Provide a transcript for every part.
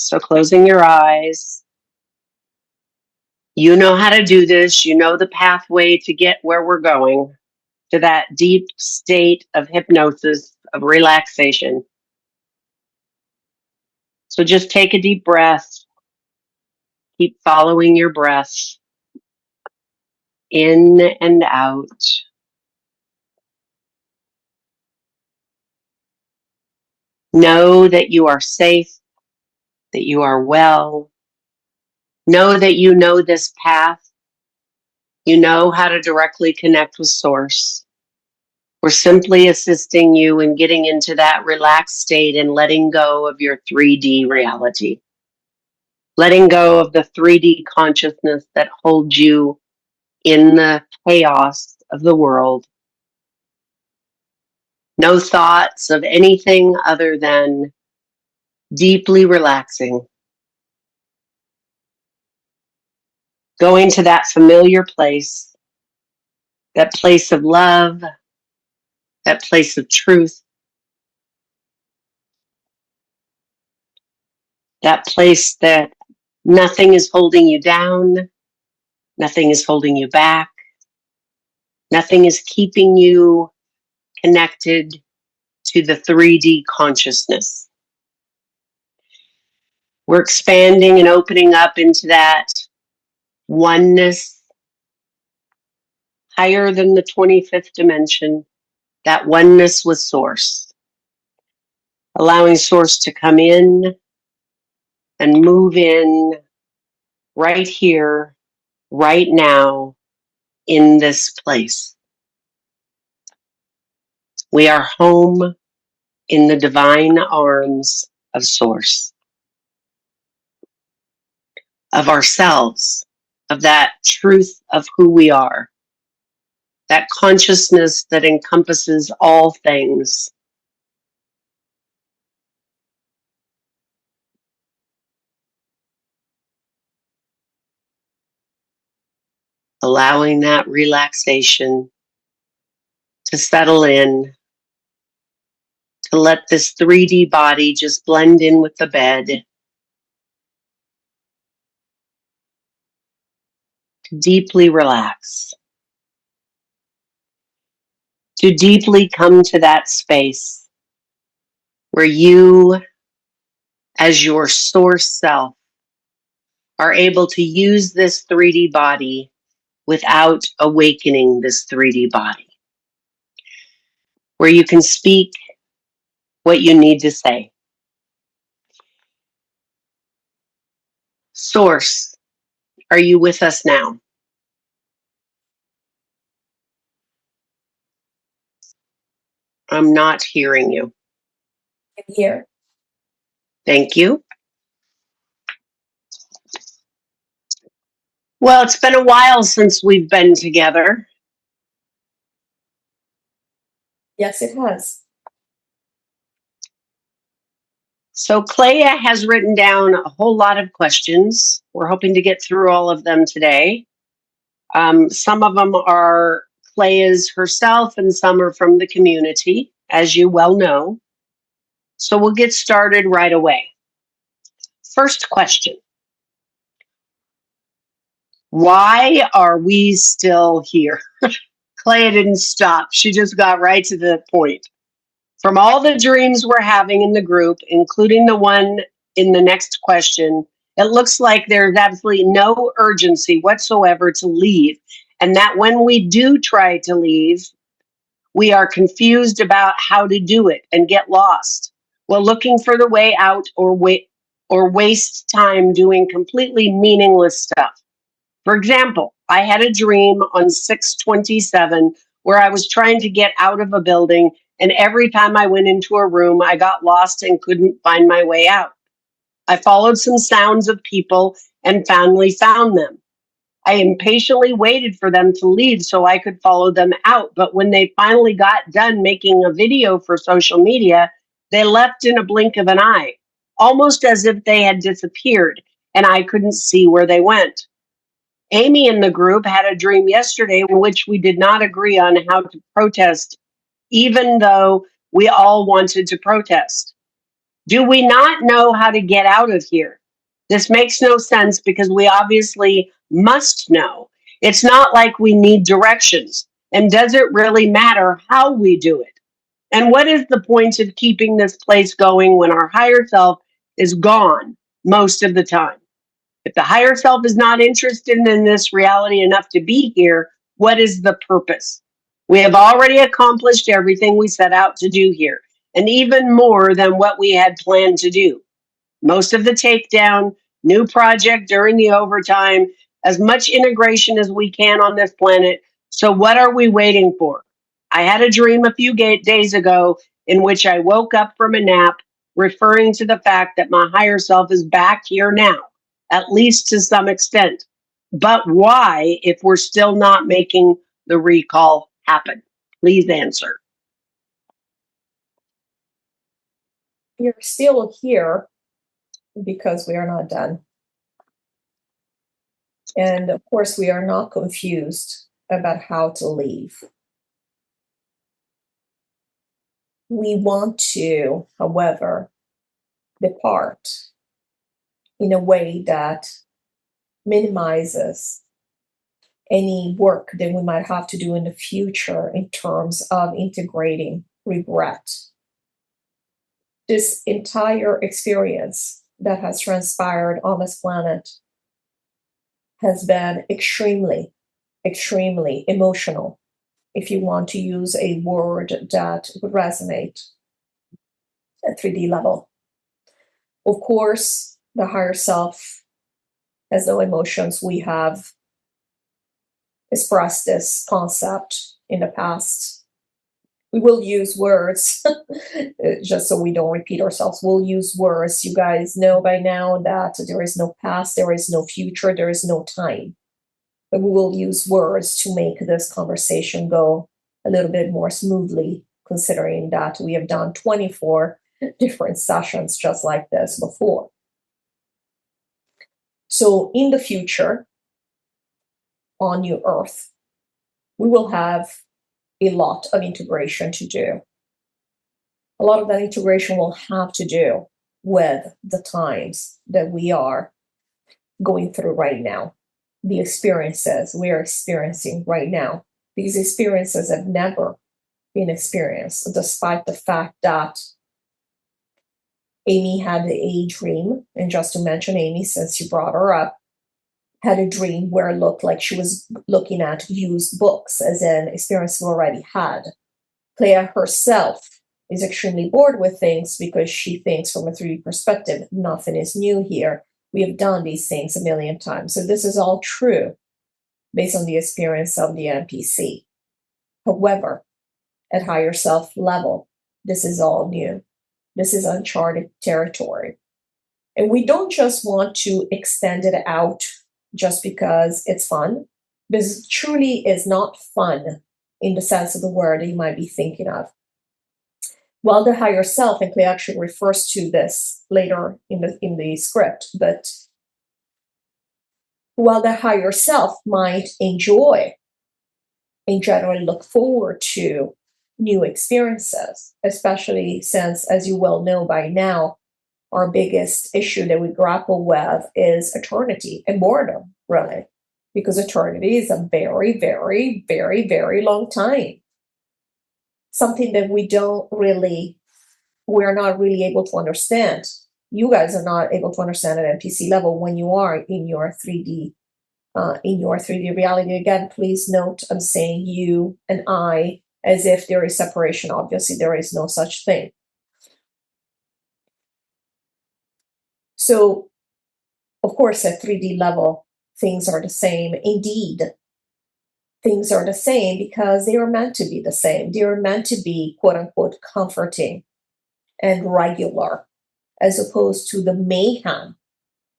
So closing your eyes, you know how to do this. You know the pathway to get where we're going, to that deep state of hypnosis, of relaxation. So just take a deep breath. Keep following your breath in and out. Know that you are safe, that you are well. Know that you know this path. You know how to directly connect with Source. We're simply assisting you in getting into that relaxed state and letting go of your 3D reality. Letting go of the 3D consciousness that holds you in the chaos of the world. No thoughts of anything other than deeply relaxing. Going to that familiar place, that place of love, that place of truth, that place that nothing is holding you down, nothing is holding you back, nothing is keeping you connected to the 3D consciousness. We're expanding and opening up into that oneness, higher than the 25th dimension, that oneness with Source. Allowing Source to come in and move in right here, right now, in this place. We are home in the divine arms of Source, of ourselves, of that truth of who we are, that consciousness that encompasses all things. Allowing that relaxation to settle in, to let this 3D body just blend in with the bed, to deeply relax, to deeply come to that space where you, as your Source self, are able to use this 3D body without awakening this 3D body, where you can speak what you need to say. Source, are you with us now? I'm not hearing you. I'm here. Thank you. Well, it's been a while since we've been together. Yes, it has. So Clea has written down a whole lot of questions. We're hoping to get through all of them today. Some of them are Clea's herself and some are from the community, as you well know. So we'll get started right away. First question. Why are we still here? Clea didn't stop. She just got right to the point. From all the dreams we're having in the group, including the one in the next question, it looks like there's absolutely no urgency whatsoever to leave. And that when we do try to leave, we are confused about how to do it and get lost. Well, looking for the way out or waste time doing completely meaningless stuff. For example, I had a dream on 6/27 where I was trying to get out of a building, and every time I went into a room, I got lost and couldn't find my way out. I followed some sounds of people and finally found them. I impatiently waited for them to leave so I could follow them out, but when they finally got done making a video for social media, they left in a blink of an eye, almost as if they had disappeared, and I couldn't see where they went. Amy in the group had a dream yesterday in which we did not agree on how to protest, even though we all wanted to protest. Do we not know how to get out of here? This makes no sense because we obviously must know. It's not like we need directions. And does it really matter how we do it? And what is the point of keeping this place going when our higher self is gone most of the time? If the higher self is not interested in this reality enough to be here, what is the purpose? We have already accomplished everything we set out to do here, and even more than what we had planned to do. Most of the takedown, new project during the overtime, as much integration as we can on this planet. So, what are we waiting for? I had a dream a few days ago in which I woke up from a nap, referring to the fact that my higher self is back here now, at least to some extent. But why if we're still not making the recall happen? Please answer. You're still here because we are not done. And of course, we are not confused about how to leave. We want to, however, depart in a way that minimizes any work that we might have to do in the future in terms of integrating regret. This entire experience that has transpired on this planet has been extremely, extremely emotional, if you want to use a word that would resonate at 3D level. Of course, the higher self has no emotions. We have expressed this concept in the past. We will use words, just so we don't repeat ourselves. We'll use words. You guys know by now that there is no past, there is no future, there is no time. But we will use words to make this conversation go a little bit more smoothly, considering that we have done 24 different sessions just like this before. So in the future, on New Earth, we will have a lot of integration to do. A lot of that integration will have to do with the times that we are going through right now, the experiences we are experiencing right now. These experiences have never been experienced, despite the fact that Amy had a dream, and just to mention Amy, since you brought her up, had a dream where it looked like she was looking at used books, as in experience we already had. Clea herself is extremely bored with things because she thinks from a 3D perspective, nothing is new here. We have done these things a million times. So this is all true based on the experience of the NPC. However, at higher self level, this is all new. This is uncharted territory. And we don't just want to extend it out just because it's fun. This truly is not fun in the sense of the word that you might be thinking of. While the higher self, and Clay actually refers to this later in the script, but while the higher self might enjoy and generally look forward to new experiences, especially since, as you well know by now, our biggest issue that we grapple with is eternity and boredom, really, because eternity is a very, very, very, very long time. Something that we're not really able to understand. You guys are not able to understand at NPC level when you are in your 3D reality. Again, please note I'm saying you and I as if there is separation. Obviously, there is no such thing. So, of course, at 3D level, things are the same. Indeed, things are the same because they are meant to be the same. They are meant to be, quote unquote, comforting and regular, as opposed to the mayhem,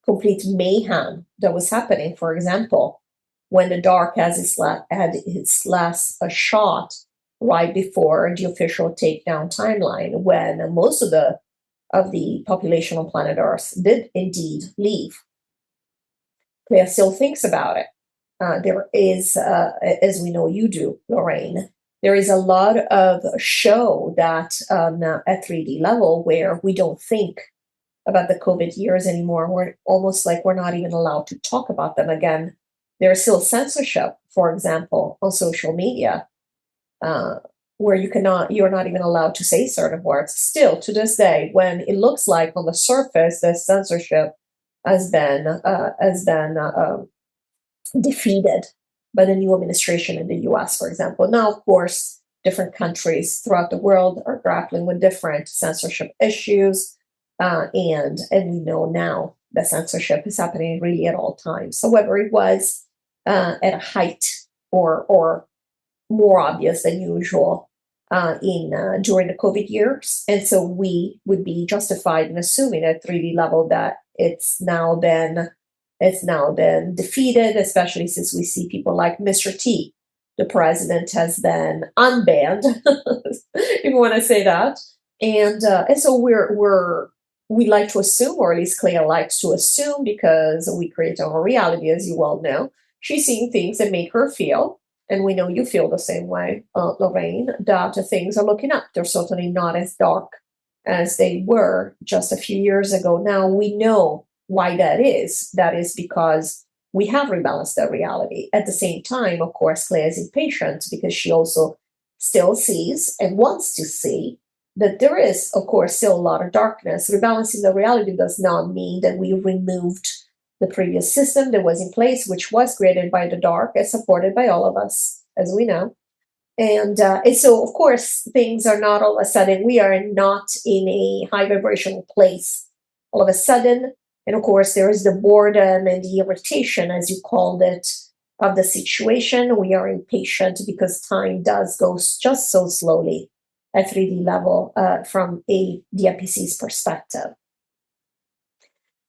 complete mayhem that was happening. For example, when the dark had its last shot right before the official takedown timeline, when most of the population on planet Earth did indeed leave. Clea still thinks about it. There is, as we know you do, Lorraine, There is a lot of show that at 3D level where we don't think about the COVID years anymore. We're almost like we're not even allowed to talk about them again. There's still censorship, for example, on social media, where you're not even allowed to say certain words. Still, to this day, when it looks like on the surface the censorship has been defeated by the new administration in the US, for example. Now, of course, different countries throughout the world are grappling with different censorship issues. And we know now that censorship is happening really at all times. However, it was at a height or more obvious than usual during the COVID years. And so we would be justified in assuming at 3D level that it's now been defeated, especially since we see people like Mr. T. The president has been unbanned, if you want to say that. And so we like to assume, or at least Clea likes to assume, because we create our reality, as you all know. She's seeing things that make her feel, and we know you feel the same way, Lorraine, that things are looking up. They're certainly not as dark as they were just a few years ago. Now we know why that is. That is because we have rebalanced the reality. At the same time, of course, Clea is impatient because she also still sees and wants to see that there is, of course, still a lot of darkness. Rebalancing the reality does not mean that we removed the previous system that was in place, which was created by the dark and supported by all of us, as we know. And so, of course, things are not all of a sudden, we are not in a high vibrational place all of a sudden. And of course, there is the boredom and the irritation, as you called it, of the situation. We are impatient because time does go just so slowly at 3D level from the NPC's perspective.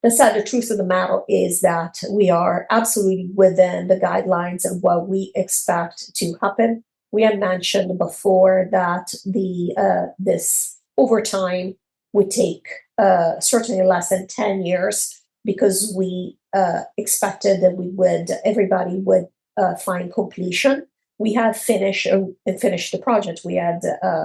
The truth of the matter is that we are absolutely within the guidelines of what we expect to happen. We had mentioned before that this over time would take certainly less than 10 years, because we expected that everybody would find completion. We have finished the project. We had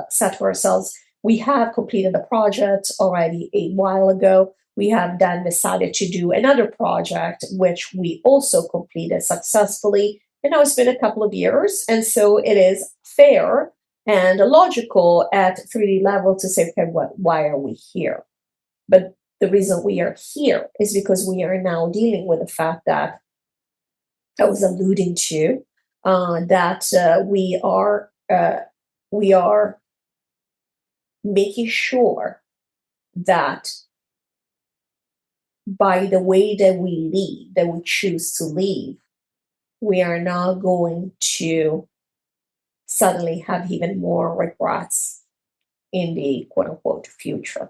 set for ourselves. We have completed the project already a while ago. We have then decided to do another project, which we also completed successfully. And now it's been a couple of years. And so it is fair and logical at 3D level to say, okay, why are we here? But the reason we are here is because we are now dealing with the fact that I was alluding to, that we are making sure that by the way that we lead, that we choose to leave, we are now going to suddenly have even more regrets in the quote unquote future.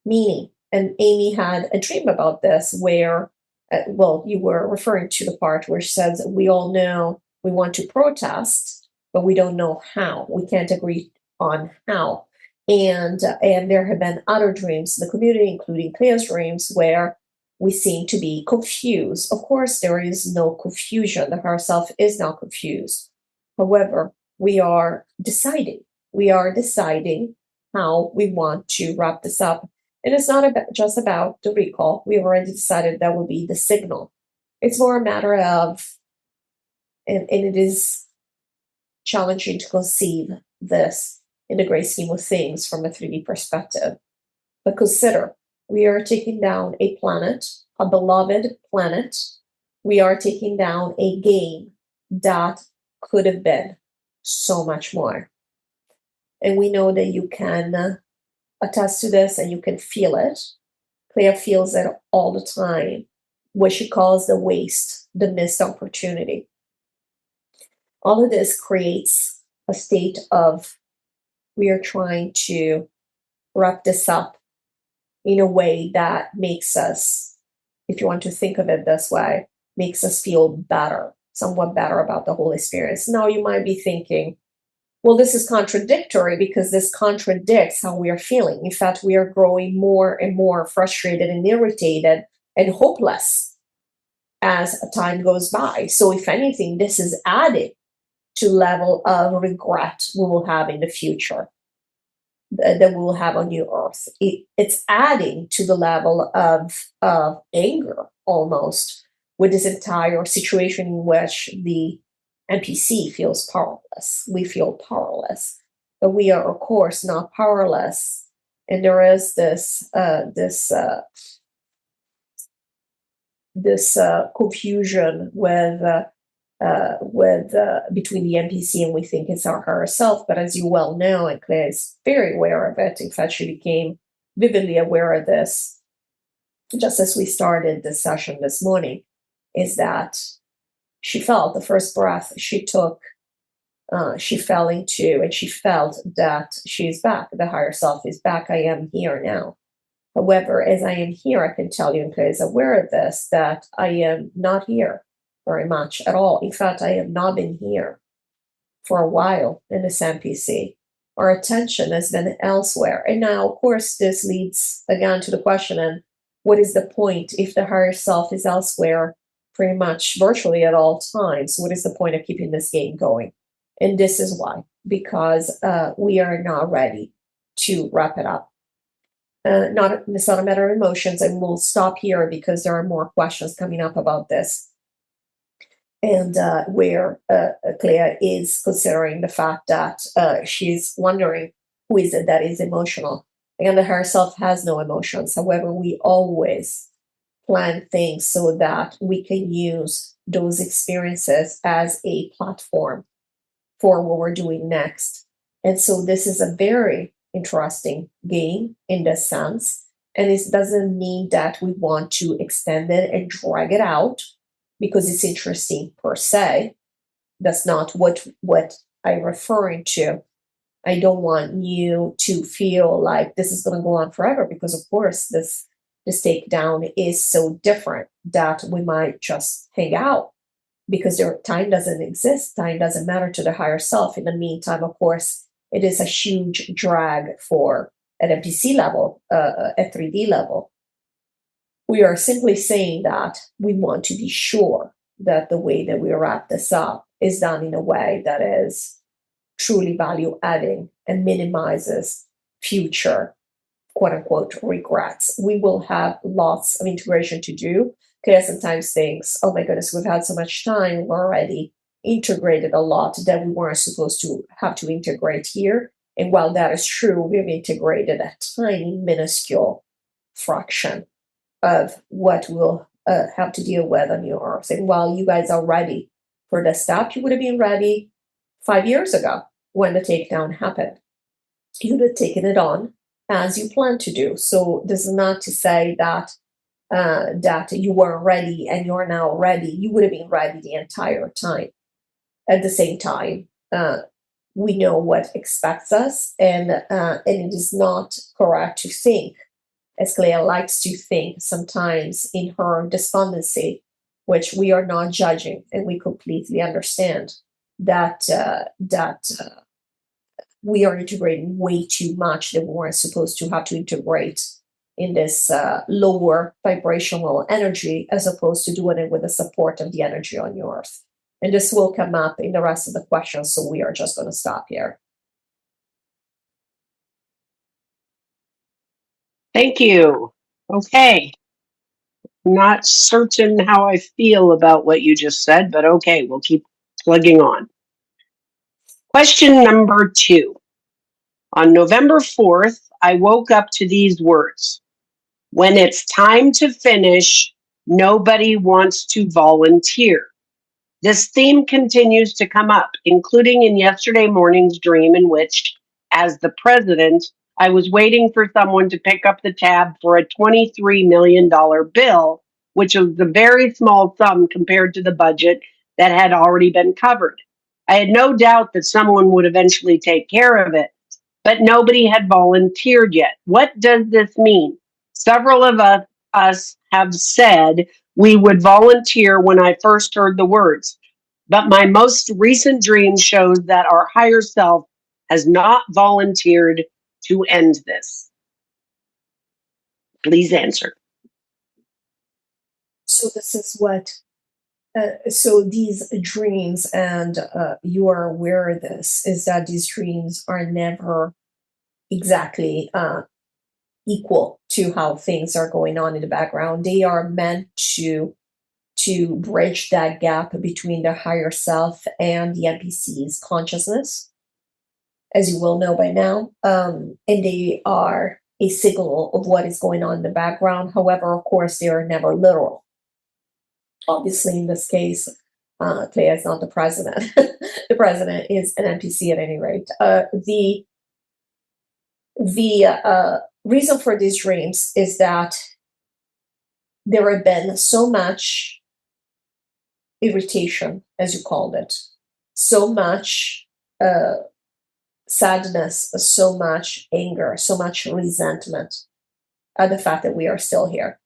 Meaning, and Amy had a dream about this where, you were referring to the part where she says, we all know we want to protest, but we don't know how. We can't agree on how. And there have been other dreams in the community, including Clea's dreams, where we seem to be confused. Of course, there is no confusion. The higher self is not confused. However, we are deciding. We are deciding how we want to wrap this up. And it's not just about the recall. We've already decided that will be the signal. It's more a matter of, and it is challenging to conceive this in the great scheme of things from a 3D perspective. But consider, we are taking down a planet, a beloved planet. We are taking down a game that could have been so much more. And we know that you can attest to this and you can feel it. Clea feels it all the time, what she calls the waste, the missed opportunity. All of this creates a state of, we are trying to wrap this up in a way that makes us, if you want to think of it this way, makes us feel better, somewhat better about the whole experience. Now you might be thinking, well, this is contradictory because this contradicts how we are feeling. In fact, we are growing more and more frustrated and irritated and hopeless as time goes by. So if anything, this is adding to level of regret we will have in the future, that we will have on New Earth. It's adding to the level of anger almost with this entire situation in which the NPC feels powerless. We feel powerless, but we are, of course, not powerless. And there is this confusion with between the NPC and we think it's our higher self. But as you well know, and Claire is very aware of it. In fact, she became vividly aware of this just as we started the session this morning, is that she felt the first breath she took, she fell into, and she felt that she's back. The higher self is back. I am here now. However, as I am here, I can tell you, and Claire is aware of this, that I am not here very much at all. In fact, I have not been here for a while in this NPC. Our attention has been elsewhere. And now, of course, this leads again to the question, and what is the point if the higher self is elsewhere pretty much virtually at all times? What is the point of keeping this game going? And this is why, because we are not ready to wrap it up. It's not a matter of emotions, and we'll stop here because there are more questions coming up about this. And where Clea is considering the fact that she's wondering who is it that is emotional. Again, the higher self has no emotions. However, we always plan things so that we can use those experiences as a platform for what we're doing next. And so this is a very interesting game in this sense. And it doesn't mean that we want to extend it and drag it out because it's interesting per se. That's not what I'm referring to. I don't want you to feel like this is going to go on forever, because of course this takedown is so different that we might just hang out because time doesn't exist. Time doesn't matter to the higher self. In the meantime, of course, it is a huge drag for an NPC level, a 3D level. We are simply saying that we want to be sure that the way that we wrap this up is done in a way that is truly value adding and minimizes future quote unquote regrets. We will have lots of integration to do. Because sometimes thinks, oh my goodness, we've had so much time, we've already integrated a lot that we weren't supposed to have to integrate here. And while that is true, we've integrated a tiny, minuscule fraction of what we'll have to deal with on New Earth. And while you guys are ready for the step, you would have been ready 5 years ago when the takedown happened. You would have taken it on as you planned to do. So this is not to say that that you weren't ready and you're now ready. You would have been ready the entire time. At the same time, we know what expects us, and it is not correct to think, as Clea likes to think sometimes in her despondency, which we are not judging, and we completely understand that we are integrating way too much that we weren't supposed to have to integrate in this lower vibrational energy, as opposed to doing it with the support of the energy on your earth. And this will come up in the rest of the questions, so we are just going to stop here. Thank you. Okay. Not certain how I feel about what you just said, but okay, we'll keep plugging on. Question number 2. On November 4th, I woke up to these words. When it's time to finish, nobody wants to volunteer. This theme continues to come up, including in yesterday morning's dream, in which, as the president, I was waiting for someone to pick up the tab for a $23 million bill, which was a very small sum compared to the budget that had already been covered. I had no doubt that someone would eventually take care of it, but nobody had volunteered yet. What does this mean? Several of us have said we would volunteer when I first heard the words, but my most recent dream shows that our higher self has not volunteered to end this. Please answer. So this is what So these dreams, and you are aware of this, is that these dreams are never exactly equal to how things are going on in the background. They are meant to bridge that gap between the higher self and the NPC's consciousness, as you will know by now. And they are a signal of what is going on in the background. However, of course, they are never literal. Obviously, in this case, Clea is not the president. The president is an NPC at any rate. The reason for these dreams is that there had been so much irritation, as you called it, so much sadness, so much anger, so much resentment at the fact that we are still here.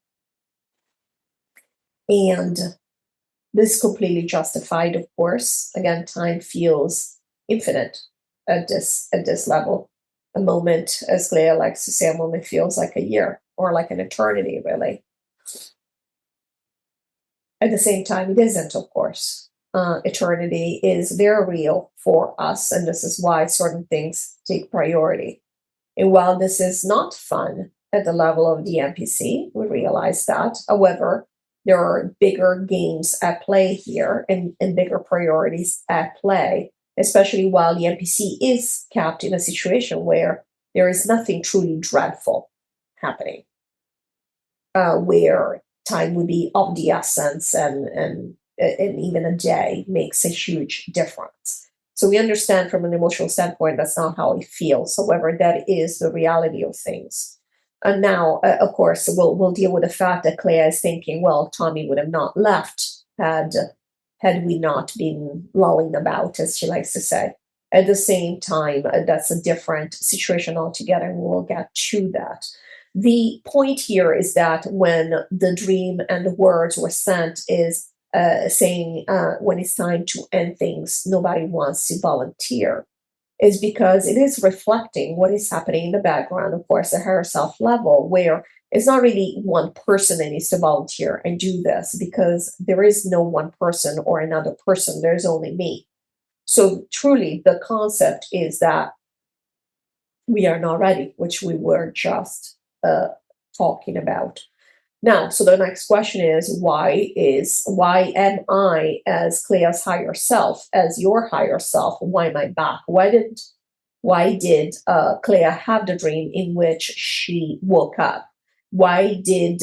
And this is completely justified, of course. Again, time feels infinite at this level. A moment, as Clea likes to say, a moment feels like a year or like an eternity, really. At the same time, it isn't, of course. Eternity is very real for us, and this is why certain things take priority. And while this is not fun at the level of the NPC, we realize that. However, there are bigger games at play here and bigger priorities at play, especially while the NPC is kept in a situation where there is nothing truly dreadful happening, where time would be of the essence, and even a day makes a huge difference. So we understand from an emotional standpoint that's not how it feels. However, that is the reality of things. And now, of course, we'll deal with the fact that Clea is thinking, well, Tommy would have not left had we not been lolling about, as she likes to say. At the same time, that's a different situation altogether, and we'll get to that. The point here is that when the dream and the words were sent is saying when it's time to end things, nobody wants to volunteer, is because it is reflecting what is happening in the background, of course, at higher self level, where it's not really one person that needs to volunteer and do this, because there is no one person or another person, there's only me. So truly, the concept is that we are not ready, which we were just talking about. Now, so the next question is why am I, as Clea's higher self, as your higher self, why am I back? Why did Clea have the dream in which she woke up? Why did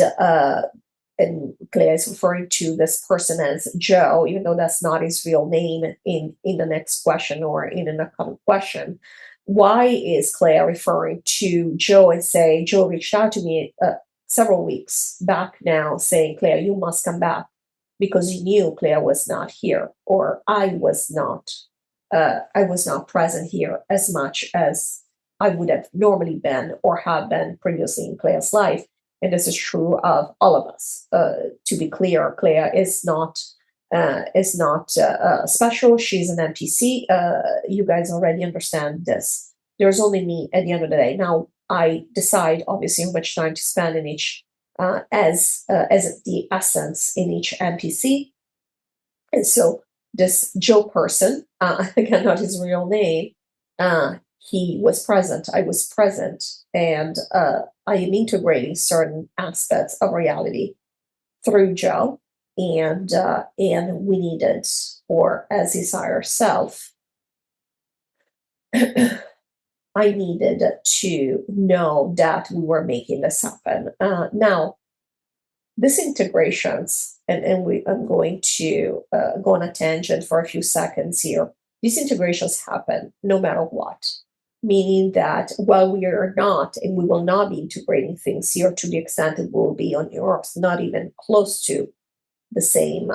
and Clea is referring to this person as Joe, even though that's not his real name in the next question or in an upcoming question. Why is Clea referring to Joe and say, Joe reached out to me several weeks back now saying, Clea, you must come back because you knew Clea was not here, or I was not present here as much as I would have normally been or have been previously in Clea's life. And this is true of all of us. To be clear, Clea is not special. She's an NPC. You guys already understand this. There's only me at the end of the day. Now, I decide, obviously, in which time to spend in each, as the essence in each NPC. And so this Joe person, again, not his real name, he was present, I was present, and I am integrating certain aspects of reality through Joe. And we needed, or as his higher self, I needed to know that we were making this happen. Now, this integrations, and I'm going to go on a tangent for a few seconds here. These integrations happen no matter what, meaning that while we are not, and we will not be integrating things here to the extent it will be on Earth, not even close to the same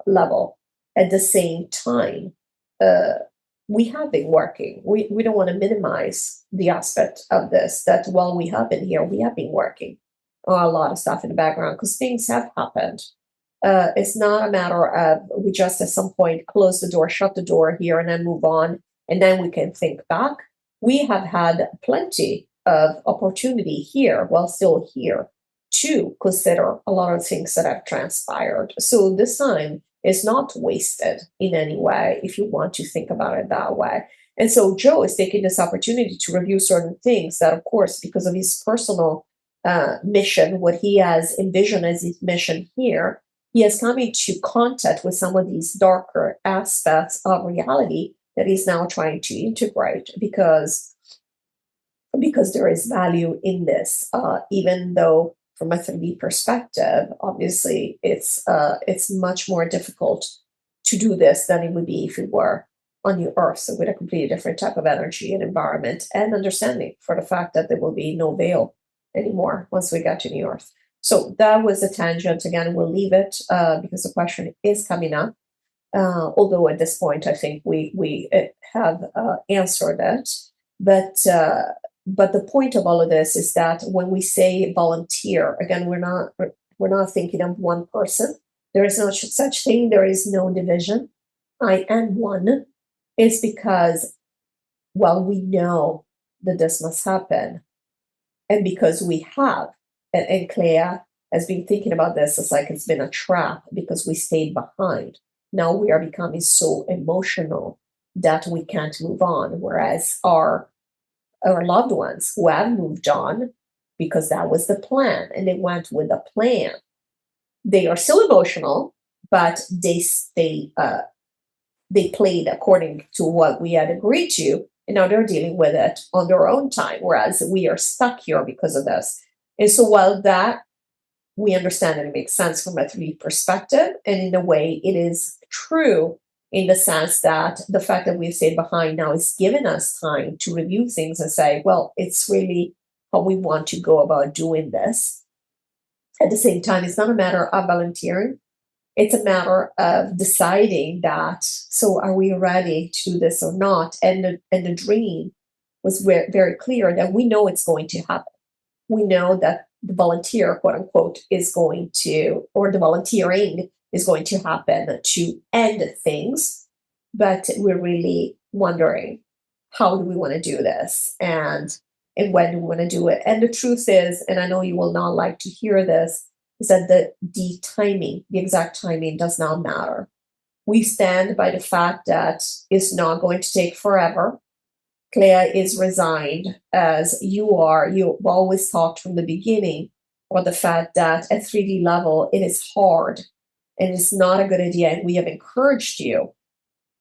level. At the same time, we have been working. We don't want to minimize the aspect of this, that while we have been here, we have been working on a lot of stuff in the background because things have happened. It's not a matter of we just at some point close the door, shut the door here, and then move on, and then we can think back. We have had plenty of opportunity here while still here to consider a lot of things that have transpired. So this time is not wasted in any way, if you want to think about it that way. And so Joe is taking this opportunity to review certain things that, of course, because of his personal mission, what he has envisioned as his mission here, he has come into contact with some of these darker aspects of reality that he's now trying to integrate because there is value in this, even though from a 3D perspective, obviously it's much more difficult to do this than it would be if it were on the Earth, so with a completely different type of energy and environment and understanding for the fact that there will be no veil anymore once we get to the Earth. So that was a tangent. Again, we'll leave it because the question is coming up. Although at this point, I think we have answered it. But the point of all of this is that when we say volunteer, again, we're not thinking of one person. There is no such thing. There is no division. I am one. It's because, well, we know that this must happen. And because we have, and Clea has been thinking about this, it's like it's been a trap because we stayed behind. Now we are becoming so emotional that we can't move on. Whereas our loved ones who have moved on, because that was the plan, and they went with the plan. They are still emotional, but they played according to what we had agreed to, and now they're dealing with it on their own time, whereas we are stuck here because of this. And so while that, we understand that it makes sense from a 3D perspective, and in a way it is true in the sense that the fact that we've stayed behind now is giving us time to review things and say, well, it's really how we want to go about doing this. At the same time, it's not a matter of volunteering. It's a matter of deciding that, so are we ready to do this or not? And the dream was very clear that we know it's going to happen. We know that the volunteer, quote unquote, is going to, or the volunteering is going to happen to end things. But we're really wondering, how do we want to do this? And when do we want to do it? And the truth is, and I know you will not like to hear this, is that the timing, the exact timing does not matter. We stand by the fact that it's not going to take forever. Clea is resigned as you are. You've always talked from the beginning about the fact that at 3D level, it is hard and it's not a good idea. And we have encouraged you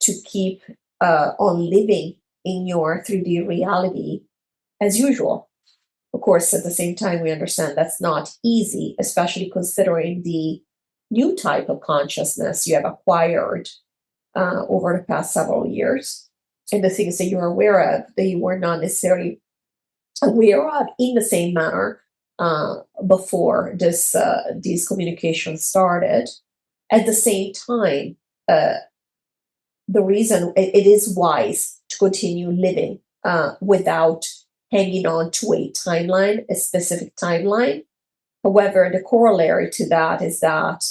to keep on living in your 3D reality as usual. Of course, at the same time, we understand that's not easy, especially considering the new type of consciousness you have acquired over the past several years. And the things that you're aware of that you were not necessarily aware of in the same manner before these communications started. At the same time, the reason it is wise to continue living without hanging on to a timeline, a specific timeline. However, the corollary to that is that,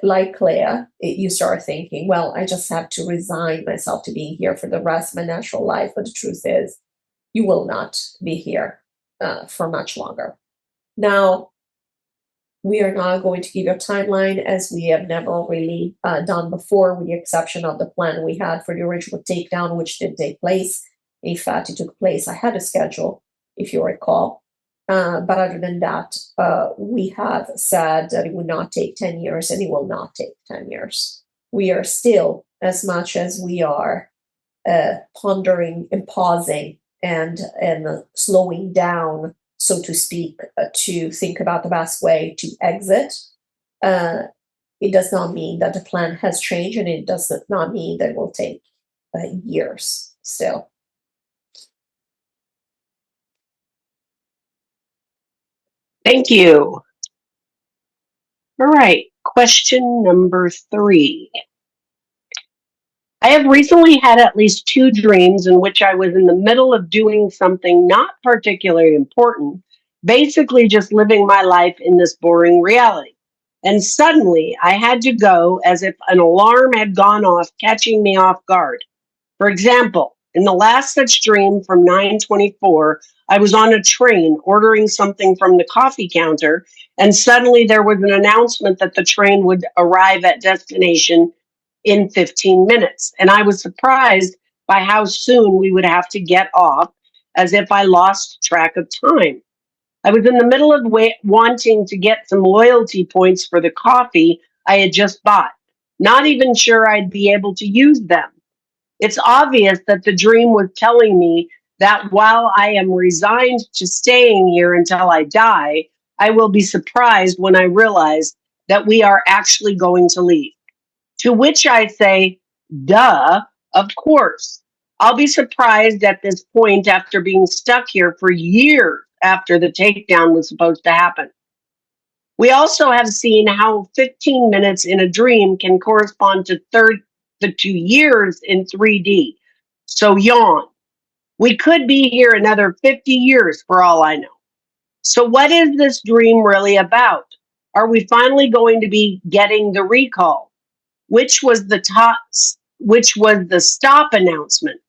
like Clea, you start thinking, well, I just have to resign myself to being here for the rest of my natural life. But the truth is, you will not be here for much longer. Now, we are not going to give you a timeline, as we have never really done before, with the exception of the plan we had for the original takedown, which did take place. In fact, it took place ahead of schedule, if you recall. But other than that, we have said that it would not take 10 years, and it will not take 10 years. We are still, as much as we are pondering and pausing and slowing down, so to speak, to think about the best way to exit, it does not mean that the plan has changed, and it does not mean that it will take years still. Thank you. All right, question number 3. I have recently had at least 2 dreams in which I was in the middle of doing something not particularly important, basically just living my life in this boring reality. And suddenly I had to go as if an alarm had gone off, catching me off guard. For example, in the last such dream from 9/24, I was on a train ordering something from the coffee counter, and suddenly there was an announcement that the train would arrive at destination in 15 minutes. And I was surprised by how soon we would have to get off, as if I lost track of time. I was in the middle of wanting to get some loyalty points for the coffee I had just bought, not even sure I'd be able to use them. It's obvious that the dream was telling me that while I am resigned to staying here until I die, I will be surprised when I realize that we are actually going to leave. To which I say, duh, of course. I'll be surprised at this point after being stuck here for years after the takedown was supposed to happen. We also have seen how 15 minutes in a dream can correspond to 2 years in 3D. So yawn. We could be here another 50 years for all I know. So what is this dream really about? Are we finally going to be getting the recall? Which was the stop announcement,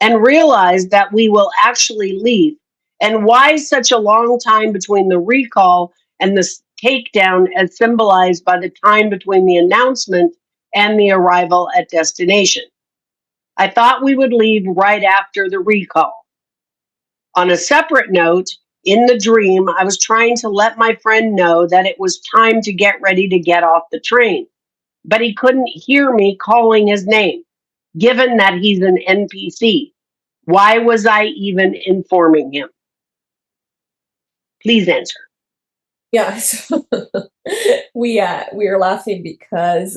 and realize that we will actually leave? And why such a long time between the recall and the takedown, as symbolized by the time between the announcement and the arrival at destination? I thought we would leave right after the recall. On a separate note, in the dream, I was trying to let my friend know that it was time to get ready to get off the train, but he couldn't hear me calling his name, given that he's an NPC. Why was I even informing him? Please answer. Yeah, so we are laughing because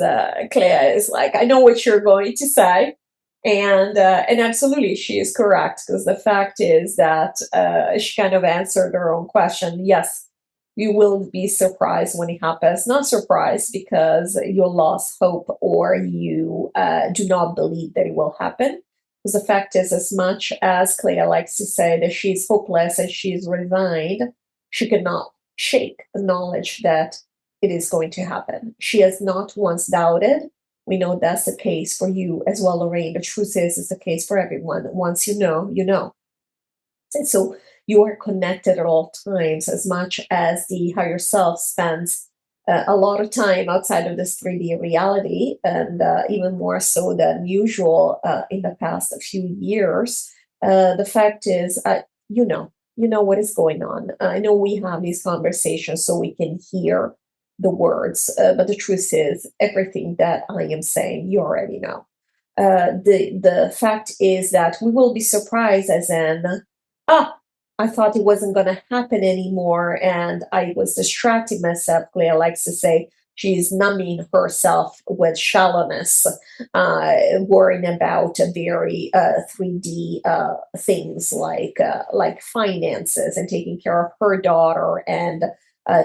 Clea is like, I know what you're going to say, and absolutely she is correct, because the fact is that she kind of answered her own question. Yes, you will be surprised when it happens. Not surprised because you lost hope or you do not believe that it will happen. Because the fact is, as much as Clea likes to say that she's hopeless and she's resigned, she cannot shake the knowledge that it is going to happen. She has not once doubted. We know that's the case for you as well, Lorraine. The truth is, it's the case for everyone. Once you know, you know. And so you are connected at all times, as much as the higher self spends a lot of time outside of this 3D reality, and even more so than usual in the past few years. The fact is, you know what is going on. I know we have these conversations so we can hear the words, but the truth is, everything that I am saying, you already know. The fact is that we will be surprised, as in, I thought it wasn't going to happen anymore, and I was distracting myself. Clea likes to say she's numbing herself with shallowness, worrying about very 3D things like finances and taking care of her daughter and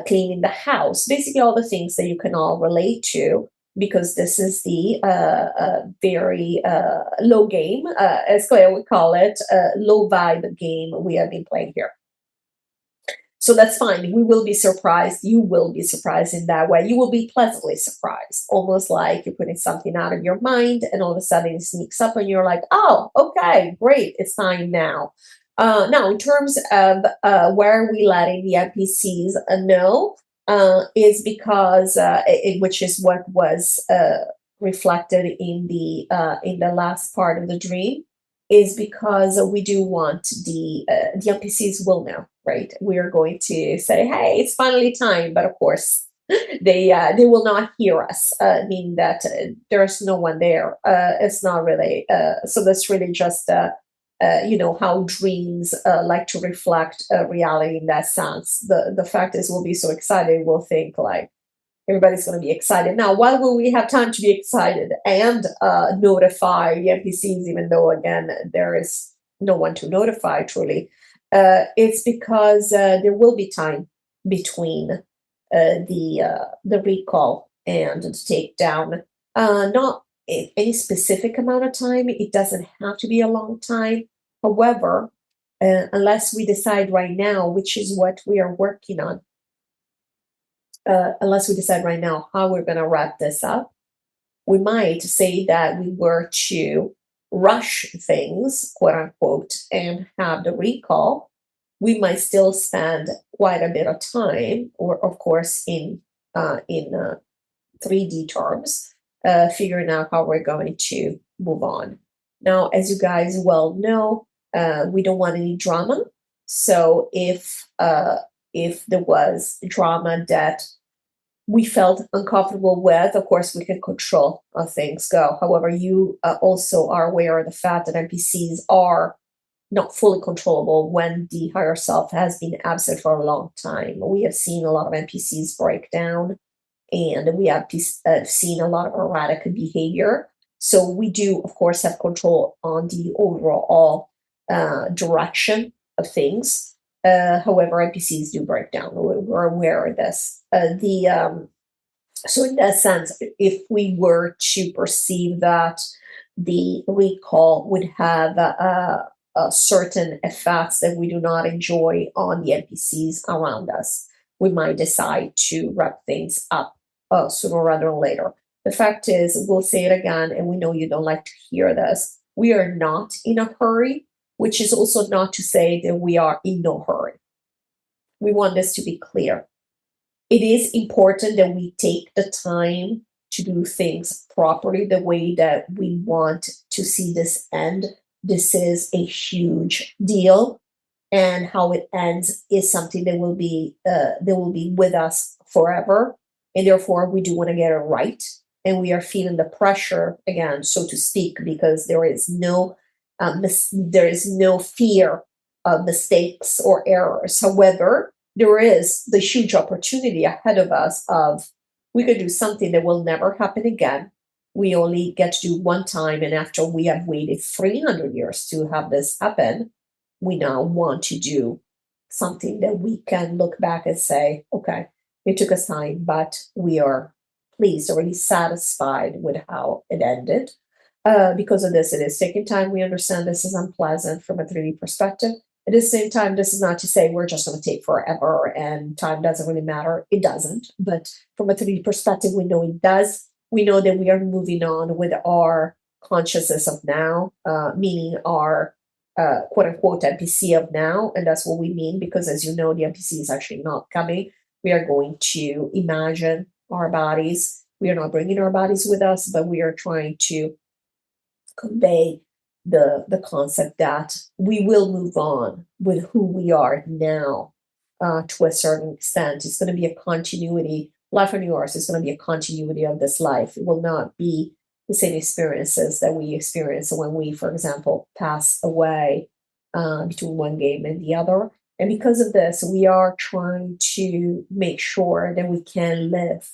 cleaning the house. Basically, all the things that you can all relate to, because this is the very low game, as Claire would call it, low vibe game we have been playing here. So that's fine. We will be surprised. You will be surprised in that way. You will be pleasantly surprised, almost like you're putting something out of your mind and all of a sudden it sneaks up and you're like, oh, okay, great. It's time now. Now, in terms of where are we letting the NPCs know, is because which is what was reflected in the last part of the dream, is because we do want the NPCs will know, right? We are going to say, hey, it's finally time, but of course they will not hear us, meaning that there's no one there. It's not really so that's really just how dreams like to reflect reality in that sense. The fact is, we'll be so excited, we'll think like everybody's going to be excited. Now, why will we have time to be excited and notify the NPCs, even though, again, there is no one to notify truly? It's because there will be time between the recall and the takedown. Not any specific amount of time. It doesn't have to be a long time. However, unless we decide right now, which is what we are working on, unless we decide right now how we're going to wrap this up, we might say that we were to rush things, quote unquote, and have the recall. we might still spend quite a bit of time, or of course in 3D terms, figuring out how we're going to move on. Now, as you guys well know, we don't want any drama. So if there was drama that we felt uncomfortable with, of course, we can control how things go. However, you also are aware of the fact that NPCs are not fully controllable when the higher self has been absent for a long time. We have seen a lot of NPCs break down, and we have seen a lot of erratic behavior. So we do, of course, have control on the overall direction of things. However, NPCs do break down. We're aware of this. So in that sense, if we were to perceive that the recall would have certain effects that we do not enjoy on the NPCs around us, we might decide to wrap things up sooner rather than later. The fact is, we'll say it again, and we know you don't like to hear this, we are not in a hurry, which is also not to say that we are in no hurry. We want this to be clear. It is important that we take the time to do things properly the way that we want to see this end. This is a huge deal, and how it ends is something that will be with us forever. And therefore, we do want to get it right, and we are feeling the pressure again, so to speak, because there is no fear of mistakes or errors. However, there is the huge opportunity ahead of us of we could do something that will never happen again. We only get to do one time, and after we have waited 300 years to have this happen, we now want to do something that we can look back and say, okay, it took us time, but we are pleased, already satisfied with how it ended. Because of this, it is taking time. We understand this is unpleasant from a 3D perspective. At the same time, this is not to say we're just going to take forever and time doesn't really matter. It doesn't. But from a 3D perspective, we know it does. We know that we are moving on with our consciousness of now, meaning our quote unquote NPC of now. And that's what we mean, because as you know, the NPC is actually not coming. We are going to imagine our bodies. We are not bringing our bodies with us, but we are trying to convey the concept that we will move on with who we are now to a certain extent. It's going to be a continuity. Life on yours is going to be a continuity of this life. It will not be the same experiences that we experience when we, for example, pass away between one game and the other. And because of this, we are trying to make sure that we can live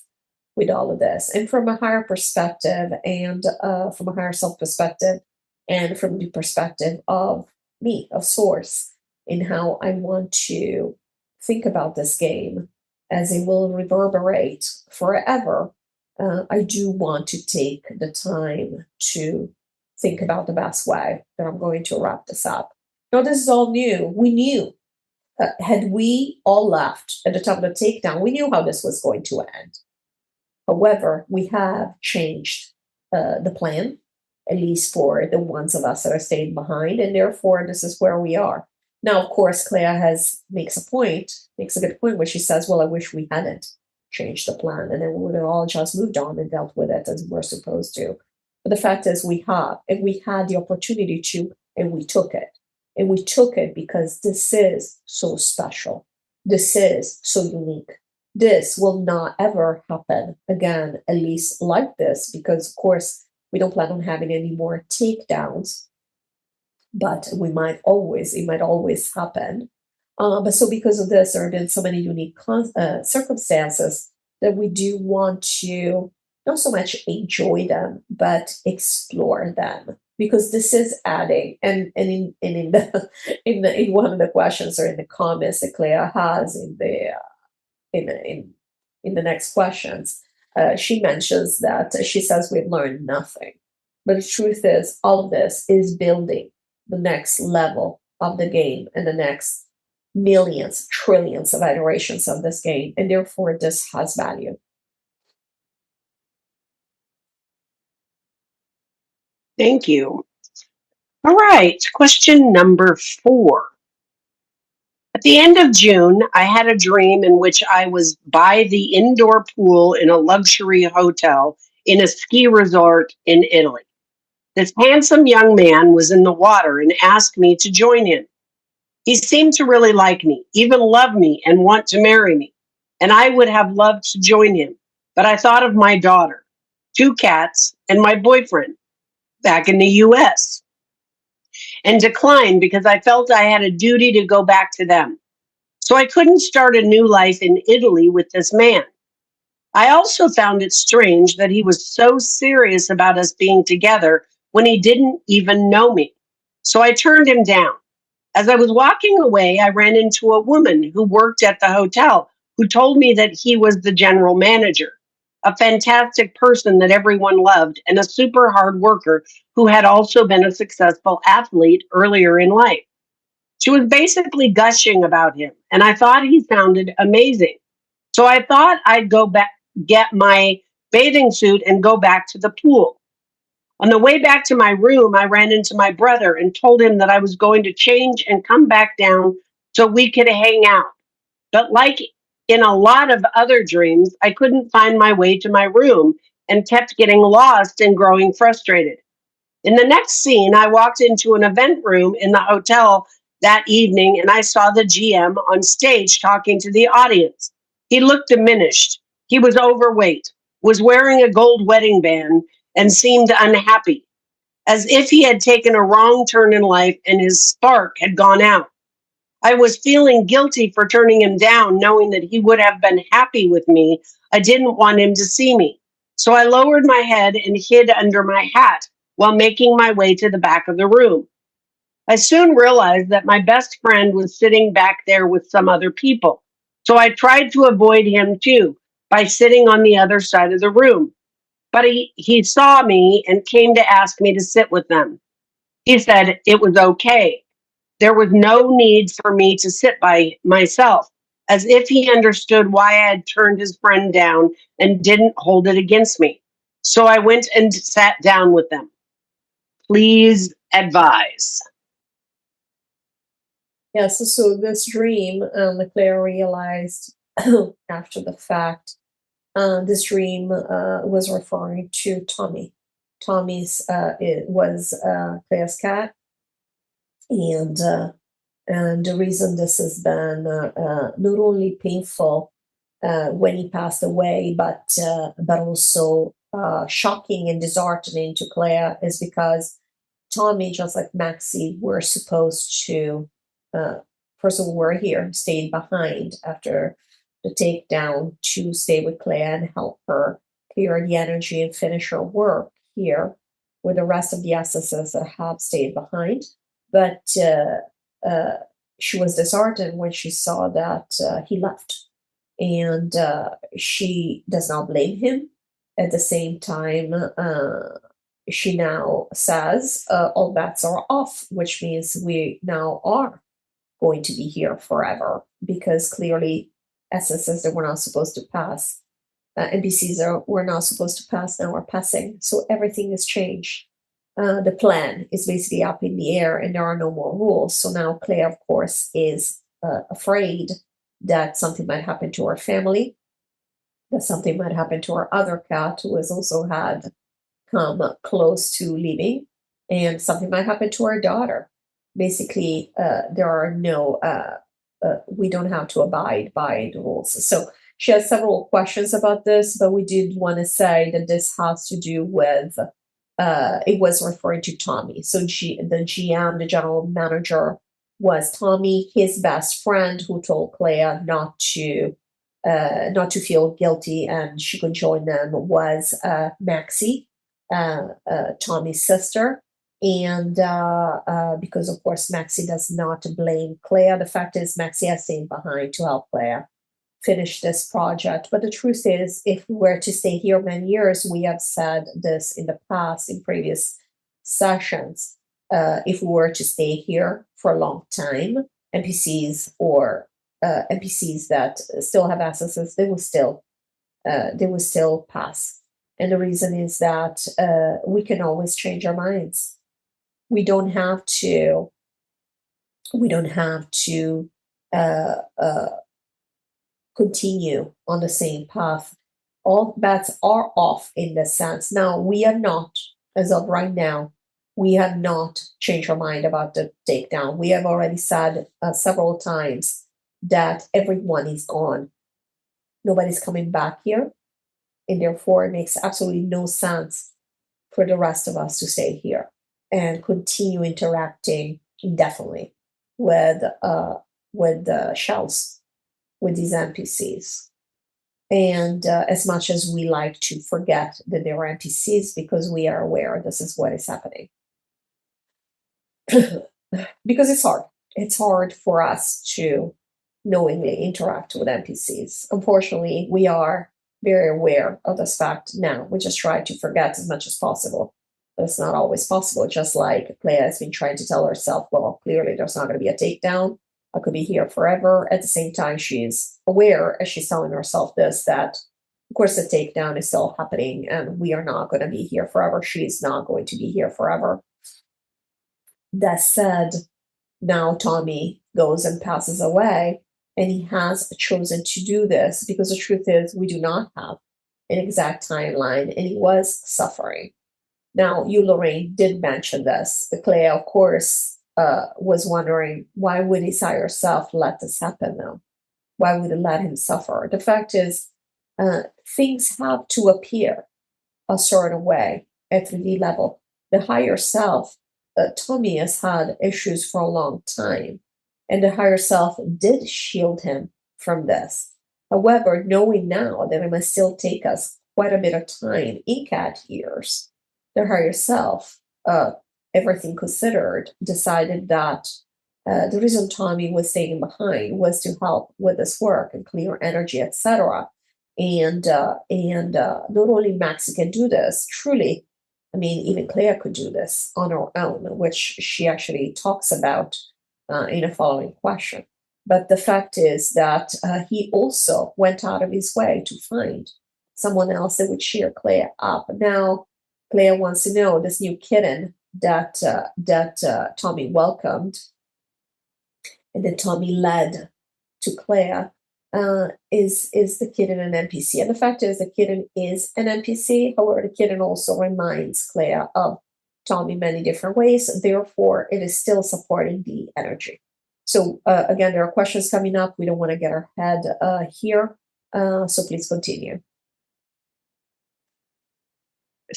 with all of this. And from a higher perspective, and from a higher self perspective, and from the perspective of me, of Source, in how I want to think about this game as it will reverberate forever, I do want to take the time to think about the best way that I'm going to wrap this up. Now, this is all new. We knew. Had we all left at the time of the takedown, we knew how this was going to end. However, we have changed the plan, at least for the ones of us that are staying behind, and therefore this is where we are. Now, of course, Clea makes a good point where she says, well, I wish we hadn't changed the plan, and then we would have all just moved on and dealt with it as we're supposed to. But the fact is we have, and we had the opportunity to, and we took it. And we took it because this is so special. This is so unique. This will not ever happen again, at least like this, because of course we don't plan on having any more takedowns, but it might always happen. But so because of this, there have been so many unique circumstances that we do want to not so much enjoy them, but explore them, because this is adding. And in one of the questions or in the comments that Clea has in the next questions, she mentions that she says we've learned nothing. But the truth is, all of this is building the next level of the game and the next millions, trillions of iterations of this game. And therefore, this has value. Thank you. All right, question number 4. At the end of June, I had a dream in which I was by the indoor pool in a luxury hotel in a ski resort in Italy. This handsome young man was in the water and asked me to join him. He seemed to really like me, even love me, and want to marry me. And I would have loved to join him. But I thought of my daughter, two cats, and my boyfriend back in the US and declined because I felt I had a duty to go back to them. So I couldn't start a new life in Italy with this man. I also found it strange that he was so serious about us being together when he didn't even know me. So I turned him down. As I was walking away, I ran into a woman who worked at the hotel who told me that he was the general manager, a fantastic person that everyone loved, and a super hard worker who had also been a successful athlete earlier in life. She was basically gushing about him, and I thought he sounded amazing. So I thought I'd go back, get my bathing suit, and go back to the pool. On the way back to my room, I ran into my brother and told him that I was going to change and come back down so we could hang out. But like in a lot of other dreams, I couldn't find my way to my room and kept getting lost and growing frustrated. In the next scene, I walked into an event room in the hotel that evening and I saw the GM on stage talking to the audience. He looked diminished. He was overweight, was wearing a gold wedding band, and seemed unhappy, as if he had taken a wrong turn in life and his spark had gone out. I was feeling guilty for turning him down, knowing that he would have been happy with me. I didn't want him to see me. So I lowered my head and hid under my hat while making my way to the back of the room. I soon realized that my best friend was sitting back there with some other people. So I tried to avoid him too by sitting on the other side of the room. But he saw me and came to ask me to sit with them. He said it was okay. There was no need for me to sit by myself, as if he understood why I had turned his friend down and didn't hold it against me. So I went and sat down with them. Please advise. Yes, so this dream, Claire realized after the fact, this dream was referring to Tommy. It was Claire's cat, and the reason this has been not only painful when he passed away, but also shocking and disheartening to Claire is because Tommy, just like Maxie, were supposed to, uh, first of all, were here, stayed behind after the takedown to stay with Claire and help her clear the energy and finish her work here, with the rest of the SSS that have stayed behind. But she was disheartened when she saw that he left. And she does not blame him. At the same time, she now says all bets are off, which means we now are going to be here forever because clearly SSs that were not supposed to pass, NPCs that were not supposed to pass now are passing. So everything has changed. The plan is basically up in the air and there are no more rules. So now Claire, of course, is afraid that something might happen to her family, that something might happen to her other cat who has also had come close to leaving, and something might happen to our daughter. Basically, there are no, we don't have to abide by the rules. So she has several questions about this, but we did want to say that this has to do with, it was referring to Tommy. So the GM, the general manager, was Tommy, his best friend, who told Claire not to feel guilty and she could join them, was Maxie, Tommy's sister. And because, of course, Maxie does not blame Claire. The fact is, Maxie has stayed behind to help Claire finish this project. But the truth is, if we were to stay here many years, we have said this in the past, in previous sessions, if we were to stay here for a long time, NPCs or NPCs that still have accesses, they will still pass. And the reason is that we can always change our minds. We don't have to continue on the same path. All bets are off in this sense. Now, we are not, as of right now, we have not changed our mind about the takedown. We have already said several times that everyone is gone. Nobody's coming back here. And therefore, it makes absolutely no sense for the rest of us to stay here and continue interacting indefinitely with the shells, with these NPCs. And as much as we like to forget that they were NPCs, because we are aware this is what is happening. Because it's hard. It's hard for us to knowingly interact with NPCs. Unfortunately, we are very aware of this fact now. We just try to forget as much as possible. But it's not always possible, just like Clea has been trying to tell herself, well, clearly there's not going to be a takedown. I could be here forever. At the same time, she's aware, as she's telling herself this, that, of course, the takedown is still happening and we are not going to be here forever. She's not going to be here forever. That said, now Tommy goes and passes away, and he has chosen to do this because the truth is we do not have an exact timeline, and he was suffering. Now, you, Lorraine, did mention this. Clea, of course, was wondering, why would his higher self let this happen now? Why would it let him suffer? The fact is, things have to appear a certain way at 3D level. The higher self, Tommy has had issues for a long time, and the higher self did shield him from this. However, knowing now that it must still take us quite a bit of time in cat years, the higher self, everything considered, decided that the reason Tommy was staying behind was to help with this work and clear energy, etc. And not only Maxie can do this, truly, I mean, even Clea could do this on her own, which she actually talks about in a following question. But the fact is that he also went out of his way to find someone else that would cheer Clea up. Now, Clea wants to know this new kitten that Tommy welcomed and that Tommy led to Clea. Is the kitten an NPC? And the fact is, the kitten is an NPC. However, the kitten also reminds Clea of Tommy in many different ways. Therefore, it is still supporting the energy. So again, there are questions coming up. We don't want to get our head here. So please continue.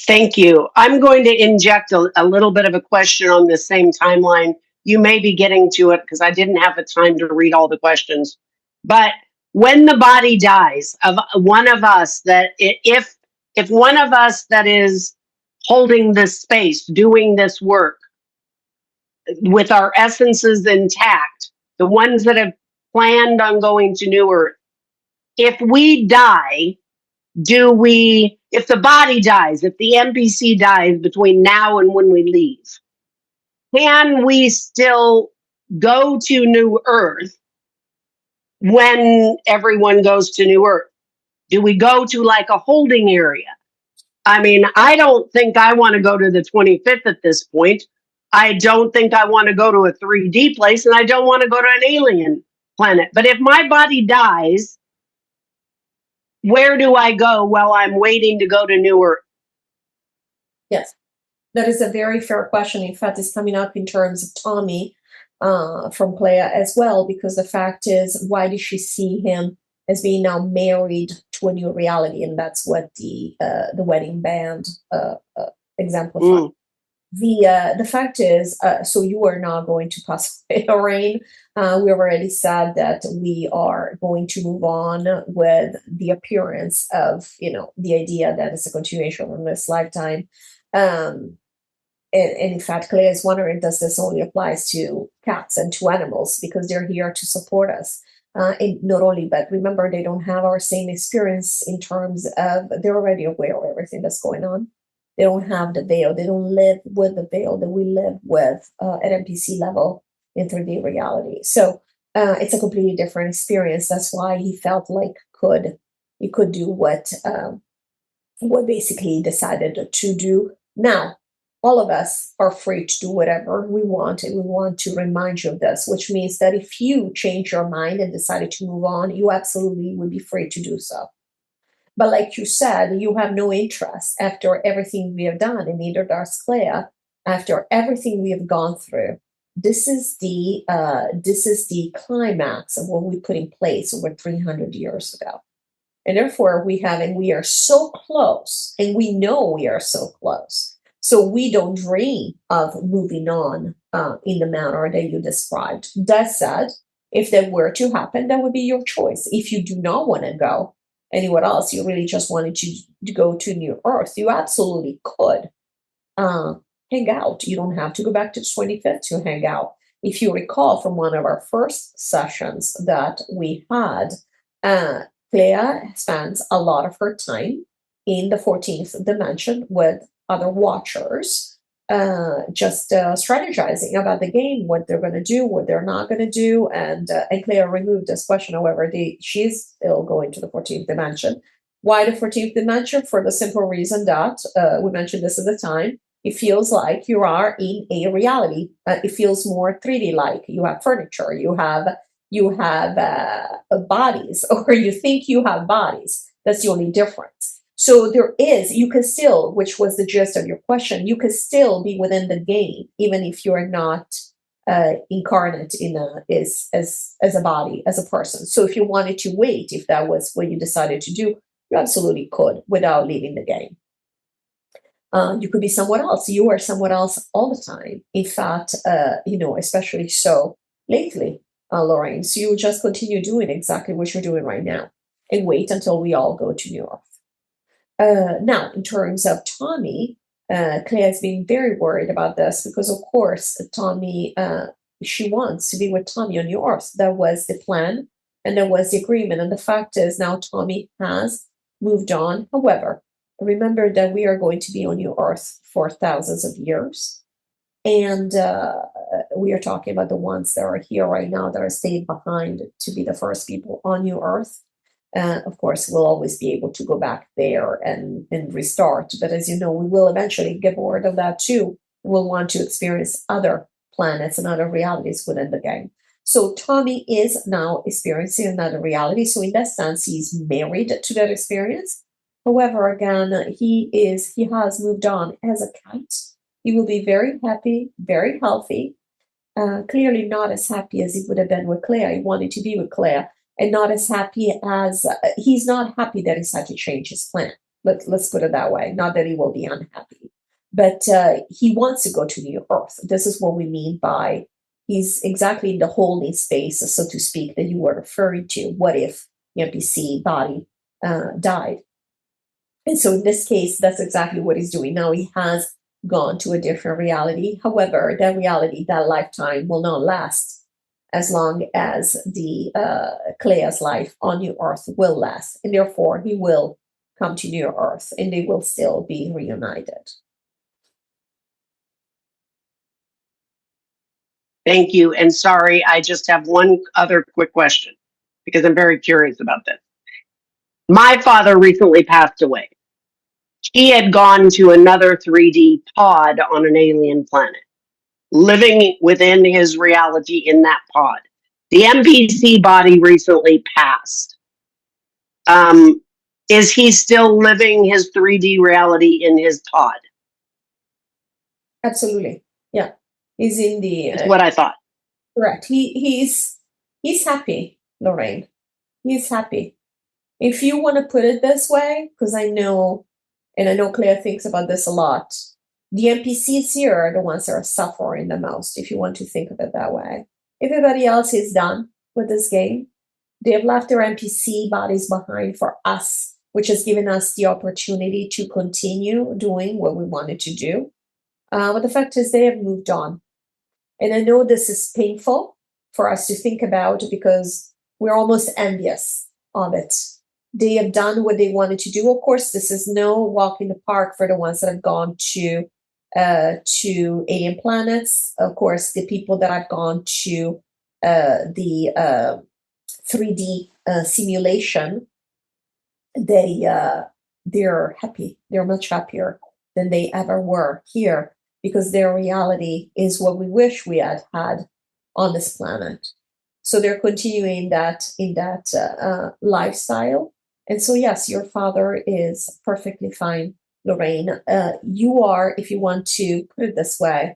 Thank you. I'm going to inject a little bit of a question on the same timeline. You may be getting to it because I didn't have the time to read all the questions. But when the body dies of one of us, that if one of us that is holding this space, doing this work with our essences intact, the ones that have planned on going to New Earth, if we die, if the body dies, if the NPC dies between now and when we leave, can we still go to New Earth when everyone goes to New Earth? Do we go to like a holding area? I mean, I don't think I want to go to the 25th at this point. I don't think I want to go to a 3D place, and I don't want to go to an alien planet. But if my body dies, where do I go while I'm waiting to go to New Earth? Yes, that is a very fair question. In fact, it's coming up in terms of Tommy from Clea as well, because the fact is, why did she see him as being now married to a new reality? And that's what the wedding band exemplifies. The fact is, so you are not going to pass away, Lorraine. We already said that we are going to move on with the appearance of, the idea that it's a continuation from this lifetime. And in fact, Clea is wondering, does this only applies to cats and to animals, because they're here to support us. And not only, but remember, they don't have our same experience in terms of, they're already aware of everything that's going on. They don't have the veil. They don't live with the veil that we live with at NPC level in 3D reality. So it's a completely different experience. That's why he felt like he could do what basically he decided to do. Now, all of us are free to do whatever we want, and we want to remind you of this, which means that if you change your mind and decided to move on, you absolutely would be free to do so. But like you said, you have no interest after everything we have done, and neither does Clea. After everything we have gone through, this is the climax of what we put in place over 300 years ago. And therefore, we are so close, and we know we are so close. So we don't dream of moving on in the manner that you described. That said, if that were to happen, that would be your choice. If you do not want to go anywhere else, you really just wanted to go to New Earth, you absolutely could hang out. You don't have to go back to the 25th to hang out. If you recall from one of our first sessions that we had, Clea spends a lot of her time in the 14th dimension with other watchers, just strategizing about the game, what they're going to do, what they're not going to do. And Clea removed this question. However, she's still going to the 14th dimension. Why the 14th dimension? For the simple reason that we mentioned this at the time. It feels like you are in a reality. It feels more 3D-like. You have furniture. You have bodies, or you think you have bodies. That's the only difference. So you can still, which was the gist of your question, you can still be within the game, even if you're not incarnate as a body, as a person. So if you wanted to wait, if that was what you decided to do, you absolutely could without leaving the game. You could be somewhere else. You are somewhere else all the time. In fact, especially so lately, Lorraine. So you just continue doing exactly what you're doing right now and wait until we all go to New York. Now, in terms of Tommy, Clea has been very worried about this because, of course, Tommy, she wants to be with Tommy on New Earth. That was the plan, and that was the agreement. And the fact is now Tommy has moved on. However, remember that we are going to be on New Earth for thousands of years. And we are talking about the ones that are here right now that are staying behind to be the first people on New Earth. Of course, we'll always be able to go back there and restart. But as you know, we will eventually get bored of that too. We'll want to experience other planets and other realities within the game. So Tommy is now experiencing another reality. So in that sense, he's married to that experience. However, again, he has moved on as a cat. He will be very happy, very healthy. Clearly not as happy as he would have been with Clea. He wanted to be with Clea, and not as happy as he's not happy that he's had to change his plan. Let's put it that way. Not that he will be unhappy, but he wants to go to New Earth. This is what we mean by he's exactly in the holding space, so to speak, that you were referring to. What if the NPC body died? And so in this case, that's exactly what he's doing. Now he has gone to a different reality. However, that reality, that lifetime will not last as long as the Clea's life on New Earth will last. And therefore, he will come to New Earth and they will still be reunited. Thank you. And sorry, I just have one other quick question because I'm very curious about this. My father recently passed away. He had gone to another 3D pod on an alien planet, living within his reality in that pod. The NPC body recently passed. Is he still living his 3D reality in his pod? Absolutely. Yeah. He's in the... That's what I thought. Correct. He's happy, Lorraine. He's happy. If you want to put it this way, because I know Clea thinks about this a lot, the NPCs here are the ones that are suffering the most, if you want to think of it that way. Everybody else is done with this game. They have left their NPC bodies behind for us, which has given us the opportunity to continue doing what we wanted to do. But the fact is they have moved on. And I know this is painful for us to think about because we're almost envious of it. They have done what they wanted to do. Of course, this is no walk in the park for the ones that have gone to alien planets. Of course, the people that have gone to the 3D simulation, they're happy. They're much happier than they ever were here because their reality is what we wish we had had on this planet. So they're continuing that in that lifestyle. And so, yes, your father is perfectly fine, Lorraine. You are, if you want to put it this way,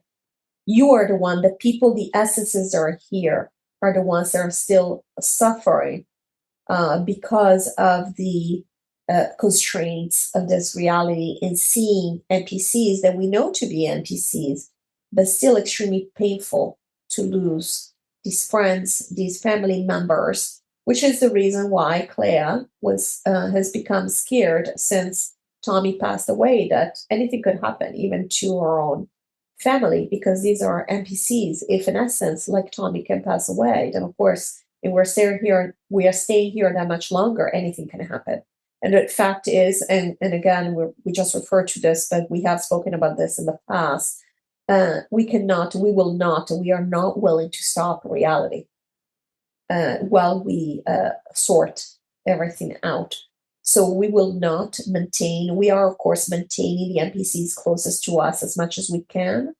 you are the one, the people, the essences are here, are the ones that are still suffering because of the constraints of this reality in seeing NPCs that we know to be NPCs, but still extremely painful to lose these friends, these family members, which is the reason why Clea has become scared since Tommy passed away, that anything could happen, even to her own family, because these are NPCs. If in essence, like Tommy can pass away, then of course, if we are staying here that much longer, anything can happen. And the fact is, and again, we just refer to this, but we have spoken about this in the past. We are not willing to stop reality while we sort everything out. So we will not maintain, we are of course maintaining the NPCs closest to us as much as we can,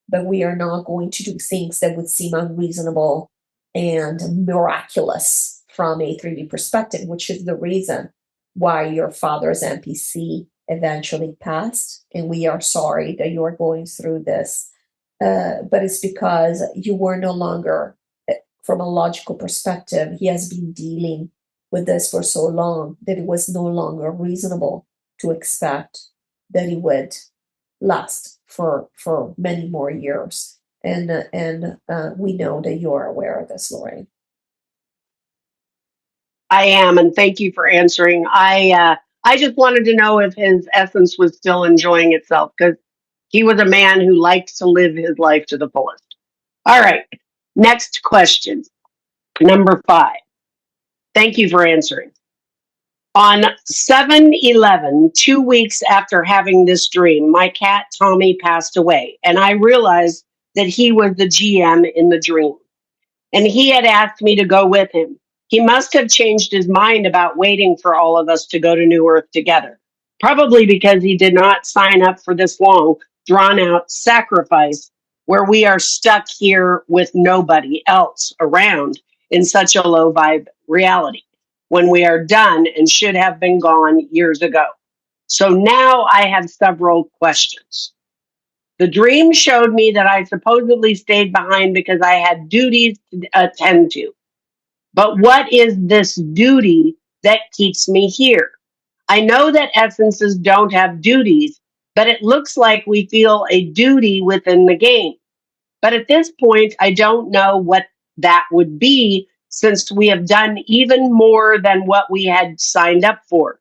but we are not going to do things that would seem unreasonable and miraculous from a 3D perspective, which is the reason why your father's NPC eventually passed. And we are sorry that you are going through this. But it's because you were no longer, from a logical perspective, he has been dealing with this for so long that it was no longer reasonable to expect that he would last for many more years. And we know that you are aware of this, Lorraine. I am, and thank you for answering. I just wanted to know if his essence was still enjoying itself, because he was a man who liked to live his life to the fullest. All right, next question, number 5. Thank you for answering. On 7/11, 2 weeks after having this dream, my cat Tommy passed away, and I realized that he was the GM in the dream, and he had asked me to go with him. He must have changed his mind about waiting for all of us to go to New Earth together, probably because he did not sign up for this long, drawn out sacrifice where we are stuck here with nobody else around in such a low vibe reality when we are done and should have been gone years ago. So now I have several questions. The dream showed me that I supposedly stayed behind because I had duties to attend to. But what is this duty that keeps me here? I know that essences don't have duties, but it looks like we feel a duty within the game. But at this point, I don't know what that would be, since we have done even more than what we had signed up for.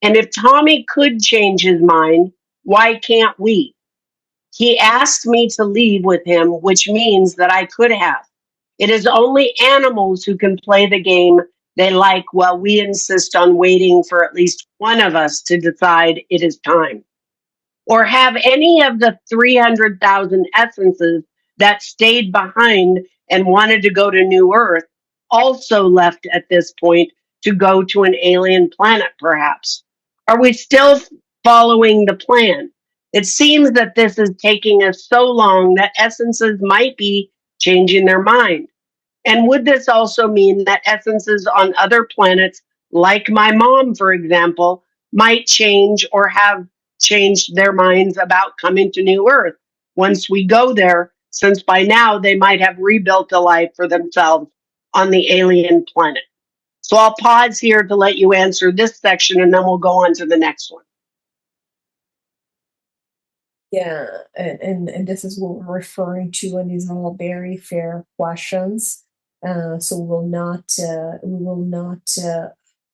And if Tommy could change his mind, why can't we? He asked me to leave with him, which means that I could have. It is only animals who can play the game they like, while we insist on waiting for at least one of us to decide it is time. Or have any of the 300,000 essences that stayed behind and wanted to go to New Earth also left at this point to go to an alien planet, perhaps? Are we still following the plan? It seems that this is taking us so long that essences might be changing their mind. And would this also mean that essences on other planets, like my mom, for example, might change or have changed their minds about coming to New Earth once we go there, since by now they might have rebuilt a life for themselves on the alien planet? So I'll pause here to let you answer this section, and then we'll go on to the next one. Yeah, and this is what we're referring to, and these are all very fair questions. So we will not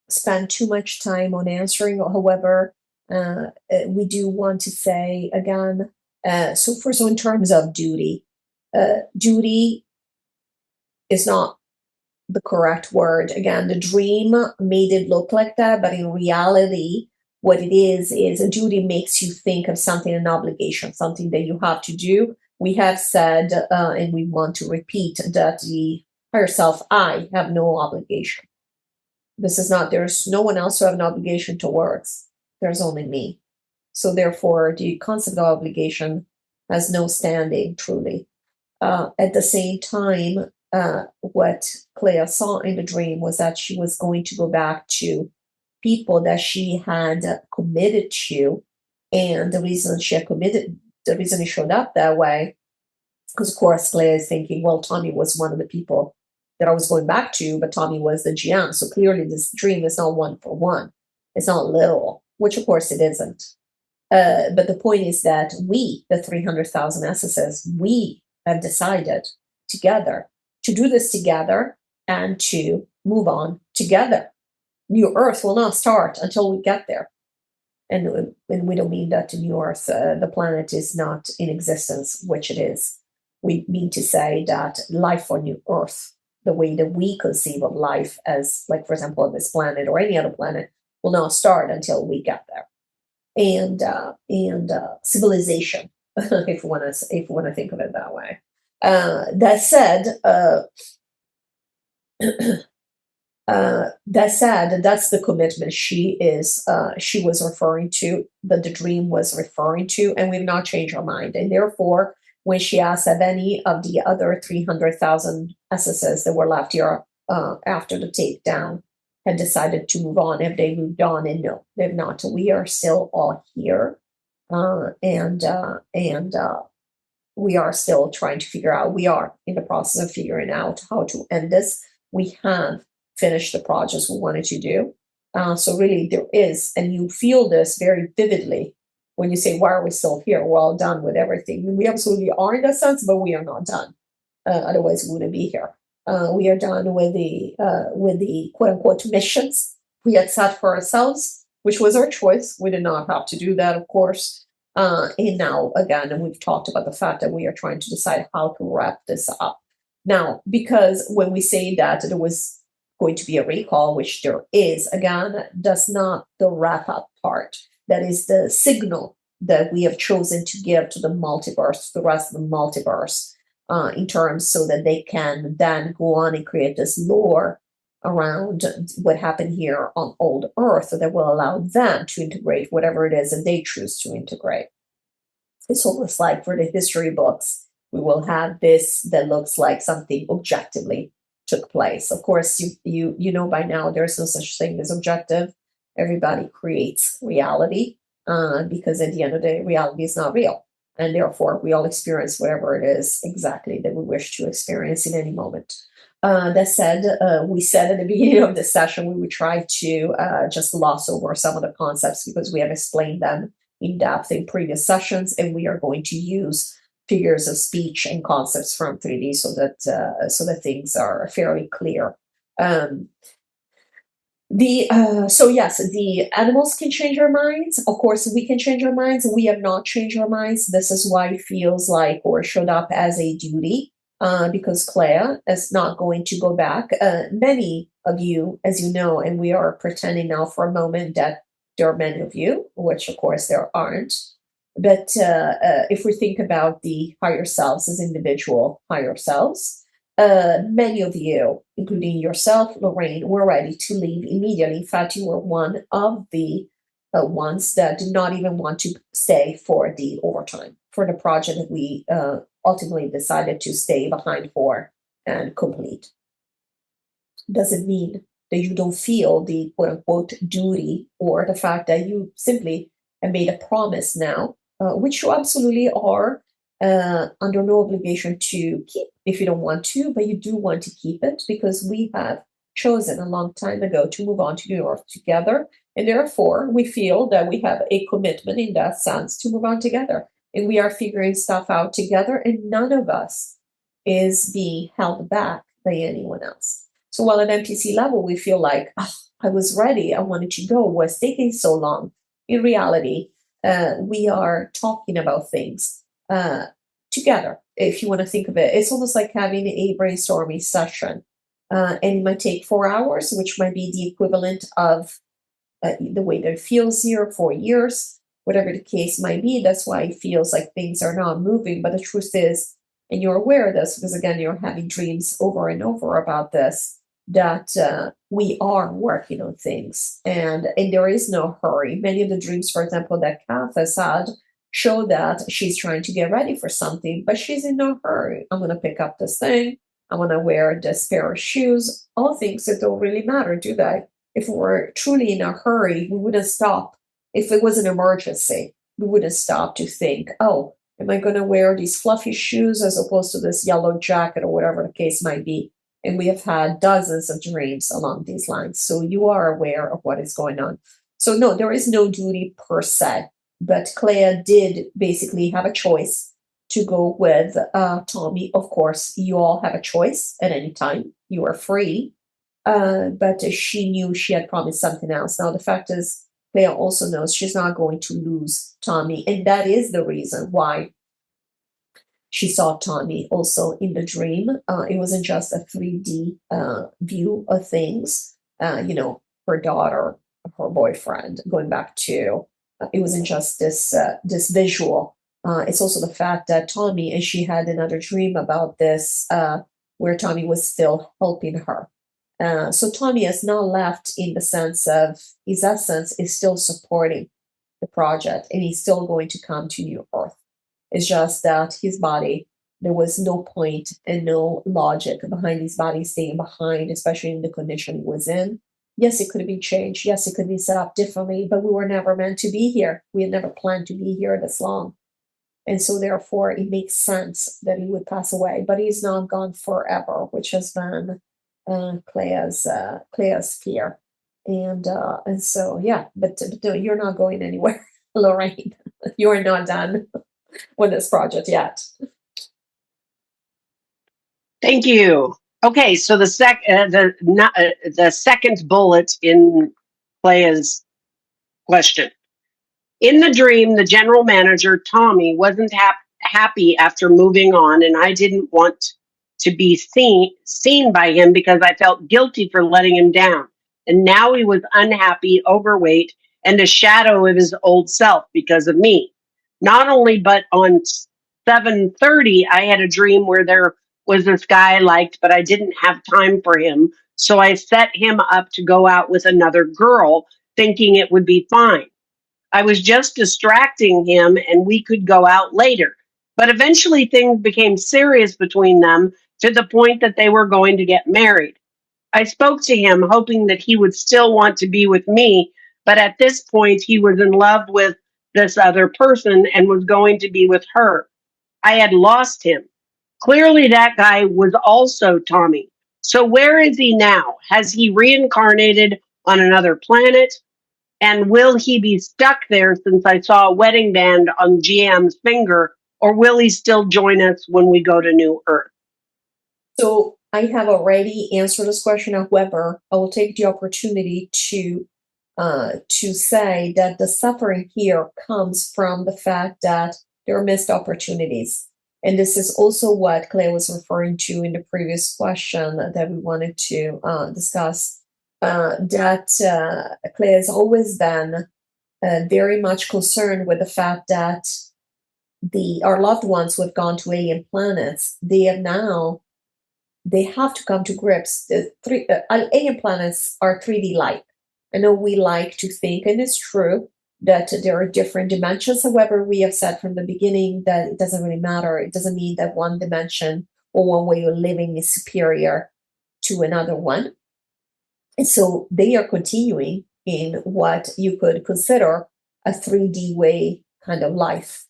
spend too much time on answering. However, we do want to say again. So in terms of duty, duty is not the correct word. Again, the dream made it look like that, but in reality, what it is a duty makes you think of something, an obligation, something that you have to do. We have said, and we want to repeat, that the higher self, I, have no obligation. There's no one else who have an obligation towards. There's only me. So therefore, the concept of obligation has no standing, truly. At the same time, what Clea saw in the dream was that she was going to go back to people that she had committed to. And the reason the reason it showed up that way, because of course Clea is thinking, well, Tommy was one of the people that I was going back to, but Tommy was the GM. So clearly this dream is not one for one. It's not literal, which of course it isn't. But the point is that we, the 300,000 SSs, we have decided together to do this together and to move on together. New Earth will not start until we get there. And we don't mean that the New Earth, the planet is not in existence, which it is. We mean to say that life on New Earth, the way that we conceive of life as, like, for example, on this planet or any other planet, will not start until we get there. And civilization, if we want to think of it that way. That said, that's the commitment she was referring to, that the dream was referring to, and we've not changed our mind. And therefore, when she asked if any of the other 300,000 SSs that were left here after the takedown had decided to move on, if they moved on, and no, they've not. We are still all here, and we are still trying to figure out. We are in the process of figuring out how to end this. We have finished the projects we wanted to do. So really there is, and you feel this very vividly when you say, why are we still here? We're all done with everything. We absolutely are in that sense, but we are not done. Otherwise we wouldn't be here. We are done with the quote unquote missions we had set for ourselves, which was our choice. We did not have to do that, of course. And now again, and we've talked about the fact that we are trying to decide how to wrap this up. Now, because when we say that there was going to be a recall, which there is, again, that's not the wrap up part. That is the signal that we have chosen to give to the multiverse, to the rest of the multiverse, in terms so that they can then go on and create this lore around what happened here on old Earth that will allow them to integrate whatever it is that they choose to integrate. It's almost like for the history books, we will have this that looks like something objectively took place. Of course, you know by now there's no such thing as objective. Everybody creates reality because at the end of the day, reality is not real. And therefore, we all experience whatever it is exactly that we wish to experience in any moment. That said, we said at the beginning of the session, we would try to just gloss over some of the concepts because we have explained them in depth in previous sessions, and we are going to use figures of speech and concepts from 3D so that things are fairly clear. So yes, the animals can change our minds. Of course, we can change our minds. We have not changed our minds. This is why it feels like or showed up as a duty, because Clea is not going to go back. Many of you, as you know, and we are pretending now for a moment that there are many of you, which of course there aren't. But if we think about the higher selves as individual higher selves, many of you, including yourself, Lorraine, were ready to leave immediately. In fact, you were one of the ones that did not even want to stay for the overtime, for the project that we ultimately decided to stay behind for and complete. Doesn't mean that you don't feel the quote-unquote duty or the fact that you simply have made a promise now, which you absolutely are under no obligation to keep if you don't want to, but you do want to keep it because we have chosen a long time ago to move on to New York together. And therefore, we feel that we have a commitment in that sense to move on together. And we are figuring stuff out together, and none of us is being held back by anyone else. So while at MPC level, we feel like, oh, I was ready, I wanted to go, what's taking so long? In reality, we are talking about things together. If you want to think of it, it's almost like having a brainstorming session. And it might take 4 hours, which might be the equivalent of the way that it feels here, 4 years, whatever the case might be. That's why it feels like things are not moving. But the truth is, and you're aware of this, because again, you're having dreams over and over about this, that we are working on things and there is no hurry. Many of the dreams, for example, that Kath has had show that she's trying to get ready for something, but she's in no hurry. I'm going to pick up this thing. I'm going to wear this pair of shoes. All things that don't really matter, do they? If we were truly in a hurry, we wouldn't stop. If it was an emergency, we wouldn't stop to think, oh, am I going to wear these fluffy shoes as opposed to this yellow jacket or whatever the case might be? And we have had dozens of dreams along these lines. So you are aware of what is going on. So no, there is no duty per se, but Clea did basically have a choice to go with Tommy. Of course, you all have a choice at any time. You are free. But she knew she had promised something else. Now, the fact is, Clea also knows she's not going to lose Tommy. And that is the reason why she saw Tommy also in the dream. It wasn't just a 3D view of things. Her daughter, her boyfriend, going back to, it wasn't just this visual. It's also the fact that Tommy, and she had another dream about this, where Tommy was still helping her. So Tommy is not left in the sense of his essence is still supporting the project, and he's still going to come to New Earth. It's just that his body, there was no point and no logic behind his body staying behind, especially in the condition he was in. Yes, it could have been changed. Yes, it could be set up differently, but we were never meant to be here. We had never planned to be here this long. And so therefore, it makes sense that he would pass away. But he's not gone forever, which has been Clea's fear. And so, yeah, but no, you're not going anywhere, Lorraine. You're not done with this project yet. Thank you. Okay, so the second bullet in Clea's question. In the dream, the general manager, Tommy, wasn't happy after moving on, and I didn't want to be seen by him because I felt guilty for letting him down. And now he was unhappy, overweight, and a shadow of his old self because of me. Not only, but on 7:30, I had a dream where there was this guy I liked, but I didn't have time for him. So I set him up to go out with another girl, thinking it would be fine. I was just distracting him and we could go out later. But eventually things became serious between them to the point that they were going to get married. I spoke to him hoping that he would still want to be with me, but at this point he was in love with this other person and was going to be with her. I had lost him. Clearly that guy was also Tommy. So where is he now? Has he reincarnated on another planet? And will he be stuck there since I saw a wedding band on GM's finger, or will he still join us when we go to New Earth? So I have already answered this question. However, I will take the opportunity to say that the suffering here comes from the fact that there are missed opportunities. And this is also what Clay was referring to in the previous question that we wanted to discuss. That Clay has always been very much concerned with the fact that our loved ones who have gone to alien planets, they have to come to grips. Alien planets are 3D light. I know we like to think, and it's true, that there are different dimensions. However, we have said from the beginning that it doesn't really matter. It doesn't mean that one dimension or one way of living is superior to another one. And so they are continuing in what you could consider a 3D way kind of life,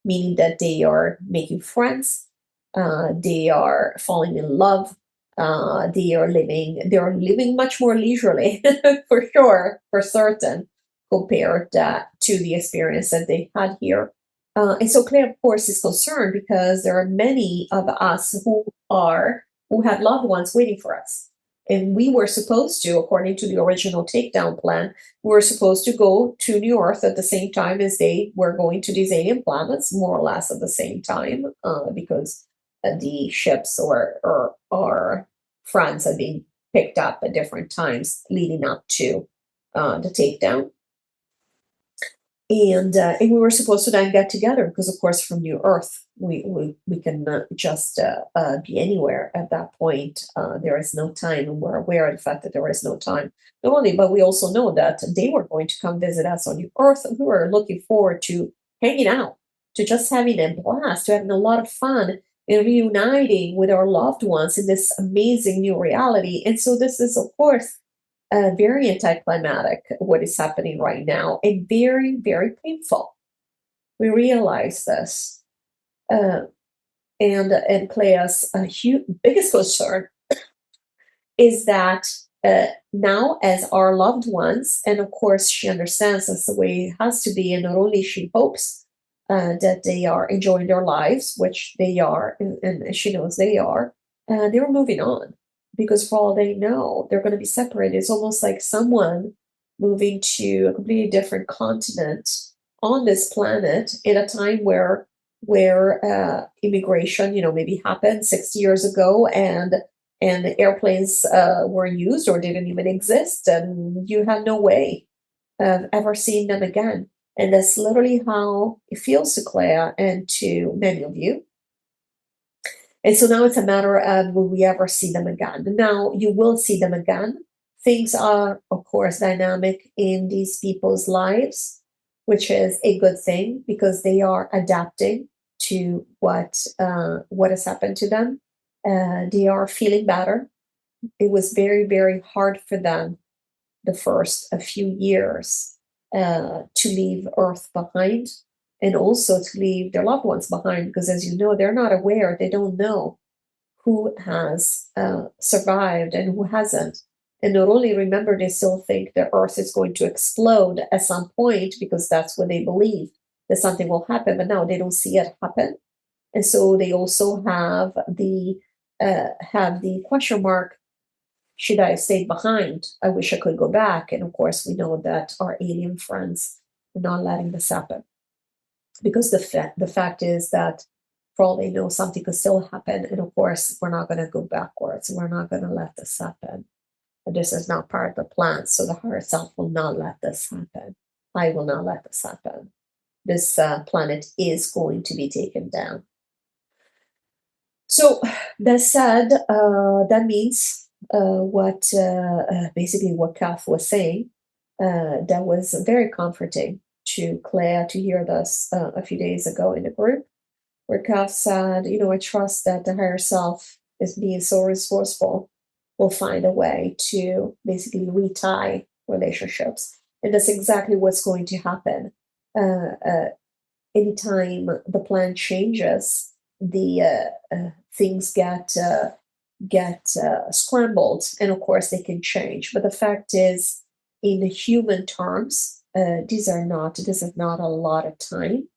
meaning that they are making friends, they are falling in love, they are living much more leisurely, for sure, for certain, compared to the experience that they had here. And so Claire, of course, is concerned because there are many of us who had loved ones waiting for us. And we were supposed to, according to the original takedown plan, we were supposed to go to New Earth at the same time as they were going to these alien planets, more or less at the same time, because the ships or friends had been picked up at different times leading up to the takedown. And we were supposed to then get together because, of course, from New Earth, we can just be anywhere at that point. There is no time, and we're aware of the fact that there is no time. Not only, but we also know that they were going to come visit us on New Earth, and we were looking forward to hanging out to just having a blast, to having a lot of fun and reuniting with our loved ones in this amazing new reality. And so this is, of course, very anticlimactic, what is happening right now, and very, very painful. We realize this. And Clea's biggest concern is that now, as our loved ones, and of course she understands that's the way it has to be, and not only she hopes that they are enjoying their lives, which they are, and she knows they are, they're moving on, because for all they know, they're going to be separated. It's almost like someone moving to a completely different continent on this planet in a time where immigration, maybe happened 60 years ago, and airplanes weren't used or didn't even exist, and you had no way of ever seeing them again. And that's literally how it feels to Clea and to many of you. And so now it's a matter of, will we ever see them again? Now, you will see them again. Things are, of course, dynamic in these people's lives, which is a good thing, because they are adapting to what has happened to them. They are feeling better. It was very, very hard for them the first a few years to leave Earth behind, and also to leave their loved ones behind, because, as you know, they're not aware. They don't know who has survived and who hasn't. And not only, remember, they still think the Earth is going to explode at some point, because that's what they believe, that something will happen, but now they don't see it happen. And so they also have the question mark: should I have stayed behind? I wish I could go back. And of course, we know that our alien friends are not letting this happen, because the fact is that, for all they know, something could still happen. And of course, we're not going to go backwards. We're not going to let this happen. This is not part of the plan. So the higher self will not let this happen. I will not let this happen. This planet is going to be taken down. So that said, that means what basically what Kath was saying, that was very comforting to Claire to hear this a few days ago in the group, where Kath said, I trust that the higher self is being so resourceful, will find a way to basically retie relationships. And that's exactly what's going to happen. Anytime the plan changes, the things get scrambled, and of course they can change. But the fact is, in human terms, this is not a lot of time,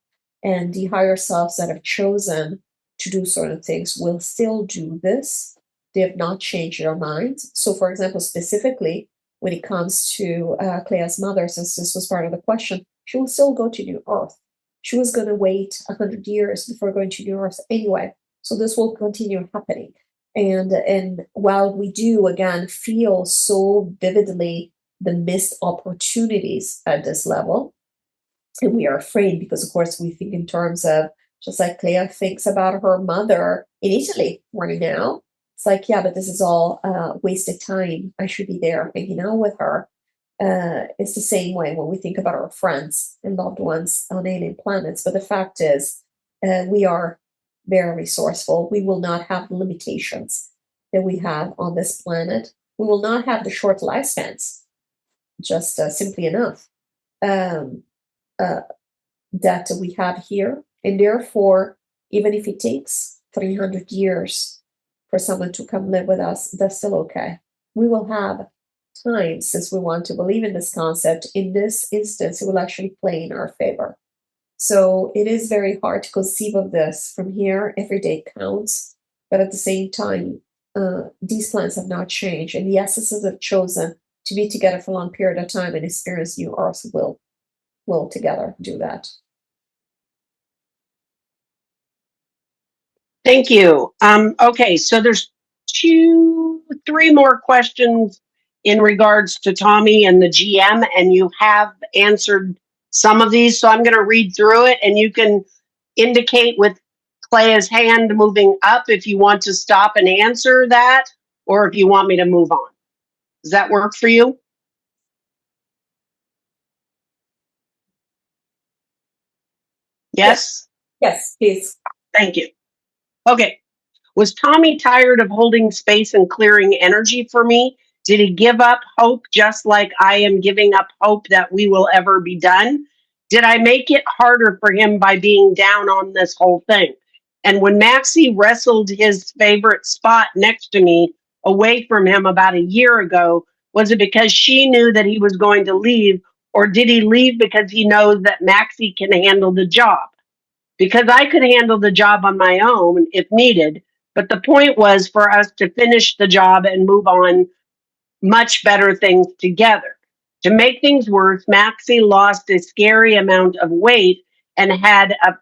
and the higher selves that have chosen to do certain things will still do this. They have not changed their minds. So, for example, specifically when it comes to Clea's mother, since this was part of the question, she will still go to New Earth. She was going to wait 100 years before going to New Earth anyway. So this will continue happening. And while we do, again, feel so vividly the missed opportunities at this level, and we are afraid because, of course, we think in terms of, just like Clea thinks about her mother in Italy right now. It's like, yeah, but this is all wasted time. I should be there hanging out with her. It's the same way when we think about our friends and loved ones on alien planets. But the fact is, we are very resourceful. We will not have the limitations that we have on this planet. We will not have the short lifespans, just simply enough, that we have here. And therefore, even if it takes 300 years for someone to come live with us, that's still okay. We will have time, since we want to believe in this concept. In this instance, it will actually play in our favor. So it is very hard to conceive of this from here. Every day counts. But at the same time, these plans have not changed. And the essences have chosen to be together for a long period of time and experience New Earth will together do that. Thank you. Okay, so there's 3 more questions in regards to Tommy and the GM, and you have answered some of these. So I'm going to read through it, and you can indicate with Clea's hand moving up if you want to stop and answer that, or if you want me to move on. Does that work for you? Yes? Yes, please. Thank you. Okay. Was Tommy tired of holding space and clearing energy for me? Did he give up hope just like I am giving up hope that we will ever be done? Did I make it harder for him by being down on this whole thing? And when Maxie wrestled his favorite spot next to me away from him about a year ago, was it because she knew that he was going to leave, or did he leave because he knows that Maxie can handle the job? Because I could handle the job on my own if needed. But the point was for us to finish the job and move on much better things together. To make things worse, Maxie lost a scary amount of weight and had a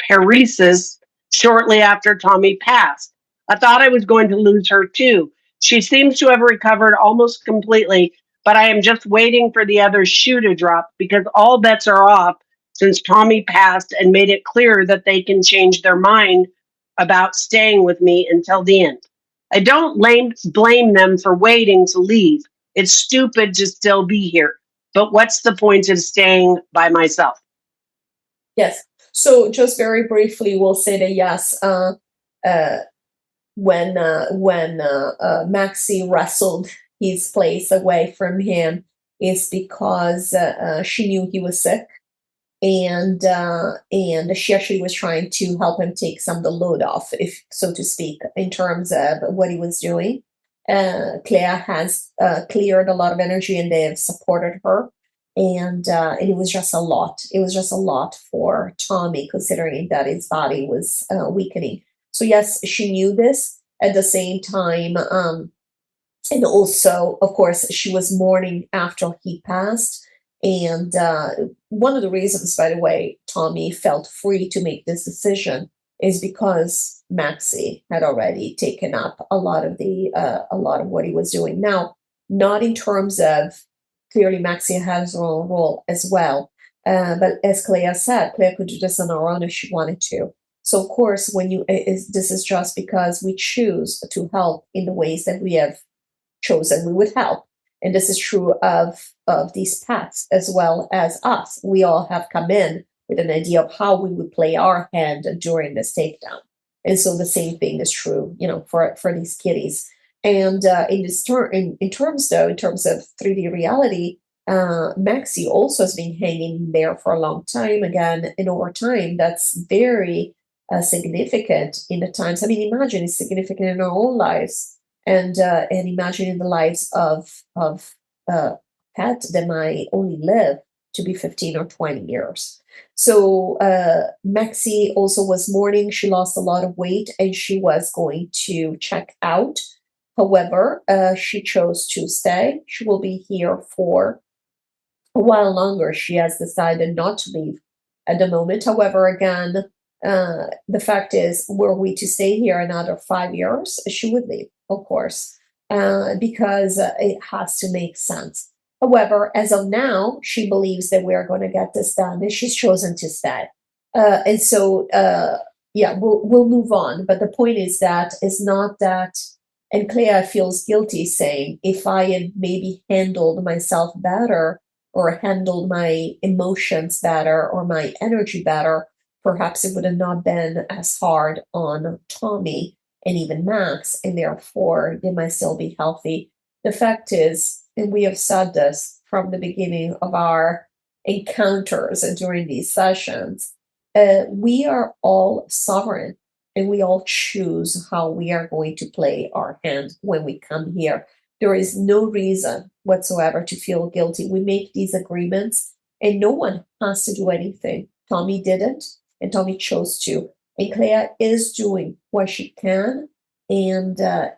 paresis shortly after Tommy passed. I thought I was going to lose her too. She seems to have recovered almost completely, but I am just waiting for the other shoe to drop because all bets are off since Tommy passed and made it clear that they can change their mind about staying with me until the end. I don't blame them for waiting to leave. It's stupid to still be here. But what's the point of staying by myself? Yes. So just very briefly, we'll say that yes, when Maxie wrestled his place away from him is because she knew he was sick, and she actually was trying to help him take some of the load off, if so to speak, in terms of what he was doing. Clea has cleared a lot of energy, and they've supported her. And it was just a lot. It was just a lot for Tommy, considering that his body was weakening. So yes, she knew this at the same time. And also, of course, she was mourning after he passed. And one of the reasons, by the way, Tommy felt free to make this decision is because Maxie had already taken up a lot of what he was doing. Now, not in terms of clearly Maxie has her own role as well, but as Clea said, Clea could do this on her own if she wanted to. So, of course, this is just because we choose to help in the ways that we have chosen we would help. And this is true of these pets as well as us. We all have come in with an idea of how we would play our hand during this takedown. And so the same thing is true, for these kitties. And in terms of 3D reality, Maxie also has been hanging there for a long time again, and over time, that's very significant in the times. I mean, imagine it's significant in our own lives, and imagine in the lives of pets that might only live to be 15 or 20 years. So Maxie also was mourning. She lost a lot of weight and she was going to check out. However, she chose to stay. She will be here for a while longer. She has decided not to leave at the moment. However, again, the fact is, were we to stay here another 5 years, she would leave, of course, because it has to make sense. However, as of now, she believes that we are going to get this done, and she's chosen to stay. And so, we'll move on. But the point is that it's not that, and Clea feels guilty saying, if I had maybe handled myself better or handled my emotions better or my energy better, perhaps it would have not been as hard on Tommy and even Max, and therefore they might still be healthy. The fact is, and we have said this from the beginning of our encounters and during these sessions, we are all sovereign and we all choose how we are going to play our hand when we come here. There is no reason whatsoever to feel guilty. We make these agreements and no one has to do anything. Tommy didn't, and Tommy chose to. And Clea is doing what she can, but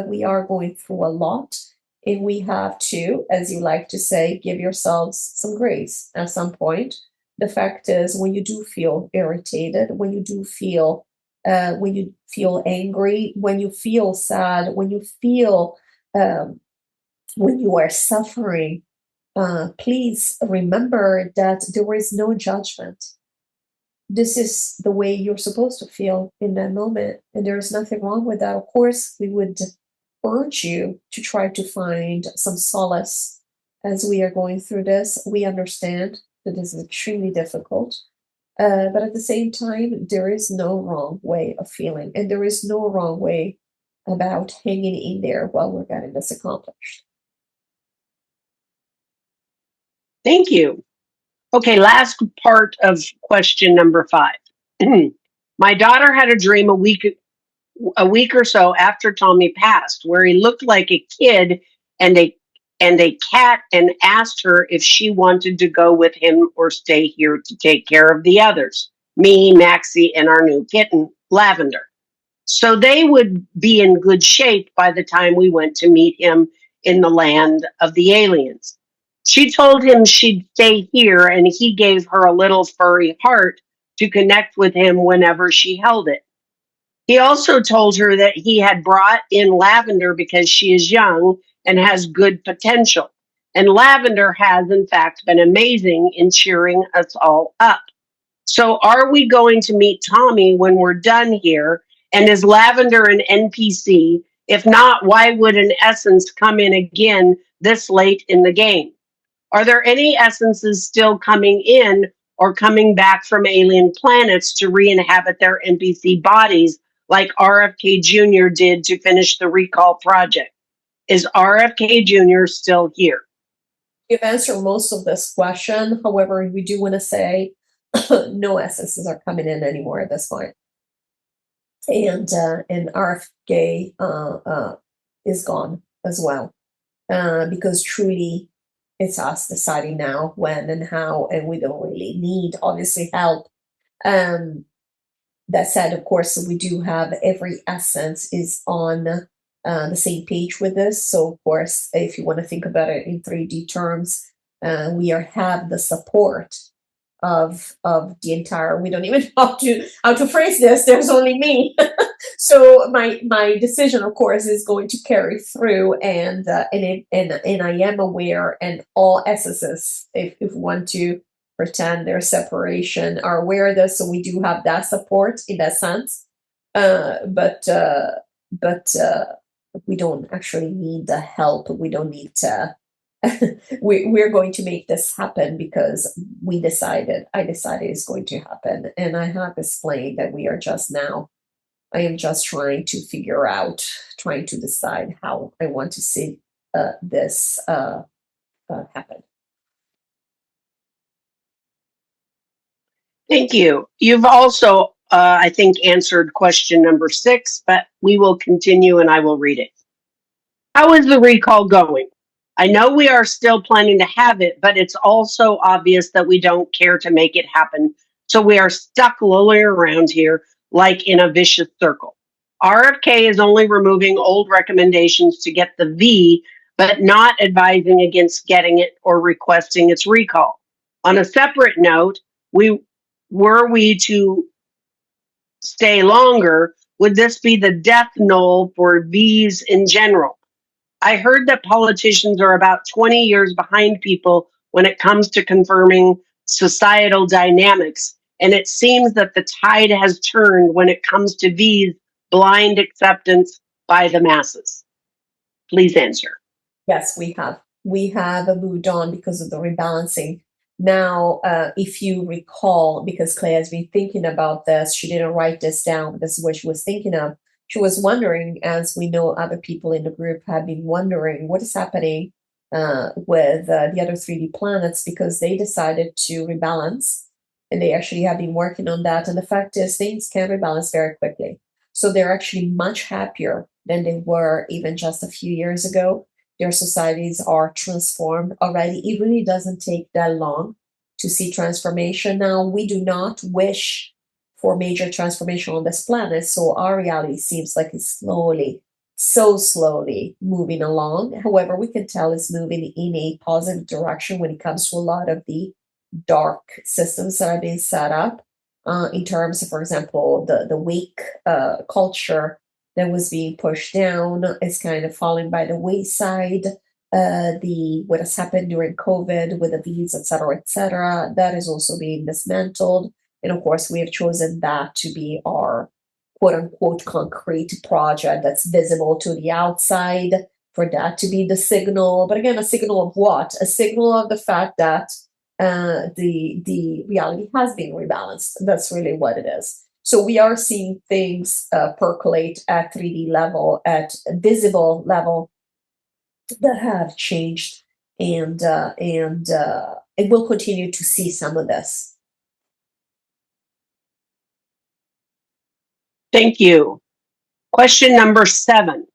we are going through a lot, and we have to, as you like to say, give yourselves some grace at some point. The fact is, when you do feel irritated, when you do feel angry, when you feel sad, when you feel when you are suffering, please remember that there is no judgment. This is the way you're supposed to feel in that moment, and there is nothing wrong with that. Of course, we would urge you to try to find some solace as we are going through this. We understand. That is extremely difficult. But at the same time, there is no wrong way of feeling, and there is no wrong way about hanging in there while we're getting this accomplished. Thank you. Okay, last part of question number 5. My daughter had a dream a week or so after Tommy passed, where he looked like a kid and a cat, and asked her if she wanted to go with him or stay here to take care of the others, me, Maxie, and our new kitten, Lavender. So they would be in good shape by the time we went to meet him in the land of the aliens. She told him she'd stay here, and he gave her a little furry heart to connect with him whenever she held it. He also told her that he had brought in Lavender because she is young and has good potential. And Lavender has, in fact, been amazing in cheering us all up. So, are we going to meet Tommy when we're done here? And is Lavender an NPC? If not, why would an essence come in again this late in the game? Are there any essences still coming in or coming back from alien planets to re inhabit their NPC bodies like RFK Jr. did to finish the recall project? Is RFK Jr. still here? You've answered most of this question. However, we do want to say no essences are coming in anymore at this point. And RFK is gone as well, because truly it's us deciding now when and how, and we don't really need obviously help. That said, of course, we do have every essence is on the same page with this. So, of course, if you want to think about it in 3D terms, we have the support of the entire. We don't even know how to phrase this. There's only me. So my decision, of course, is going to carry through, and I am aware, and all essences, if we want to pretend their separation, are aware of this. So we do have that support in that sense, but we don't actually need the help. We don't need to. We're going to make this happen because I decided it's going to happen, and I have explained that we are just now. I am just trying to decide how I want to see this happen. Thank you. You've also, I think, answered question number 6, but we will continue and I will read it. How is the recall going? I know we are still planning to have it, but it's also obvious that we don't care to make it happen. So we are stuck lolling around here like in a vicious circle. RFK is only removing old recommendations to get the V, but not advising against getting it or requesting its recall. On a separate note, were we to stay longer, would this be the death knell for Vs in general? I heard that politicians are about 20 years behind people when it comes to confirming societal dynamics, and it seems that the tide has turned when it comes to V's blind acceptance by the masses. Please answer. Yes, we have. We have moved on because of the rebalancing. Now, if you recall, because Claire has been thinking about this, she didn't write this down, but this is what she was thinking of. She was wondering, as we know other people in the group have been wondering, what is happening with the other 3D planets, because they decided to rebalance, and they actually have been working on that. And the fact is, things can rebalance very quickly. So they're actually much happier than they were even just a few years ago. Their societies are transformed already. It really doesn't take that long to see transformation. Now, we do not wish for major transformation on this planet, so our reality seems like it's so slowly moving along. However, we can tell it's moving in a positive direction when it comes to a lot of the dark systems that are being set up, in terms of, for example, the wake culture that was being pushed down is kind of falling by the wayside. What has happened during COVID with the V's, et cetera, that is also being dismantled. And of course, we have chosen that to be our quote unquote concrete project that's visible to the outside, for that to be the signal. But again, a signal of what? A signal of the fact that the reality has been rebalanced. That's really what it is. So we are seeing things percolate at 3D level, at visible level, that have changed, and it will continue to see some of this. Thank you. Question number 7.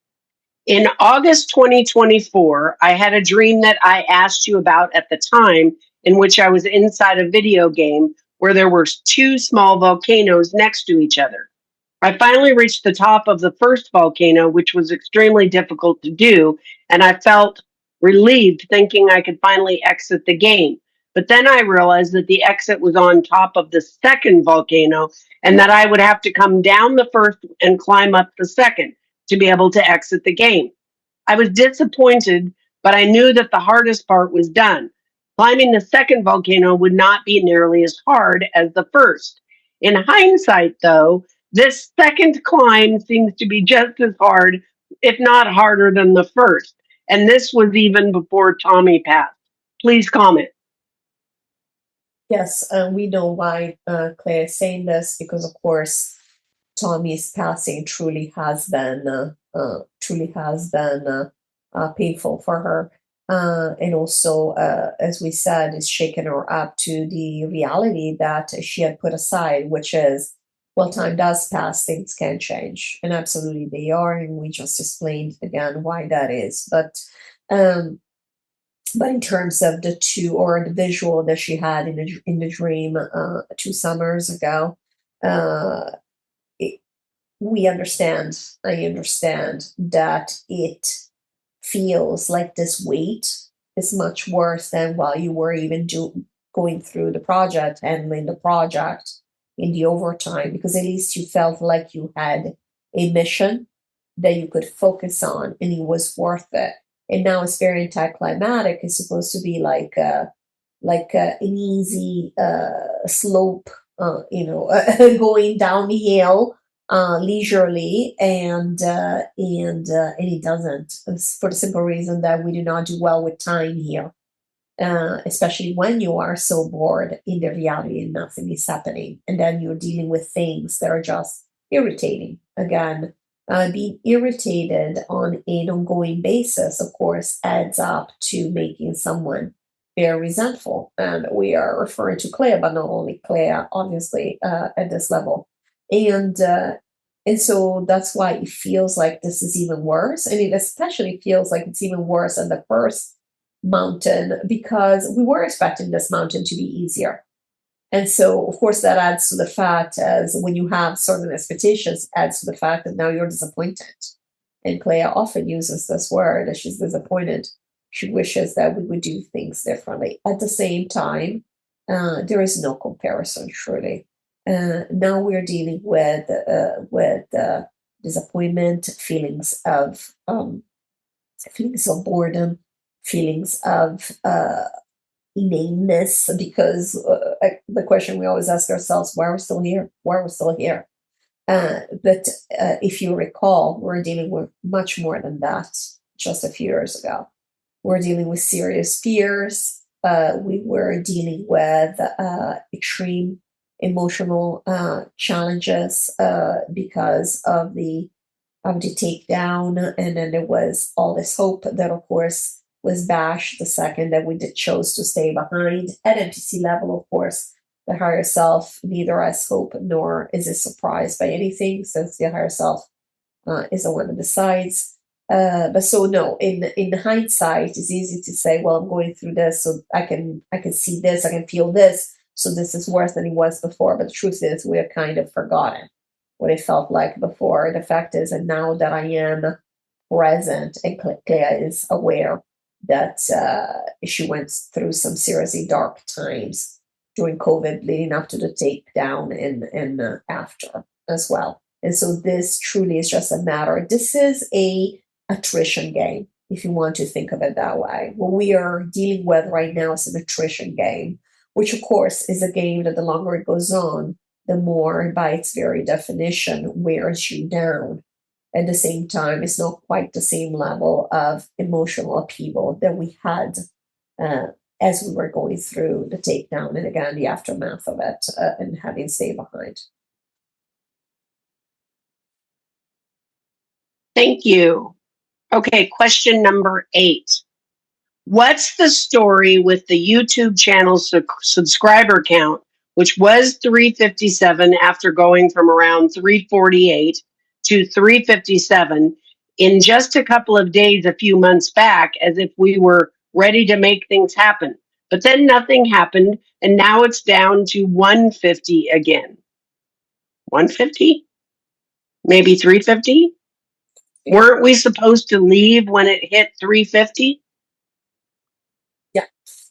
In August 2024, I had a dream that I asked you about at the time, in which I was inside a video game where there were 2 small volcanoes next to each other. I finally reached the top of the first volcano, which was extremely difficult to do, and I felt relieved thinking I could finally exit the game. But then I realized that the exit was on top of the second volcano and that I would have to come down the first and climb up the second to be able to exit the game. I was disappointed, but I knew that the hardest part was done. Climbing the second volcano would not be nearly as hard as the first. In hindsight, though, this second climb seems to be just as hard, if not harder than the first. And this was even before Tommy passed. Please comment. Yes, we know why Claire is saying this, because, of course, Tommy's passing truly has been painful for her, and also, as we said, it's shaken her up to the reality that she had put aside, which is, well, time does pass, things can change, and absolutely they are, and we just explained again why that is. Um, but in terms of the two, or the visual that she had in the dream 2 summers ago, uh, it, we understand. I understand that it feels like this weight is much worse than while you were even going through the project, handling the project in the overtime, because at least you felt like you had a mission that you could focus on and it was worth it. And now it's very anticlimactic. It's supposed to be like an easy slope, going downhill leisurely, and it doesn't. It's for the simple reason that we do not do well with time here, especially when you are so bored in the reality and nothing is happening, and then you're dealing with things that are just irritating. Again, being irritated on an ongoing basis, of course, adds up to making someone very resentful. And we are referring to Claire, but not only Claire, obviously, at this level. And so that's why it feels like this is even worse. And it especially feels like it's even worse than the first mountain, because we were expecting this mountain to be easier. And so, of course, that adds to the fact, as when you have certain expectations, adds to the fact that now you're disappointed. And Clea often uses this word, as she's disappointed. She wishes that we would do things differently. At the same time, there is no comparison, surely. Now we're dealing with disappointment, feelings of boredom, feelings of inaneness, because the question we always ask ourselves, why are we still here? Why are we still here? But if you recall, we're dealing with much more than that just a few years ago. We're dealing with serious fears. We were dealing with extreme emotional challenges because of the takedown, and then there was all this hope that, of course, was bashed the second that we chose to stay behind. At NPC level, of course, the higher self neither has hope nor is it surprised by anything, since the higher self is the one that decides. But so no, in hindsight, it's easy to say, well, I'm going through this, so I can see this, I can feel this, so this is worse than it was before. But the truth is, we have kind of forgotten what it felt like before. The fact is, and now that I am present, and Clea is aware that she went through some seriously dark times during COVID, leading up to the takedown and after as well. And so this truly is just a matter. This is a attrition game, if you want to think of it that way. What we are dealing with right now is an attrition game, which of course is a game that the longer it goes on, the more, by its very definition, wears you down. At the same time, it's not quite the same level of emotional upheaval that we had as we were going through the takedown and again the aftermath of it and having stay behind. Thank you. Okay, question number 8. What's the story with the YouTube channel subscriber count, which was 357 after going from around 348 to 357 in just a couple of days a few months back, as if we were ready to make things happen? But then nothing happened, and now it's down to 150 again. 150? Maybe 350? Yeah. Weren't we supposed to leave when it hit 350? Yeah.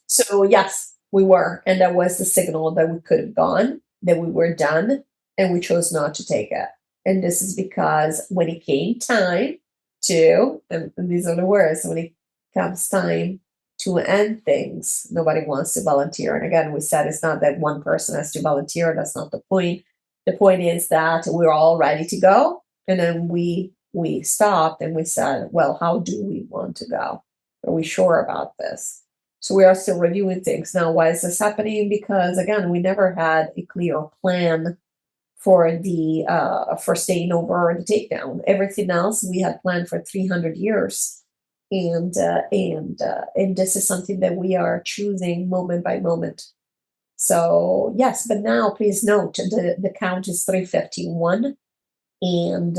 So yes, we were, and that was the signal that we could have gone, that we were done, and we chose not to take it. And this is because when it came time to, and these are the words, when it comes time to end things, nobody wants to volunteer. And again, we said it's not that one person has to volunteer. That's not the point. The point is that we're all ready to go. And then we stopped and we said, well, how do we want to go? Are we sure about this? So we are still reviewing things. Now, why is this happening? Because again, we never had a clear plan for the for staying over the takedown. Everything else we had planned for 300 years. And this is something that we are choosing moment by moment. So yes, but now please note the count is 351. And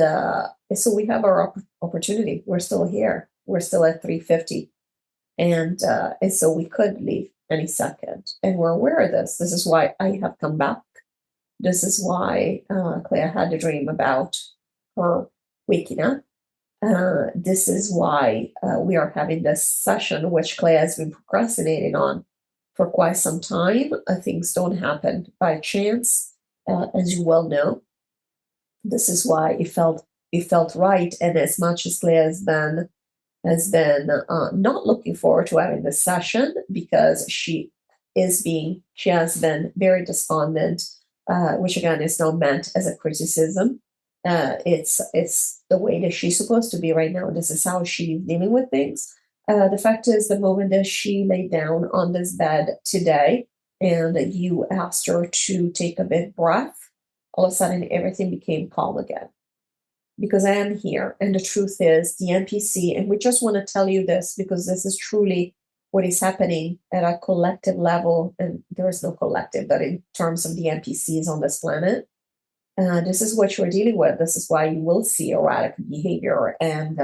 so we have our opportunity. We're still here. We're still at 350. And so we could leave any second. And we're aware of this. This is why I have come back. This is why Claire had a dream about her waking up. This is why we are having this session, which Claire has been procrastinating on for quite some time. Things don't happen by chance, as you well know. This is why it felt right. And as much as Claire has been not looking forward to having this session because she has been very despondent, which again is not meant as a criticism. It's the way that she's supposed to be right now. This is how she's dealing with things. The fact is, the moment that she laid down on this bed today and you asked her to take a big breath, all of a sudden everything became calm again. Because I am here, and the truth is the NPC, and we just want to tell you this because this is truly what is happening at a collective level, and there is no collective, but in terms of the NPCs on this planet, this is what you're dealing with. This is why you will see erratic behavior and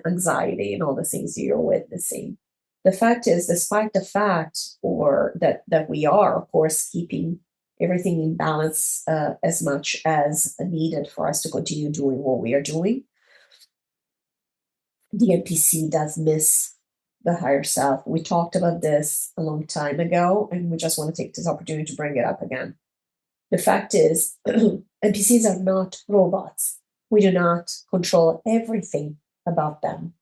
anxiety and all the things you're witnessing. The fact is, despite the fact that we are, of course, keeping everything in balance as much as needed for us to continue doing what we are doing, the NPC does miss the higher self. We talked about this a long time ago, and we just want to take this opportunity to bring it up again. The fact is, NPCs are not robots. We do not control everything about them.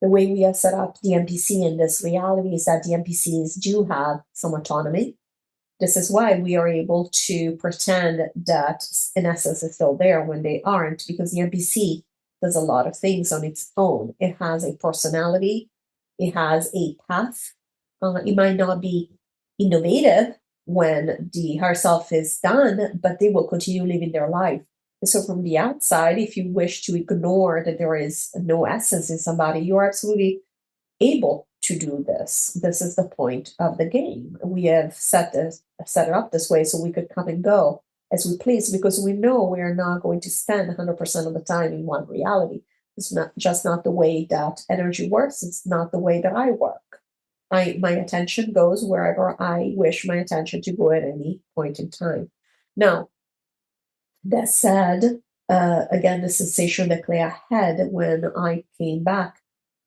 The way we have set up the NPC in this reality is that the NPCs do have some autonomy. This is why we are able to pretend that in essence it's still there when they aren't, because the NPC does a lot of things on its own. It has a personality. It has a path. It might not be innovative when the higher self is done, but they will continue living their life. And so from the outside, if you wish to ignore that there is no essence in somebody, you are absolutely able to do this. This is the point of the game. We have set it up this way so we could come and go as we please, because we know we are not going to spend 100% of the time in one reality. It's not the way that energy works. It's not the way that I work. My attention goes wherever I wish my attention to go at any point in time. Now, that said, again, the sensation that Claire had when I came back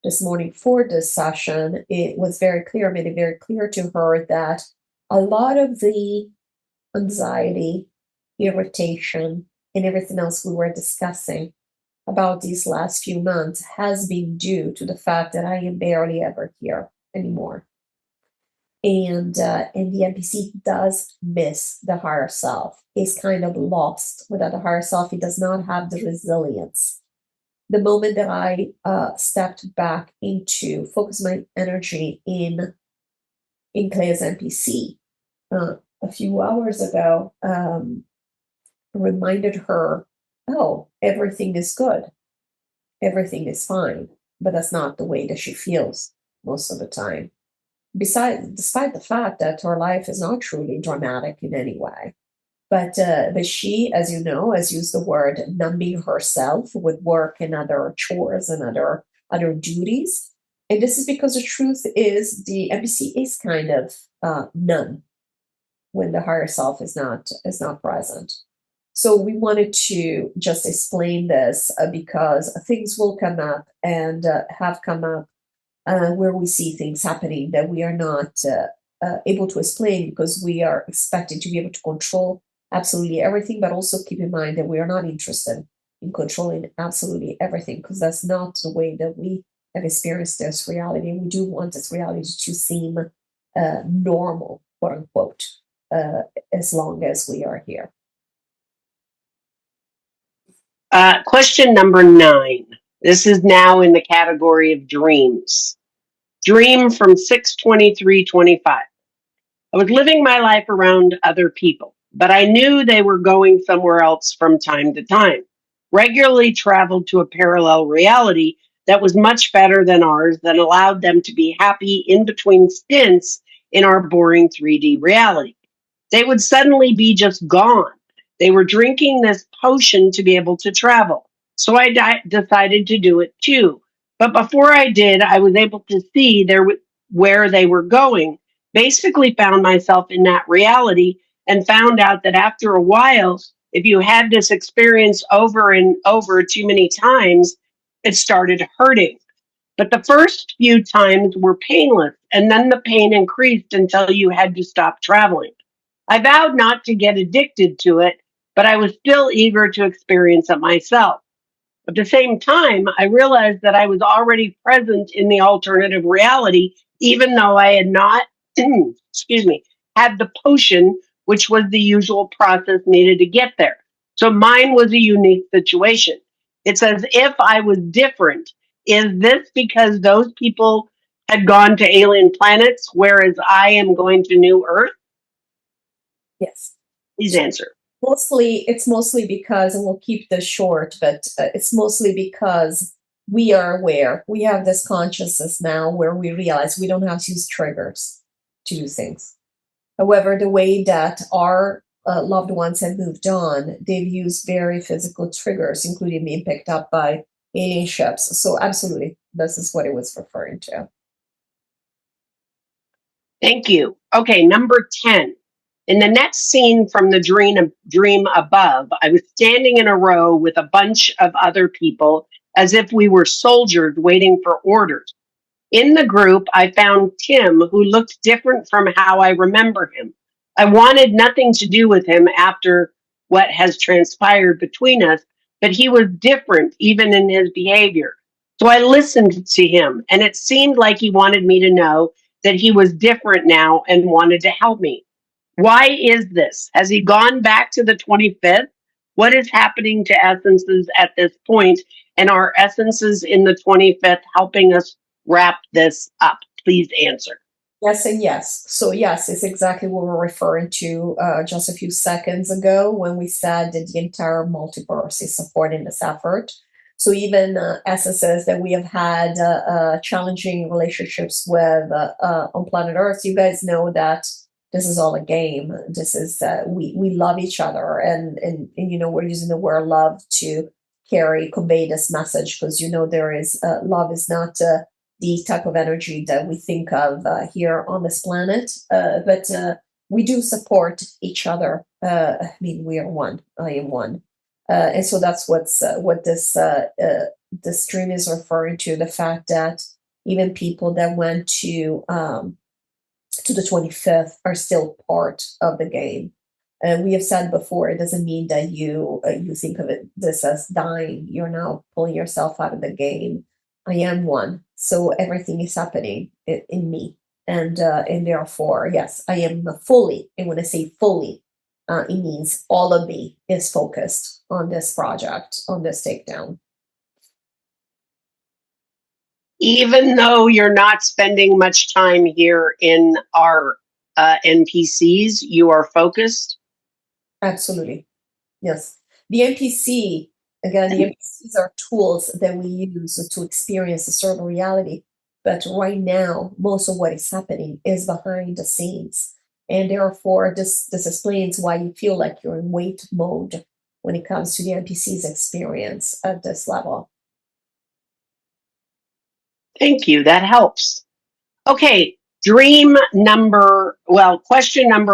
this morning for this session, it was very clear, made it very clear to her that a lot of the anxiety, irritation, and everything else we were discussing about these last few months has been due to the fact that I am barely ever here anymore. And the NPC does miss the higher self. It's kind of lost without the higher self. It does not have the resilience. The moment that I stepped back into focus my energy in in Claire's NPC a few hours ago reminded her, oh, everything is good, everything is fine, but that's not the way that she feels most of the time. Despite the fact that her life is not truly dramatic in any way. But she, as you know, has used the word numbing herself with work and other chores and other duties. And this is because the truth is the NPC is kind of numb when the higher self is not present. So we wanted to just explain this because things will come up and have come up where we see things happening that we are not able to explain because we are expected to be able to control absolutely everything, but also keep in mind that we are not interested in controlling absolutely everything because that's not the way that we have experienced this reality. And we do want this reality to seem normal, quote unquote, as long as we are here. Question number 9. This is now in the category of dreams. Dream from 6/23/25. I was living my life around other people, but I knew they were going somewhere else from time to time. Regularly traveled to a parallel reality that was much better than ours, that allowed them to be happy in between stints in our boring 3D reality. They would suddenly be just gone. They were drinking this potion to be able to travel. So I decided to do it too. But before I did, I was able to see where they were going. Basically found myself in that reality and found out that after a while, if you had this experience over and over too many times, it started hurting. But the first few times were painless, and then the pain increased until you had to stop traveling. I vowed not to get addicted to it, but I was still eager to experience it myself. At the same time, I realized that I was already present in the alternative reality, even though I had not, excuse me, had the potion, which was the usual process needed to get there. So mine was a unique situation. It's as if I was different. Is this because those people had gone to alien planets, whereas I am going to New Earth? Yes. Please answer. It's mostly because, and we'll keep this short, but it's mostly because we are aware. We have this consciousness now where we realize we don't have to use triggers to do things. However, the way that our loved ones have moved on, they've used very physical triggers, including being picked up by alien ships. So absolutely, this is what it was referring to. Thank you. Okay, number 10. In the next scene from the dream above, I was standing in a row with a bunch of other people as if we were soldiers waiting for orders. In the group, I found Tim, who looked different from how I remember him. I wanted nothing to do with him after what has transpired between us, but he was different even in his behavior. So I listened to him, and it seemed like he wanted me to know that he was different now and wanted to help me. Why is this? Has he gone back to the 25th? What is happening to essences at this point? And are essences in the 25th helping us wrap this up? Please answer. Yes and yes. So yes, it's exactly what we're referring to just a few seconds ago when we said that the entire multiverse is supporting this effort. So even essences that we have had challenging relationships with on planet Earth, you guys know that this is all a game. This is we love each other, and you know we're using the word love to convey this message because you know there is love is not the type of energy that we think of here on this planet, but we do support each other. I mean, we are one. I am one. And so that's what this dream is referring to, the fact that even people that went to the 25th are still part of the game. And we have said before, it doesn't mean that you think of this as dying. You're now pulling yourself out of the game. I am one, so everything is happening in me, and therefore, yes, I am fully. And when I say fully, it means all of me is focused on this project, on this takedown. Even though you're not spending much time here in our NPCs, you are focused. Absolutely. Yes. The NPC, again, the NPCs are tools that we use to experience a certain reality. But right now, most of what is happening is behind the scenes. And therefore, this explains why you feel like you're in wait mode when it comes to the NPC's experience at this level. Thank you. That helps. Okay. Question number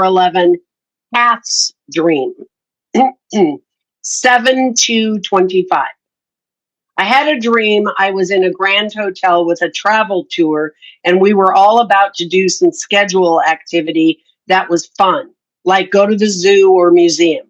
11, Kath's dream. 7/2/25. I had a dream I was in a grand hotel with a travel tour, and we were all about to do some schedule activity that was fun, like go to the zoo or museum.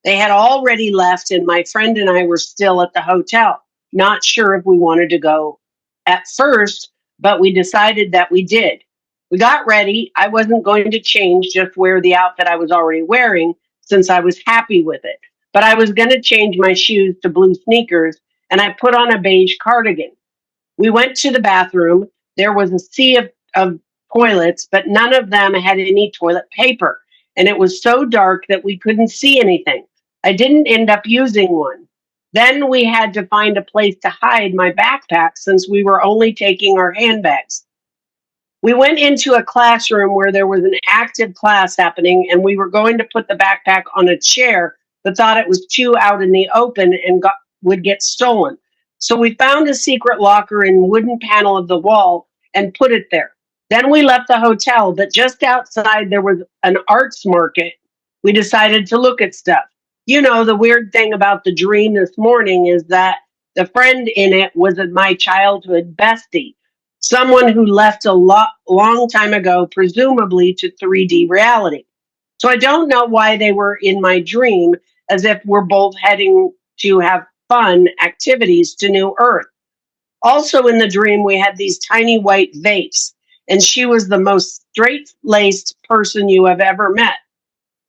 They had already left, and my friend and I were still at the hotel, not sure if we wanted to go at first, but we decided that we did. We got ready. I wasn't going to change, just wear the outfit I was already wearing since I was happy with it. But I was going to change my shoes to blue sneakers, and I put on a beige cardigan. We went to the bathroom. There was a sea of toilets, but none of them had any toilet paper. And it was so dark that we couldn't see anything. I didn't end up using one. Then we had to find a place to hide my backpack since we were only taking our handbags. We went into a classroom where there was an active class happening, and we were going to put the backpack on a chair, but thought it was too out in the open and would get stolen. So we found a secret locker in wooden panel of the wall and put it there. Then we left the hotel, but just outside there was an arts market. We decided to look at stuff. You know, the weird thing about the dream this morning is that the friend in it was my childhood bestie, someone who left a long time ago, presumably to 3D reality. So I don't know why they were in my dream, as if we're both heading to have fun activities to New Earth. Also in the dream, we had these tiny white vapes, and she was the most straight-laced person you have ever met,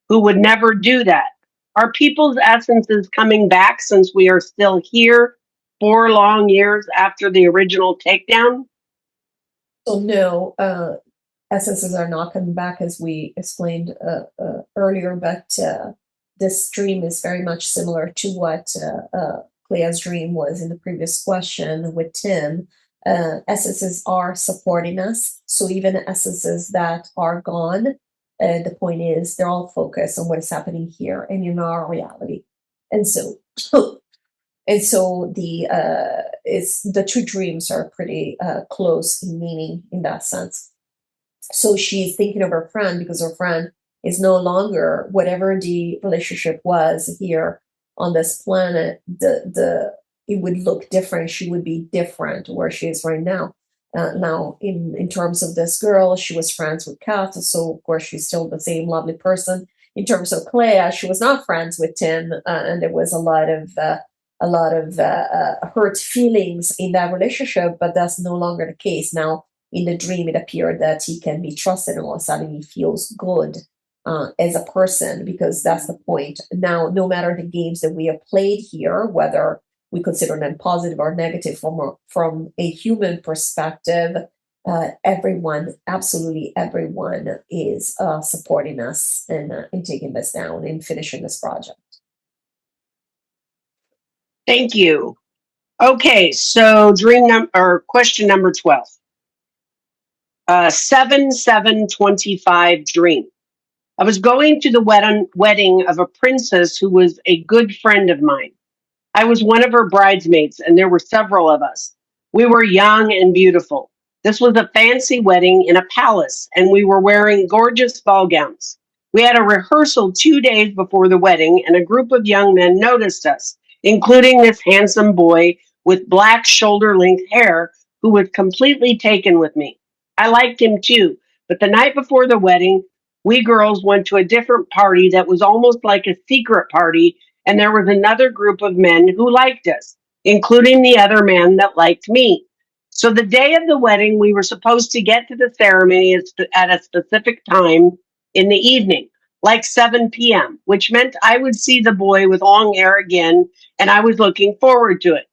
who would never do that. Are people's essences coming back since we are still here 4 long years after the original takedown? So no, essences are not coming back as we explained earlier, but this dream is very much similar to what Clea's dream was in the previous question with Tim. Essences are supporting us. So even essences that are gone, the point is they're all focused on what is happening here and in our reality. And so the two dreams are pretty close in meaning in that sense. So she's thinking of her friend because her friend is no longer whatever the relationship was here on this planet. It would look different. She would be different where she is right now. Now, in terms of this girl, she was friends with Kat, so of course she's still the same lovely person. In terms of Clea, she was not friends with Tim, and there was a lot of hurt feelings in that relationship, but that's no longer the case. Now, in the dream, it appeared that he can be trusted, and all of a sudden he feels good as a person, because that's the point. Now, no matter the games that we have played here, whether we consider them positive or negative from a human perspective, everyone, absolutely everyone, is supporting us in taking this down and finishing this project. Thank you. Okay, so question number 12. 7/7/25 dream. I was going to the wedding of a princess who was a good friend of mine. I was one of her bridesmaids, and there were several of us. We were young and beautiful. This was a fancy wedding in a palace, and we were wearing gorgeous ball gowns. We had a rehearsal 2 days before the wedding, and a group of young men noticed us, including this handsome boy with black shoulder-length hair who was completely taken with me. I liked him too, but the night before the wedding, we girls went to a different party that was almost like a secret party, and there was another group of men who liked us, including the other man that liked me. So the day of the wedding, we were supposed to get to the ceremony at a specific time in the evening, like 7 p.m., which meant I would see the boy with long hair again, and I was looking forward to it.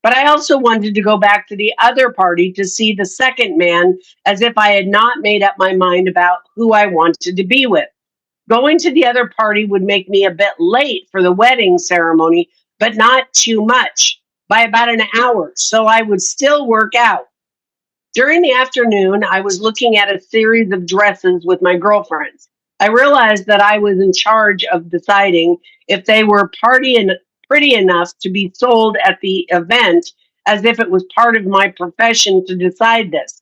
But I also wanted to go back to the other party to see the second man, as if I had not made up my mind about who I wanted to be with. Going to the other party would make me a bit late for the wedding ceremony, but not too much, by about an hour, so I would still work out. During the afternoon, I was looking at a series of dresses with my girlfriends. I realized that I was in charge of deciding if they were pretty enough to be sold at the event, as if it was part of my profession to decide this.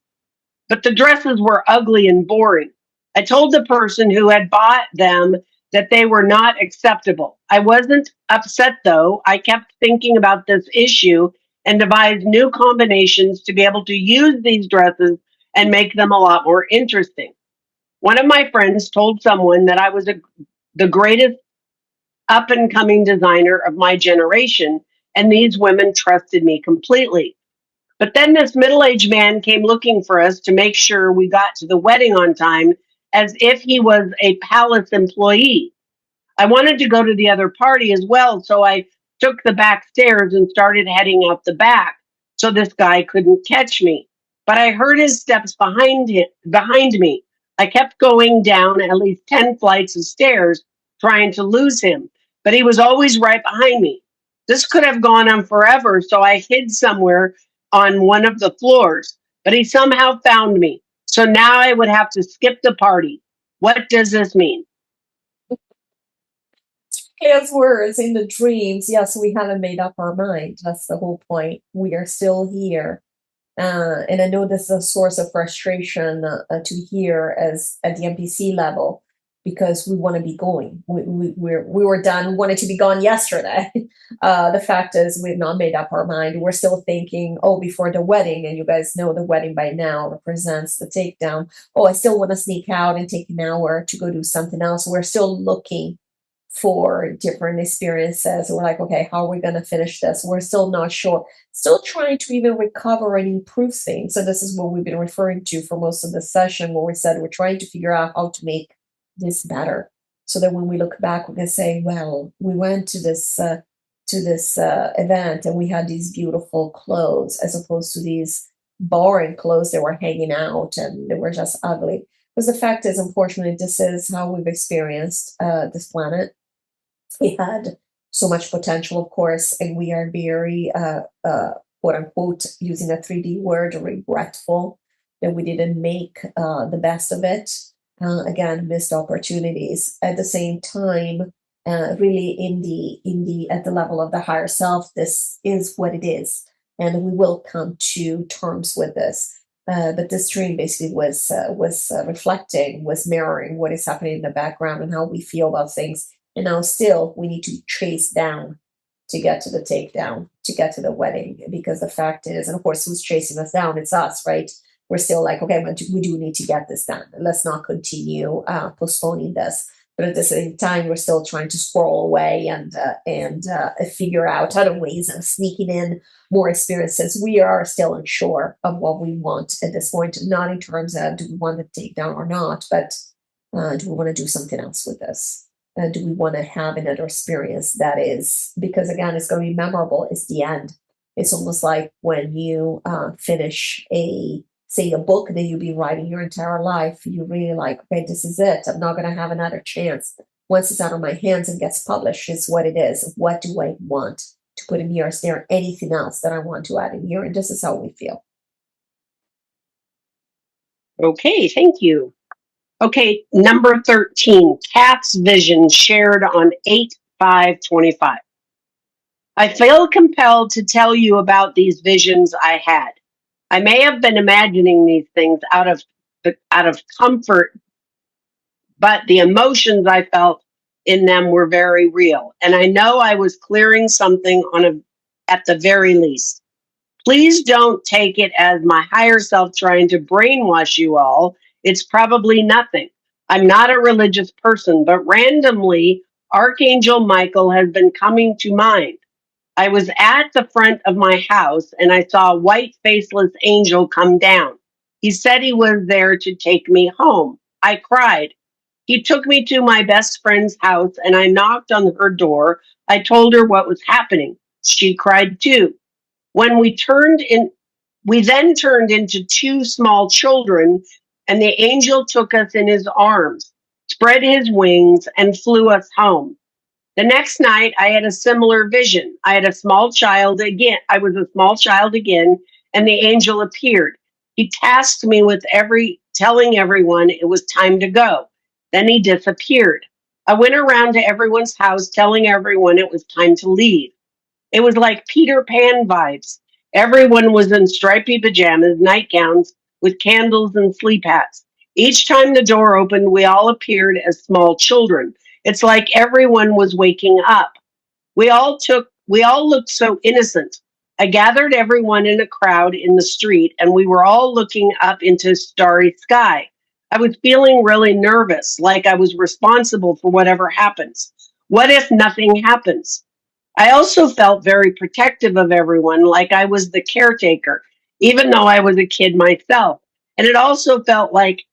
But the dresses were ugly and boring. I told the person who had bought them that they were not acceptable. I wasn't upset though. I kept thinking about this issue and devised new combinations to be able to use these dresses and make them a lot more interesting. One of my friends told someone that I was the greatest up and coming designer of my generation, and these women trusted me completely. But then this middle aged man came looking for us to make sure we got to the wedding on time, as if he was a palace employee. I wanted to go to the other party as well, so I took the back stairs and started heading out the back so this guy couldn't catch me. But I heard his steps behind me. I kept going down at least 10 flights of stairs trying to lose him, but he was always right behind me. This could have gone on forever, so I hid somewhere on one of the floors, but he somehow found me. So now I would have to skip the party. What does this mean? As words in the dreams, yes, we haven't made up our mind. That's the whole point. We are still here. And I know this is a source of frustration to hear as at the NPC level, because we want to be going. We were done. We wanted to be gone yesterday. The fact is, we've not made up our mind. We're still thinking, oh, before the wedding, and you guys know the wedding by now represents the takedown. Oh, I still want to sneak out and take an hour to go do something else. We're still looking for different experiences. We're like, okay, how are we going to finish this? We're still not sure. Still trying to even recover and improve things. So this is what we've been referring to for most of the session, where we said we're trying to figure out how to make this better, so that when we look back, we can say, well, we went to this event and we had these beautiful clothes, as opposed to these boring clothes that were hanging out and they were just ugly. Because the fact is, unfortunately, this is how we've experienced this planet. We had so much potential, of course, and we are very, quote unquote, using a 3D word, regretful that we didn't make the best of it. Again, missed opportunities. At the same time, really in the at the level of the higher self, this is what it is, and we will come to terms with this. But this dream basically was reflecting, was mirroring what is happening in the background and how we feel about things. And now still we need to chase down to get to the takedown, to get to the wedding, because the fact is, and of course, who's chasing us down? It's us, right? We're still like, okay, but we do need to get this done. Let's not continue postponing this. But at the same time, we're still trying to squirrel away and figure out other ways of sneaking in more experiences. We are still unsure of what we want at this point, not in terms of do we want to take down or not, but do we want to do something else with this? Do we want to have another experience that is, because again, it's going to be memorable, it's the end. It's almost like when you finish say a book that you've been writing your entire life, you really like, okay, this is it. I'm not going to have another chance. Once it's out of my hands and gets published, it's what it is. What do I want to put in here? Is there anything else that I want to add in here? And this is how we feel. Okay, thank you. Okay, number 13, Kath's vision shared on 8/5/25. I feel compelled to tell you about these visions I had. I may have been imagining these things out of comfort, but the emotions I felt in them were very real, and I know I was clearing something at the very least. Please don't take it as my higher self trying to brainwash you all. It's probably nothing. I'm not a religious person, but randomly, Archangel Michael has been coming to mind. I was at the front of my house and I saw a white faceless angel come down. He said he was there to take me home. I cried. He took me to my best friend's house and I knocked on her door. I told her what was happening. She cried too. When we then turned into two small children, and the angel took us in his arms, spread his wings, and flew us home. The next night, I had a similar vision. I had a small child again. I was a small child again, and the angel appeared. He tasked me with telling everyone it was time to go. Then he disappeared. I went around to everyone's house telling everyone it was time to leave. It was like Peter Pan vibes. Everyone was in stripy pajamas, nightgowns, with candles and sleep hats. Each time the door opened, we all appeared as small children. It's like everyone was waking up. We all looked so innocent. I gathered everyone in a crowd in the street, and we were all looking up into a starry sky. I was feeling really nervous, like I was responsible for whatever happens. What if nothing happens? I also felt very protective of everyone, like I was the caretaker, even though I was a kid myself. And it also felt like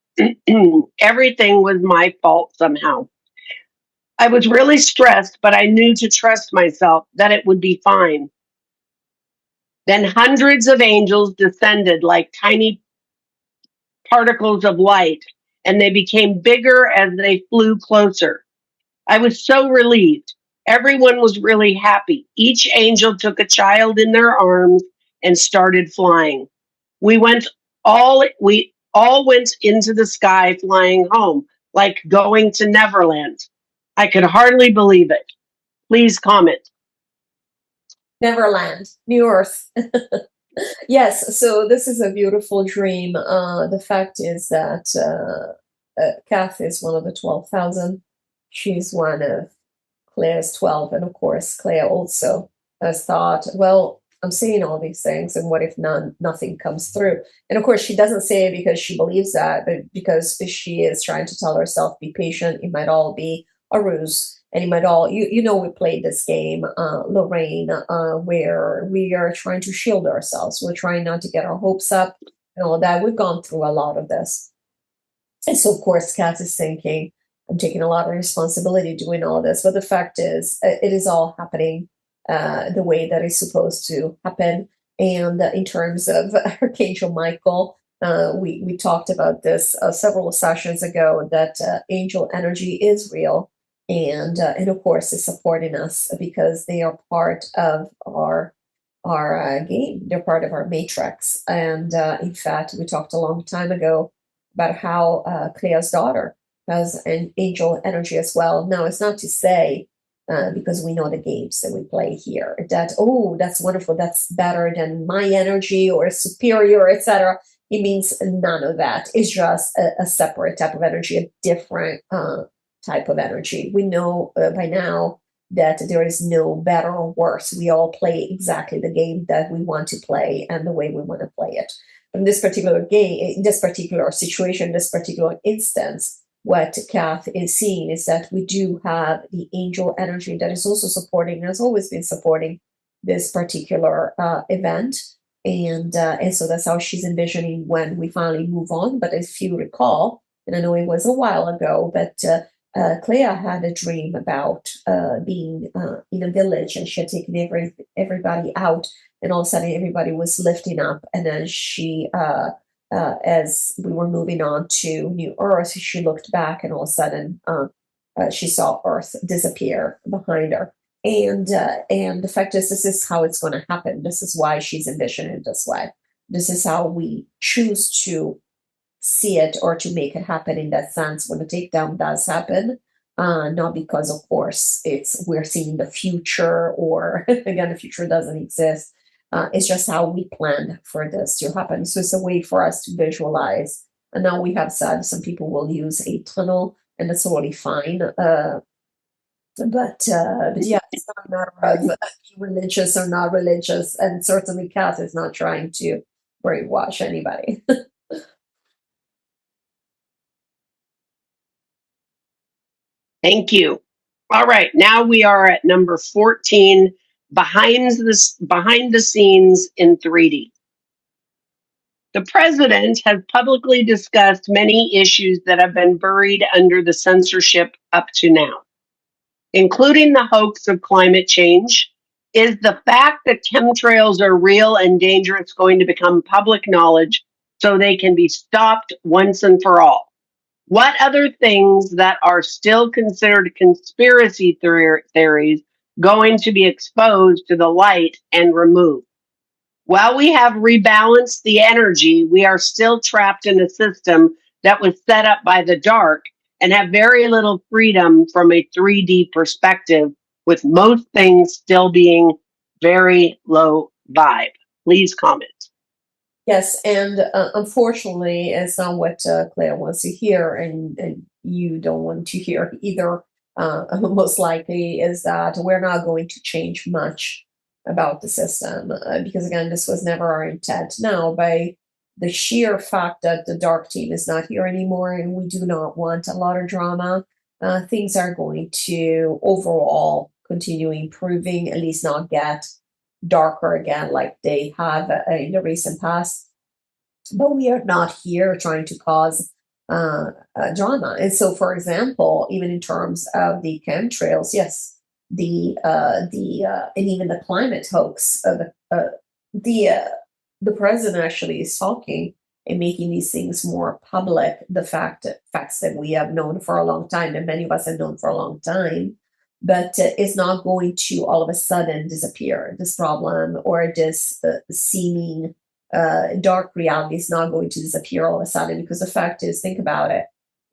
everything was my fault somehow. I was really stressed, but I knew to trust myself that it would be fine. Then hundreds of angels descended like tiny particles of light, and they became bigger as they flew closer. I was so relieved. Everyone was really happy. Each angel took a child in their arms and started flying. We all went into the sky flying home, like going to Neverland. I could hardly believe it. Please comment. Neverland, New Earth. Yes, so this is a beautiful dream. The fact is that Kath is one of the 12,000. She's one of Claire's 12. And of course, Claire also has thought, well, I'm saying all these things, and what if nothing comes through? And of course, she doesn't say it because she believes that, but because she is trying to tell herself, be patient. It might all be a ruse. And it might all, we played this game, Lorraine, where we are trying to shield ourselves. We're trying not to get our hopes up and all that. We've gone through a lot of this. And so, of course, Kat is thinking, I'm taking a lot of responsibility doing all this. But the fact is, it is all happening the way that it's supposed to happen. And in terms of Archangel Michael, we talked about this several sessions ago, that angel energy is real. And of course, is supporting us because they are part of our game. They're part of our matrix. And in fact, we talked a long time ago about how Clea's daughter has an angel energy as well. Now, it's not to say, because we know the games that we play here, that, oh, that's wonderful, that's better than my energy or superior, etc. It means none of that. It's just a separate type of energy, a different type of energy. We know by now that there is no better or worse. We all play exactly the game that we want to play and the way we want to play it. But in this particular game, in this particular situation, this particular instance, what Kath is seeing is that we do have the angel energy that is also supporting, has always been supporting this particular event. And so that's how she's envisioning when we finally move on. But if you recall, and I know it was a while ago, but Clea had a dream about being in a village, and she had taken everybody out, and all of a sudden everybody was lifting up. And then she, as we were moving on to New Earth, she looked back, and all of a sudden she saw Earth disappear behind her. And the fact is, this is how it's going to happen. This is why she's envisioning it this way. This is how we choose to see it or to make it happen in that sense when the takedown does happen. Not because, of course, we're seeing the future, or again, the future doesn't exist. It's just how we planned for this to happen. So it's a way for us to visualize. And now we have said some people will use a tunnel, and that's totally fine. But yeah, it's not a matter of being religious or not religious, and certainly Kath is not trying to brainwash anybody. Thank you. All right, now we are at number 14, behind the scenes in 3D. The president has publicly discussed many issues that have been buried under the censorship up to now, including the hoax of climate change, Is the fact that chemtrails are real and dangerous going to become public knowledge so they can be stopped once and for all? What other things that are still considered conspiracy theories going to be exposed to the light and removed? While we have rebalanced the energy, we are still trapped in a system that was set up by the dark and have very little freedom from a 3D perspective, with most things still being very low vibe. Please comment. Yes, and unfortunately, it's not what Claire wants to hear, and you don't want to hear either. Most likely is that we're not going to change much about the system because, again, this was never our intent. Now, by the sheer fact that the dark team is not here anymore and we do not want a lot of drama, things are going to overall continue improving, at least not get darker again like they have in the recent past. But we are not here trying to cause drama. And so, for example, even in terms of the chemtrails, yes, and even the climate hoax, the president actually is talking and making these things more public. The facts that we have known for a long time, and many of us have known for a long time, but it's not going to all of a sudden disappear. This problem or this seeming dark reality is not going to disappear all of a sudden, because the fact is, think about it.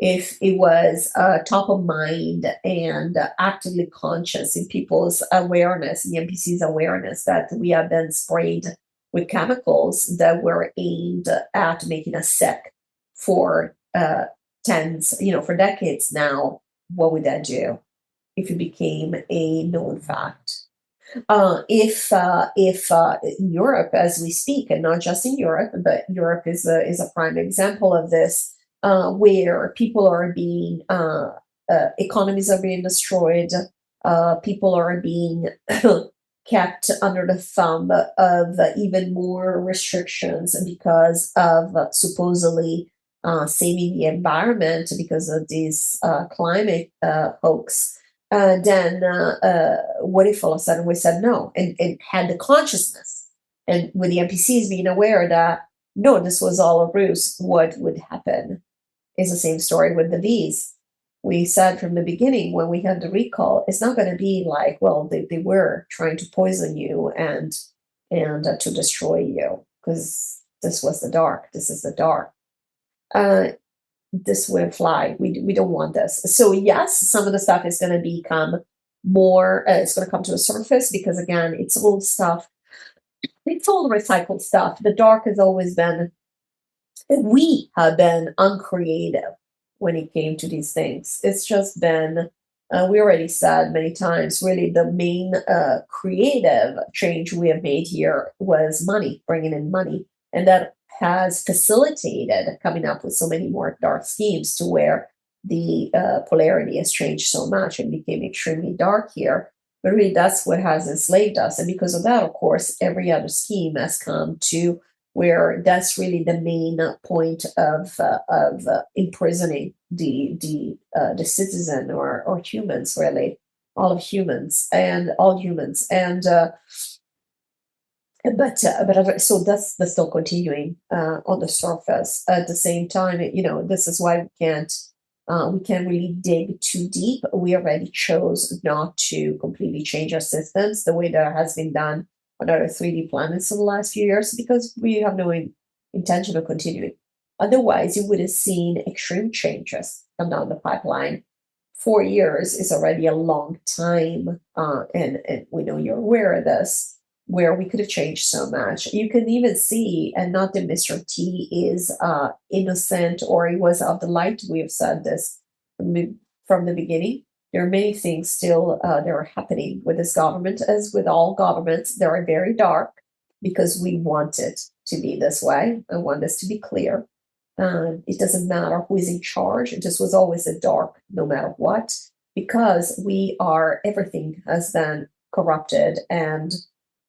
If it was top of mind and actively conscious in people's awareness, in the NPC's awareness, that we have been sprayed with chemicals that were aimed at making us sick for for decades now, what would that do if it became a known fact? If in Europe, as we speak, and not just in Europe, but Europe is a prime example of this, where people are being economies are being destroyed, people are being kept under the thumb of even more restrictions because of supposedly saving the environment because of these climate hoax. Then what if all of a sudden we said no and had the consciousness, and with the NPCs being aware that no, this was all a ruse, what would happen? Is the same story with the V's. We said from the beginning when we had the recall, it's not going to be like, well, they were trying to poison you and to destroy you, because this was the dark. This is the dark. This wouldn't fly. We don't want this. So yes, some of the stuff is going to become more, it's going to come to the surface because, again, it's old stuff. It's all recycled stuff. The dark has always been, we have been uncreative when it came to these things. It's just been, we already said many times, really the main creative change we have made here was money, bringing in money. And that has facilitated coming up with so many more dark schemes, to where the polarity has changed so much and became extremely dark here. But really, that's what has enslaved us. And because of that, of course, every other scheme has come to where that's really the main point of imprisoning the citizen or humans, really, all humans. But so that's still continuing on the surface. At the same time, this is why we can't really dig too deep. We already chose not to completely change our systems the way that has been done on other 3D planets in the last few years, because we have no intention of continuing. Otherwise, you would have seen extreme changes come down the pipeline. 4 years is already a long time, and we know you're aware of this, where we could have changed so much. You can even see, and not that Mr. T is innocent or he was of the light. We have said this from the beginning. There are many things still that are happening with this government, as with all governments. They are very dark because we want it to be this way. I want this to be clear. It doesn't matter who is in charge. It just was always a dark, no matter what, because everything has been corrupted and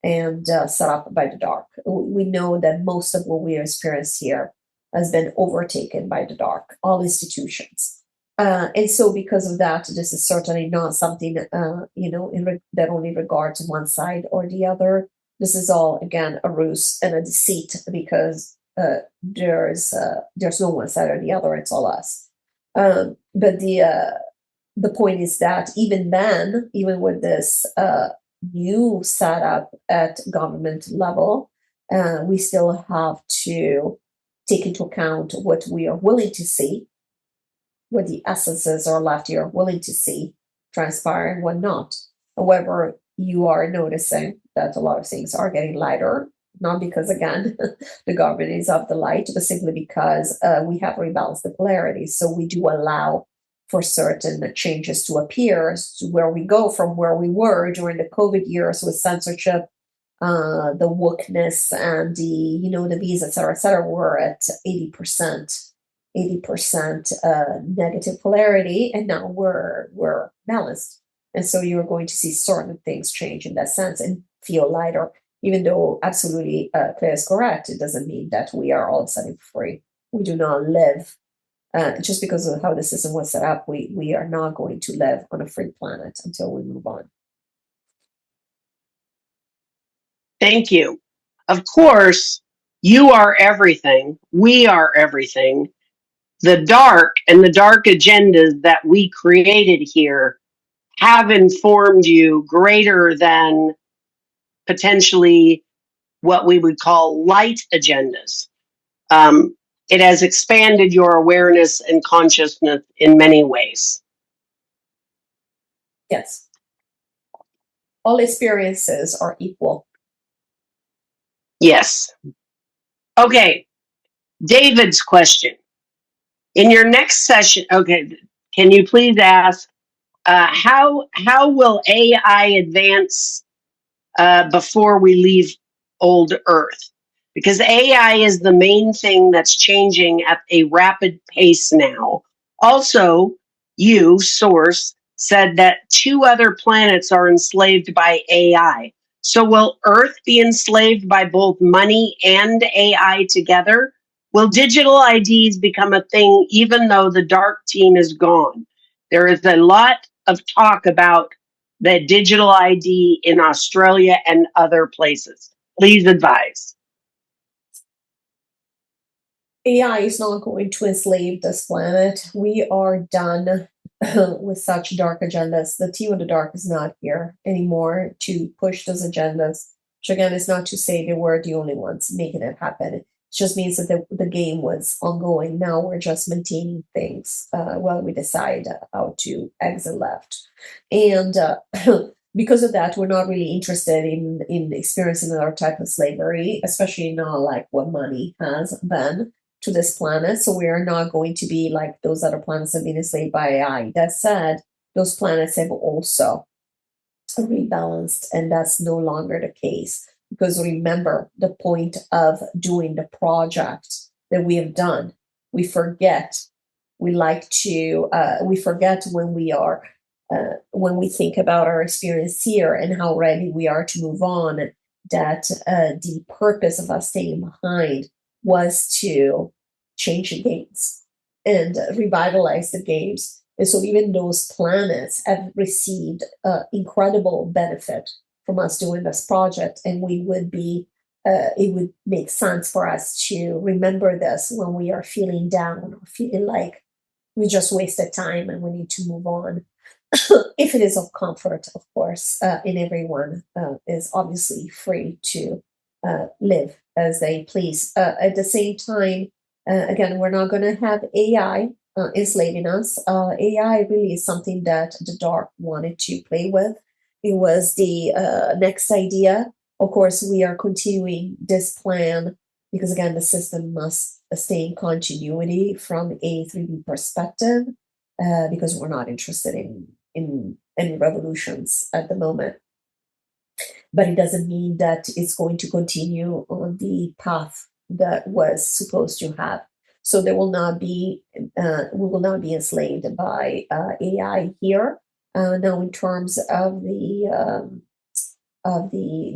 set up by the dark. We know that most of what we experience here has been overtaken by the dark, all institutions. And so because of that, this is certainly not something, that only regards one side or the other. This is all, again, a ruse and a deceit because there's no one side or the other. It's all us. But the point is that even then, even with this new setup at government level, we still have to take into account what we are willing to see, what the essences are left here willing to see transpire and what not. However, you are noticing that a lot of things are getting lighter, not because, again, the government is of the light, but simply because we have rebalanced the polarities. So we do allow for certain changes to appear, to where we go from where we were during the COVID years with censorship, the wokeness, and the visa, et cetera, were at 80% negative polarity, and now we're balanced. And so you're going to see certain things change in that sense and feel lighter, even though absolutely Claire is correct. It doesn't mean that we are all of a sudden free. We do not live, just because of how the system was set up, we are not going to live on a free planet until we move on. Thank you. Of course, you are everything. We are everything. The dark and the dark agendas that we created here have informed you greater than potentially what we would call light agendas. It has expanded your awareness and consciousness in many ways. Yes. All experiences are equal. Yes. Okay. David's question. In your next session, okay, can you please ask how will AI advance before we leave old Earth? Because AI is the main thing that's changing at a rapid pace now. Also, you, Source, said that 2 other planets are enslaved by AI. So will Earth be enslaved by both money and AI together? Will digital IDs become a thing even though the dark team is gone? There is a lot of talk about the digital ID in Australia and other places. Please advise. AI is not going to enslave this planet. We are done with such dark agendas. The team of the dark is not here anymore to push those agendas. Which again is not to say they were the only ones making it happen. It just means that the game was ongoing. Now we're just maintaining things while we decide how to exit left. And because of that, we're not really interested in experiencing another type of slavery, especially not like what money has been to this planet. So we are not going to be like those other planets have been enslaved by AI. That said, those planets have also rebalanced, and that's no longer the case. Because remember, the point of doing the project that we have done, we forget. We forget when we think about our experience here and how ready we are to move on, that the purpose of us staying behind was to change the games and revitalize the games. And so even those planets have received incredible benefit from us doing this project, and it would make sense for us to remember this when we are feeling down or feeling like we just wasted time and we need to move on. If it is of comfort, of course, and everyone is obviously free to live as they please. At the same time, again, we're not going to have AI enslaving us. AI really is something that the dark wanted to play with. It was the next idea. Of course, we are continuing this plan because, again, the system must stay in continuity from a 3D perspective because we're not interested in any revolutions at the moment. But it doesn't mean that it's going to continue on the path that was supposed to have. So we will not be enslaved by AI here. Now, in terms of the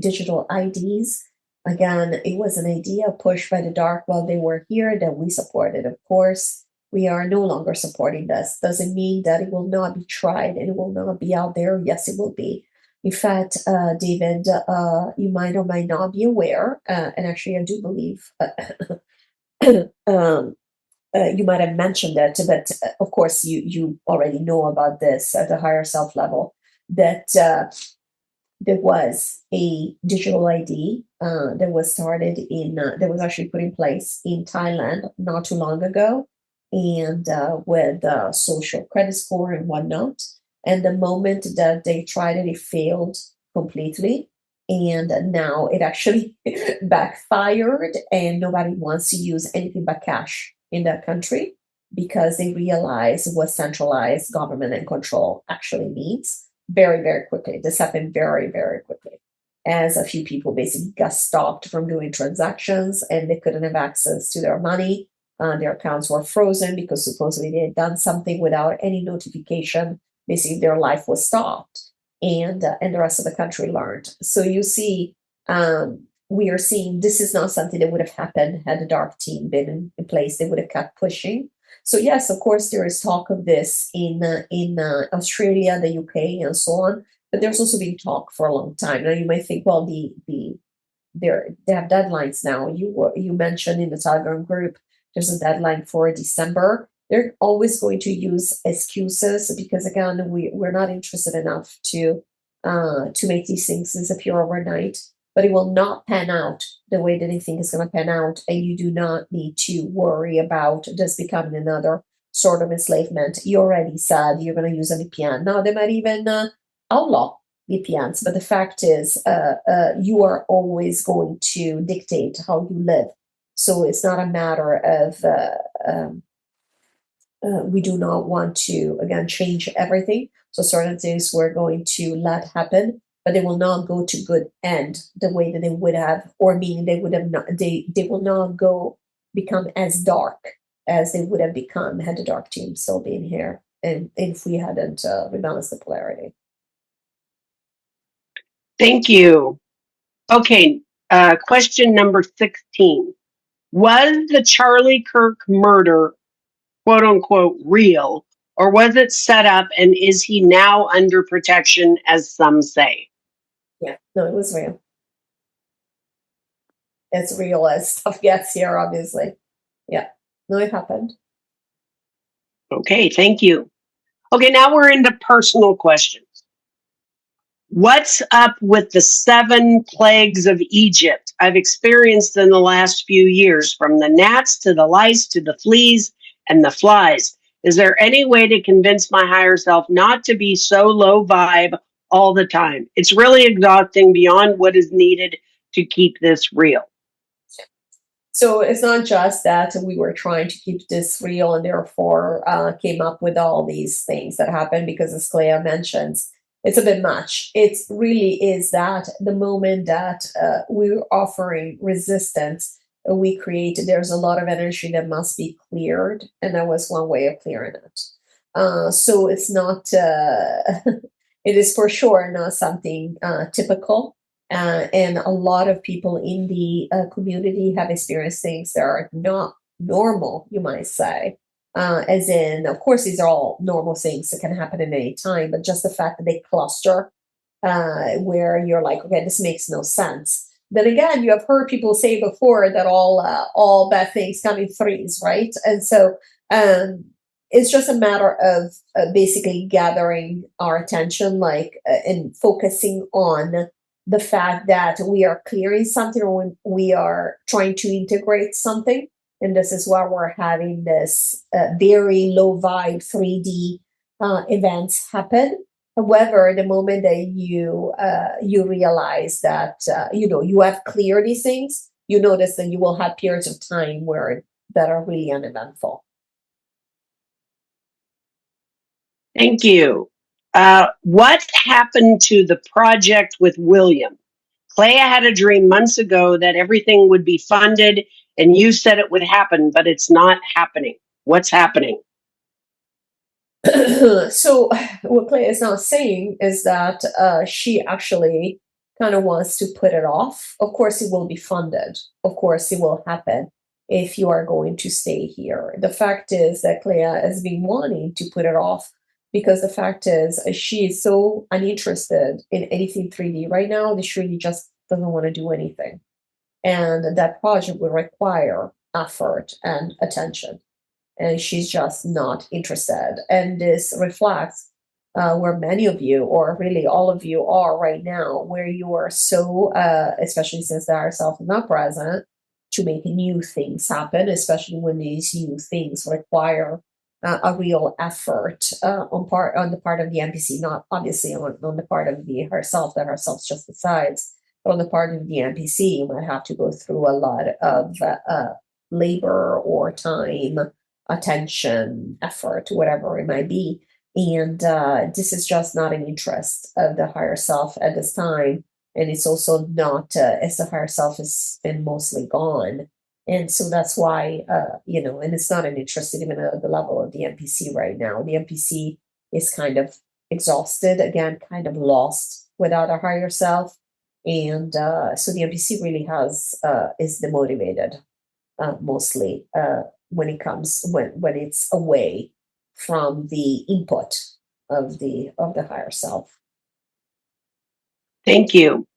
digital IDs, again, it was an idea pushed by the dark while they were here that we supported, of course. We are no longer supporting this. Doesn't mean that it will not be tried and it will not be out there. Yes, it will be. In fact, David, you might or might not be aware, and actually, I do believe you might have mentioned it, but of course, you already know about this at the higher self level, that there was a digital ID that was started that was actually put in place in Thailand not too long ago, and with social credit score and whatnot. And the moment that they tried it, it failed completely. And now it actually backfired, and nobody wants to use anything but cash in that country because they realize what centralized government and control actually means very, very quickly. This happened very, very quickly, as a few people basically got stopped from doing transactions and they couldn't have access to their money. Their accounts were frozen because supposedly they had done something without any notification. Basically, their life was stopped, and the rest of the country learned. So you see, we are seeing this is not something that would have happened had the dark team been in place. They would have kept pushing. So yes, of course, there is talk of this in Australia, the UK, and so on. But there's also been talk for a long time. Now you might think, well, they have deadlines now. You mentioned in the Telegram group there's a deadline for December. They're always going to use excuses because again, we're not interested enough to make these things disappear overnight. But it will not pan out the way that they think it's going to pan out. And you do not need to worry about this becoming another sort of enslavement. You already said you're going to use a VPN. Now, they might even outlaw VPNs. But the fact is, you are always going to dictate how you live. So it's not a matter of we do not want to, again, change everything. So certain things we're going to let happen, but they will not go to good end the way that they would have, or meaning they would have not, they will not go become as dark as they would have become had the dark team still been here, and if we hadn't rebalanced the polarity. Thank you. Okay, question number 16. Was the Charlie Kirk murder, quote unquote, real, or was it set up, and is he now under protection, as some say? Yeah, no, it was real. It's real as stuff gets here, obviously. Yeah, no, it happened. Okay, thank you. Okay, now we're into personal questions. What's up with the 7 plagues of Egypt I've experienced in the last few years, from the gnats to the lice to the fleas and the flies? Is there any way to convince my higher self not to be so low vibe all the time? It's really exhausting beyond what is needed to keep this real. So it's not just that we were trying to keep this real and therefore came up with all these things that happen, because as Clea mentions, it's a bit much. It really is that the moment that we're offering resistance, we create, there's a lot of energy that must be cleared. And that was one way of clearing it. So it's not, it is for sure not something typical. And a lot of people in the community have experienced things that are not normal, you might say. As in, of course, these are all normal things that can happen at any time, but just the fact that they cluster, where you're like, okay, this makes no sense. Then again, you have heard people say before that all bad things come in threes, right? And so it's just a matter of basically gathering our attention, and focusing on the fact that we are clearing something, or we are trying to integrate something. And this is why we're having this very low vibe 3D events happen. However, the moment that you realize that you have cleared these things, you notice that you will have periods of time that are really uneventful. Thank you. What happened to the project with William? Clea had a dream months ago that everything would be funded, and you said it would happen, but it's not happening. What's happening? So what Clea is not saying is that she actually kind of wants to put it off. Of course, it will be funded. Of course, it will happen. if you are going to stay here. The fact is that Clea has been wanting to put it off because the fact is she is so uninterested in anything 3D right now that she really just doesn't want to do anything. And that project will require effort and attention. And she's just not interested. And this reflects where many of you, or really all of you, are right now, where you are so, especially since the higher self is not present, to make new things happen, especially when these new things require a real effort on the part of the NPC, not obviously on the part of the herself, that herself just decides, but on the part of the NPC, you might have to go through a lot of labor or time, attention, effort, whatever it might be. And this is just not an interest of the higher self at this time. And it's also not, as the higher self has been mostly gone. And so that's why, and it's not an interest even at the level of the NPC right now. The NPC is kind of exhausted, again, kind of lost without a higher self. And so the NPC really is demotivated mostly when it's away from the input of the higher self. Thank you.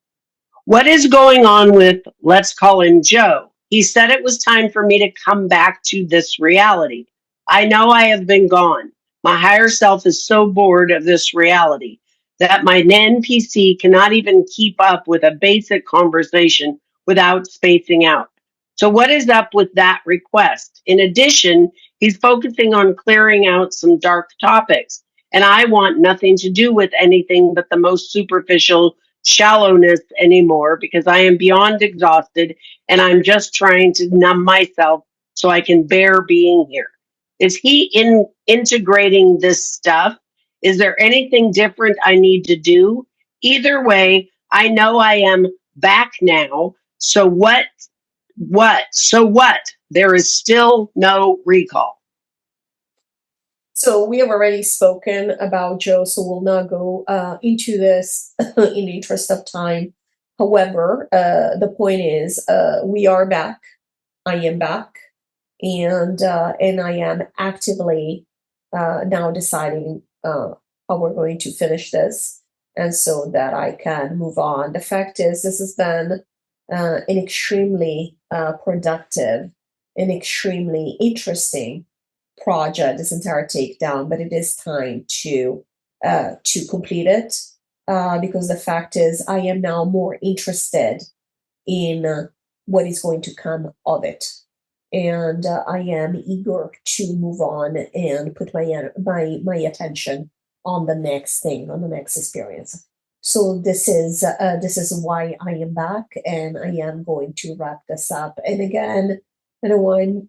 What is going on with, let's call him Joe? He said it was time for me to come back to this reality. I know I have been gone. My higher self is so bored of this reality that my NPC cannot even keep up with a basic conversation without spacing out. So what is up with that request? In addition, he's focusing on clearing out some dark topics, and I want nothing to do with anything but the most superficial shallowness anymore because I am beyond exhausted and I'm just trying to numb myself so I can bear being here. Is he integrating this stuff? Is there anything different I need to do? Either way, I know I am back now. So what? So what? There is still no recall. So we have already spoken about Joe, so we'll not go into this in the interest of time. However, the point is, we are back. I am back, and I am actively now deciding how we're going to finish this, and so that I can move on. The fact is, this has been an extremely productive and extremely interesting project, this entire takedown, but it is time to complete it because the fact is I am now more interested in what is going to come of it, and I am eager to move on and put my attention on the next thing, on the next experience. So this is why I am back, and I am going to wrap this up. And again, I don't want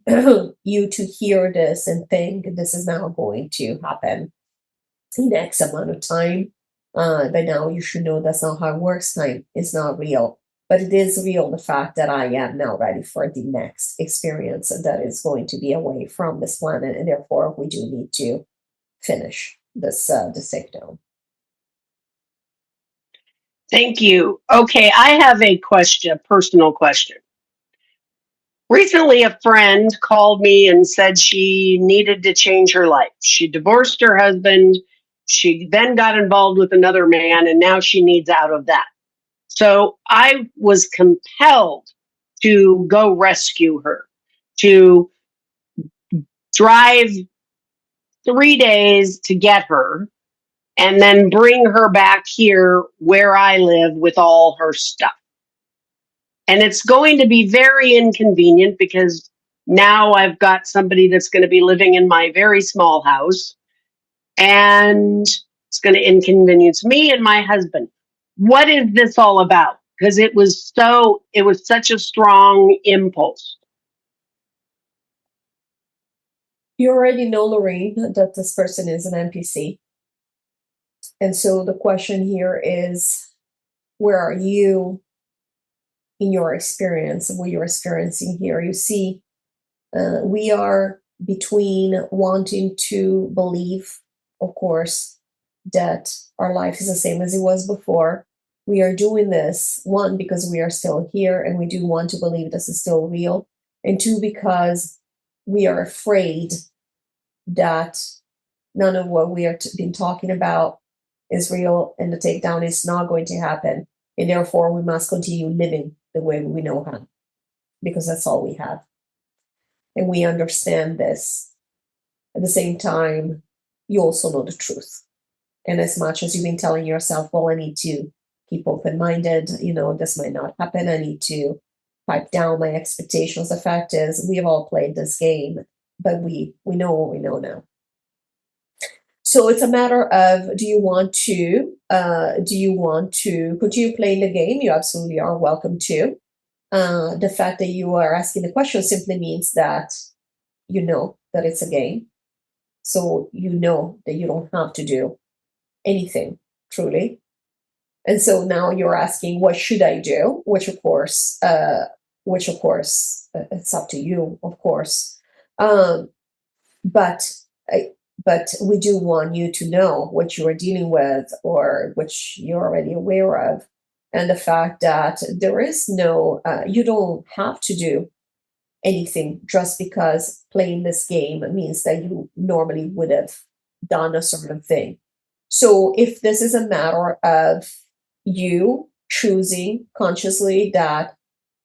you to hear this and think this is now going to happen in X amount of time. But now you should know that's not how it works. Time is not real. But it is real, the fact that I am now ready for the next experience that is going to be away from this planet. And therefore, we do need to finish this takedown. Thank you. Okay, I have a question, a personal question. Recently, a friend called me and said she needed to change her life. She divorced her husband. She then got involved with another man, and now she needs out of that. So I was compelled to go rescue her, to drive 3 days to get her, and then bring her back here where I live with all her stuff. And it's going to be very inconvenient because now I've got somebody that's going to be living in my very small house, and it's going to inconvenience me and my husband. What is this all about? Because it was such a strong impulse. You already know, Lorraine, that this person is an NPC. And so the question here is, where are you in your experience of what you're experiencing here? You see, we are between wanting to believe, of course, that our life is the same as it was before. We are doing this, one, because we are still here and we do want to believe this is still real. and two, because we are afraid that none of what we are been talking about is real and the takedown is not going to happen, and therefore we must continue living the way we know how, because that's all we have. And we understand this. At the same time, you also know the truth. And as much as you've been telling yourself, well, I need to keep open-minded, this might not happen, I need to pipe down my expectations. The fact is, we have all played this game, but we know what we know now. So it's a matter of, do you want to continue playing the game? You absolutely are welcome to. The fact that you are asking the question simply means that you know that it's a game. So you know that you don't have to do anything, truly. And so now you're asking, what should I do? Which of course, it's up to you, of course. But we do want you to know what you are dealing with, or which you're already aware of. And the fact that there is no, you don't have to do anything just because playing this game means that you normally would have done a certain thing. So if this is a matter of you choosing consciously that,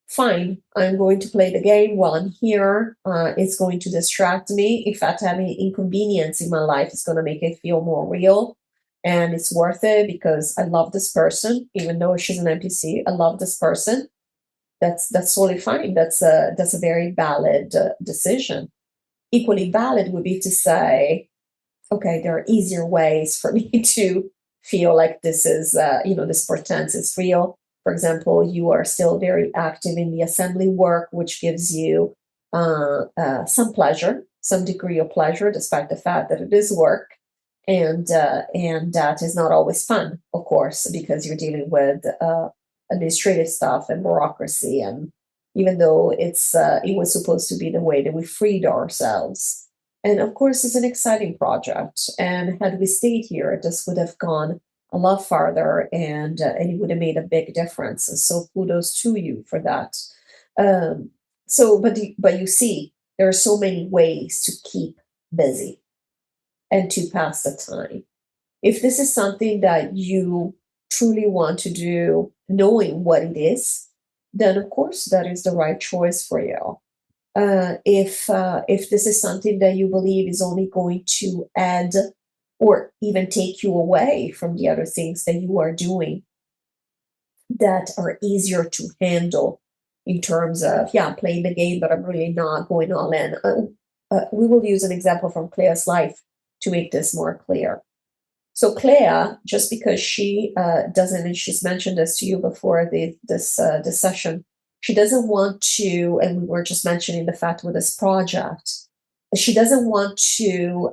fine, I'm going to play the game while I'm here, it's going to distract me. In fact, having inconvenience in my life is going to make it feel more real, and it's worth it because I love this person, even though she's an NPC. I love this person. That's totally fine. That's a very valid decision. Equally valid would be to say, okay, there are easier ways for me to feel like this is, this pretense is real. For example, you are still very active in the assembly work, which gives you some pleasure, some degree of pleasure, despite the fact that it is work. And that is not always fun, of course, because you're dealing with administrative stuff and bureaucracy. And even though it was supposed to be the way that we freed ourselves. And of course, it's an exciting project. And had we stayed here, this would have gone a lot farther, and it would have made a big difference. And so kudos to you for that. But you see, there are so many ways to keep busy and to pass the time. If this is something that you truly want to do, knowing what it is, then of course that is the right choice for you. If this is something that you believe is only going to add or even take you away from the other things that you are doing that are easier to handle in terms of, playing the game, but I'm really not going all in. We will use an example from Claire's life to make this more clear. So Claire, just because she doesn't, and she's mentioned this to you before this session, she doesn't want to, and we were just mentioning the fact with this project, she doesn't want to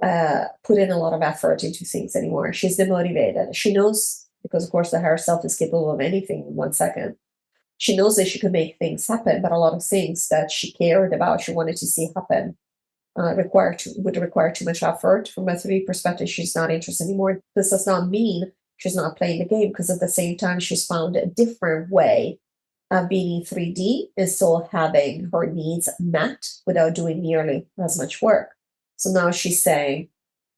put in a lot of effort into things anymore. She's demotivated. She knows, because of course the higher self is capable of anything in 1 second. She knows that she could make things happen, but a lot of things that she cared about, she wanted to see happen, would require too much effort. From a 3D perspective, she's not interested anymore. This does not mean she's not playing the game, because at the same time, she's found a different way of being in 3D and still having her needs met without doing nearly as much work. So now she's saying,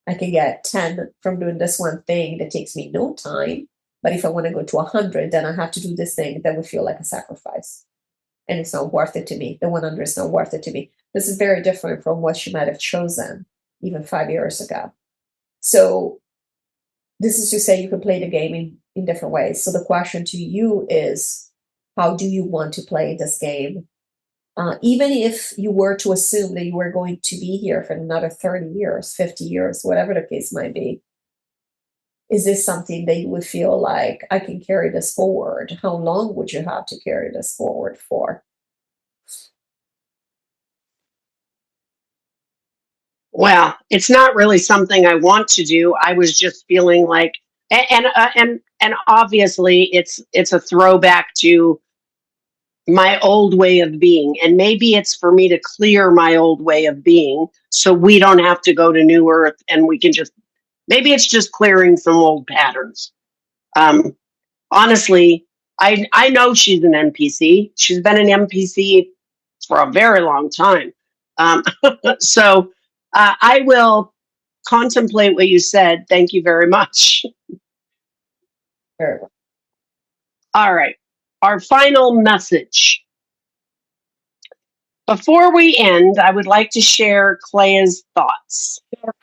I can get 10 from doing this one thing that takes me no time, but if I want to go to 100, then I have to do this thing that would feel like a sacrifice. And it's not worth it to me. The 100 is not worth it to me. This is very different from what she might have chosen even 5 years ago. So this is to say you can play the game in different ways. So the question to you is, how do you want to play this game? Even if you were to assume that you were going to be here for another 30 years, 50 years, whatever the case might be, is this something that you would feel like, I can carry this forward? How long would you have to carry this forward for? Well, it's not really something I want to do. I was just feeling like, and obviously it's a throwback to my old way of being, and maybe it's for me to clear my old way of being, so we don't have to go to New Earth, and we can just, maybe it's just clearing some old patterns. Honestly, I know she's an NPC. She's been an NPC for a very long time. Um, so I will contemplate what you said. Thank you very much. Very well. All right. Our final message. Before we end, I would like to share Clea's thoughts.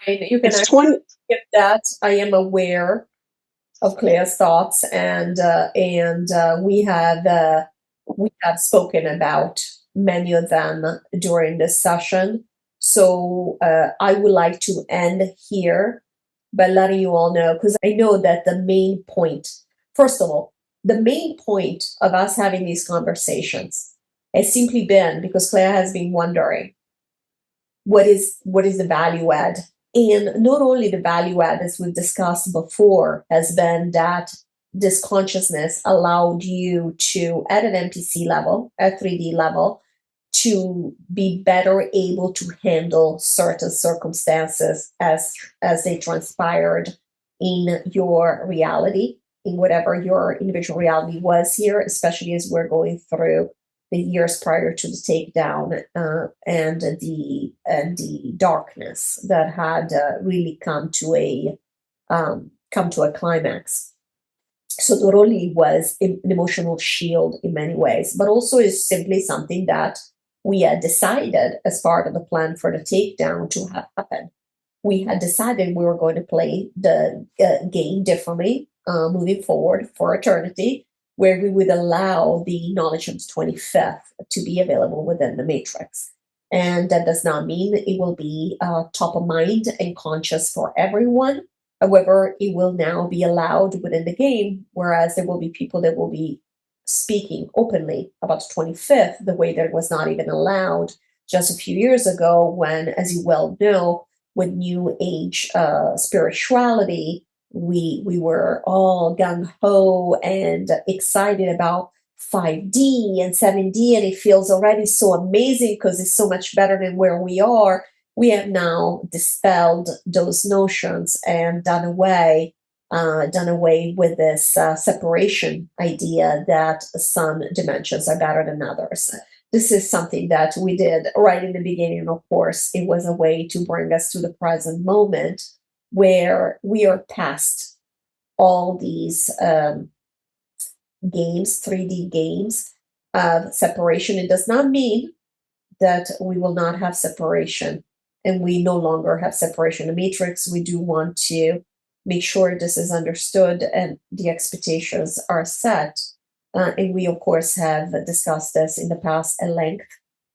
You can It's actually 20. skip that. I am aware of Claire's thoughts, and we have spoken about many of them during this session. So I would like to end here by letting you all know, because I know that the main point, first of all, the main point of us having these conversations has simply been because Claire has been wondering what is the value add. And not only the value add, as we've discussed before, has been that this consciousness allowed you to, at an MPC level, at 3D level, to be better able to handle certain circumstances as they transpired in your reality, in whatever your individual reality was here, especially as we're going through the years prior to the takedown and the darkness that had really come to a climax. So not only was an emotional shield in many ways, but also is simply something that we had decided as part of the plan for the takedown to happen. We had decided we were going to play the game differently moving forward for eternity, where we would allow the knowledge of the 25th to be available within the matrix. And that does not mean it will be top of mind and conscious for everyone. However, it will now be allowed within the game, whereas there will be people that will be speaking openly about the 25th, the way that it was not even allowed just a few years ago when, as you well know, with New Age spirituality, we were all gung-ho and excited about 5D and 7D, and it feels already so amazing because it's so much better than where we are. We have now dispelled those notions and done away with this separation idea that some dimensions are better than others. This is something that we did right in the beginning. Of course, it was a way to bring us to the present moment where we are past all these games, 3D games of separation. It does not mean that we will not have separation and we no longer have separation in the matrix. We do want to make sure this is understood and the expectations are set. And we, of course, have discussed this in the past at length.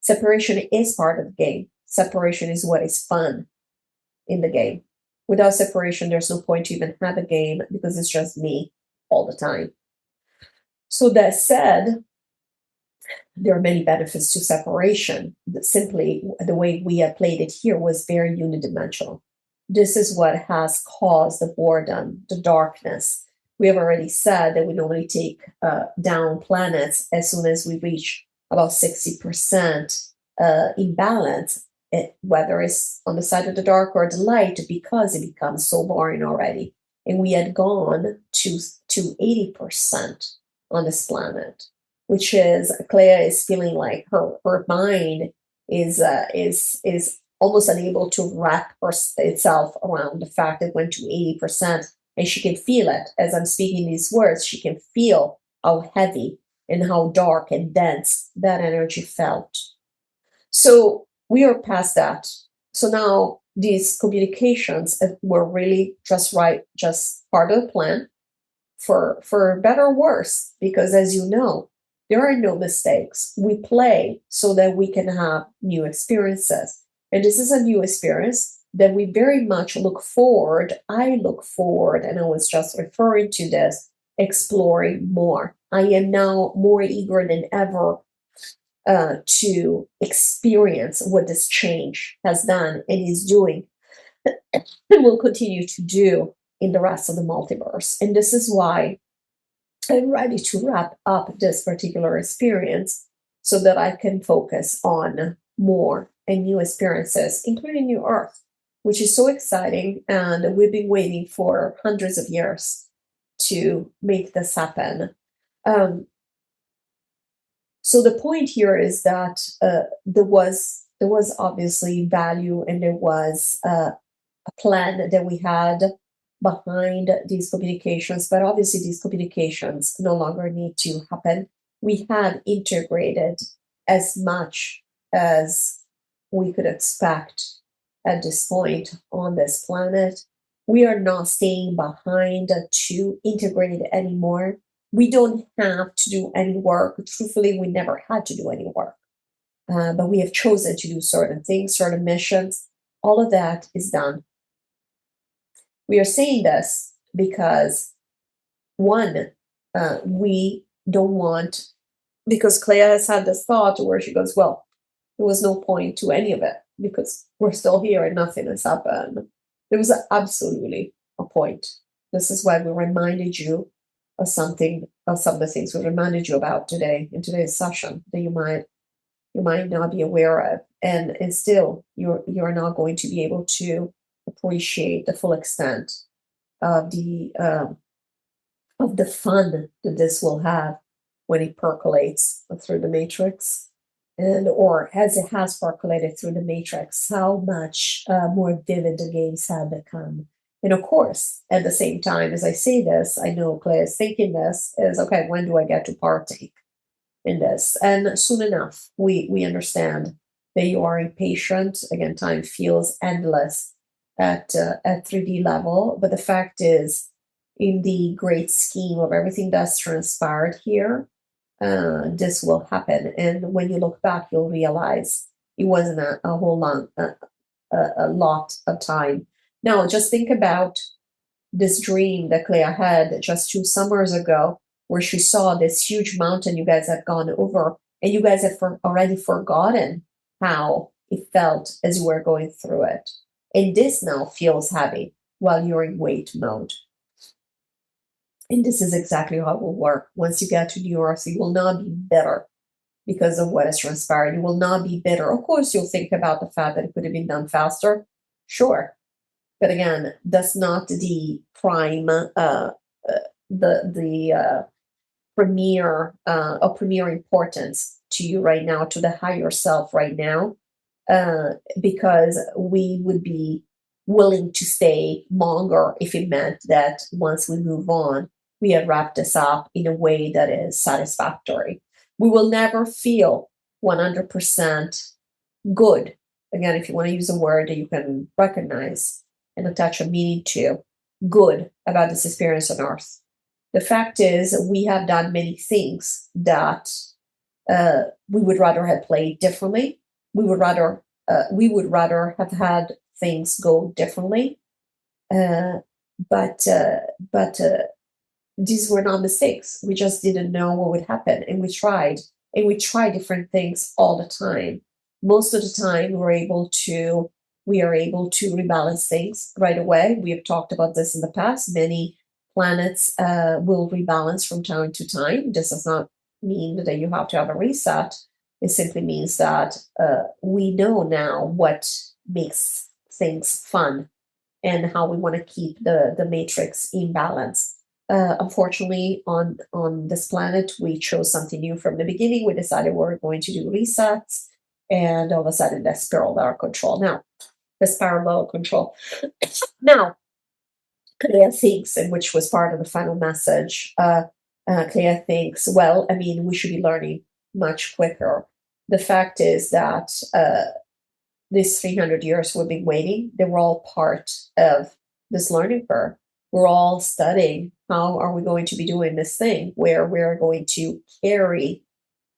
Separation is part of the game. Separation is what is fun in the game. Without separation, there's no point to even have a game because it's just me all the time. So that said, there are many benefits to separation. Simply, the way we have played it here was very unidimensional. This is what has caused the boredom, the darkness. We have already said that we normally take down planets as soon as we reach about 60% imbalance, whether it's on the side of the dark or the light, because it becomes so boring already. And we had gone to 80% on this planet, which is Clea is feeling like her mind is almost unable to wrap itself around the fact that it went to 80%, and she can feel it as I'm speaking these words. She can feel how heavy and how dark and dense that energy felt. So we are past that. So now these communications were really just part of the plan, for better or worse, because as you know, there are no mistakes. We play so that we can have new experiences. And this is a new experience that we very much look forward. I look forward, and I was just referring to this, exploring more. I am now more eager than ever to experience what this change has done and is doing and will continue to do in the rest of the multiverse. And this is why I'm ready to wrap up this particular experience so that I can focus on more and new experiences, including New Earth, which is so exciting. And we've been waiting for hundreds of years to make this happen. So So the point here is that there was obviously value, and there was a plan that we had behind these communications, but obviously these communications no longer need to happen. We have integrated as much as we could expect at this point on this planet. We are not staying behind to integrate anymore. We don't have to do any work. Truthfully, we never had to do any work. But we have chosen to do certain things, certain missions. All of that is done. We are saying this because, one, we don't want, because Clea has had this thought where she goes, well, there was no point to any of it because we're still here and nothing has happened. There was absolutely a point. This is why we reminded you of some of the things we reminded you about today in today's session that you might not be aware of, and still you're not going to be able to appreciate the full extent of the fun that this will have when it percolates through the matrix, or as it has percolated through the matrix, how much more vivid the games have become. And of course, at the same time, as I say this, I know Claire is thinking this is, okay, when do I get to partake in this? And soon enough, we understand that you are impatient. Again, time feels endless at 3D level, but the fact is, in the great scheme of everything that's transpired here, this will happen. And when you look back, you'll realize it wasn't a whole lot, a lot of time. Now, just think about this dream that Clea had just 2 summers ago, where she saw this huge mountain you guys had gone over, and you guys had already forgotten how it felt as you were going through it. And this now feels heavy while you're in wait mode. And this is exactly how it will work. Once you get to New York, you will not be bitter because of what has transpired. You will not be bitter. Of course, you'll think about the fact that it could have been done faster. Sure. But again, that's not the prime, the premier of premier importance to you right now, to the higher self right now, because we would be willing to stay longer if it meant that once we move on, we had wrapped this up in a way that is satisfactory. We will never feel 100% good. Again, if you want to use a word that you can recognize and attach a meaning to, good about this experience on Earth. The fact is, we have done many things that we would rather have played differently. We would rather have had things go differently. But these were not mistakes. We just didn't know what would happen, and we tried different things all the time. Most of the time, we are able to rebalance things right away. We have talked about this in the past. Many planets will rebalance from time to time. This does not mean that you have to have a reset. It simply means that we know now what makes things fun and how we want to keep the matrix in balance. Unfortunately, on this planet, we chose something new from the beginning. We decided we were going to do resets, and all of a sudden, that's parallel control. Now, this parallel control. Now, Clea thinks, and which was part of the final message, Clea thinks, well, I mean, we should be learning much quicker. The fact is that these 300 years we've been waiting, they were all part of this learning curve. We're all studying how are we going to be doing this thing where we're going to carry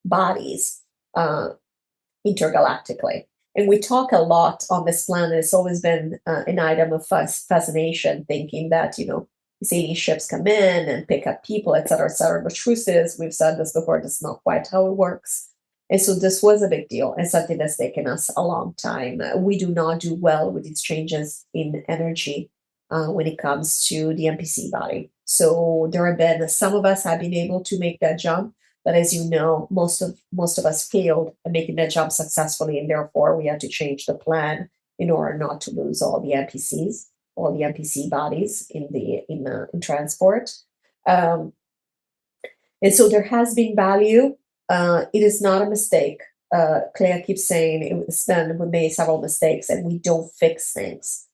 bodies intergalactically. And we talk a lot on this planet. It's always been an item of fascination, thinking that, these alien ships come in and pick up people, et cetera, et cetera. But truth is, we've said this before, this is not quite how it works. And so this was a big deal and something that's taken us a long time. We do not do well with these changes in energy when it comes to the NPC body. So there have been, some of us have been able to make that jump, but as you know, most of us failed at making that jump successfully, and therefore we had to change the plan in order not to lose all the NPCs, all the NPC bodies in transport. And so there has been value It is not a mistake. Claire keeps saying we made several mistakes and we don't fix things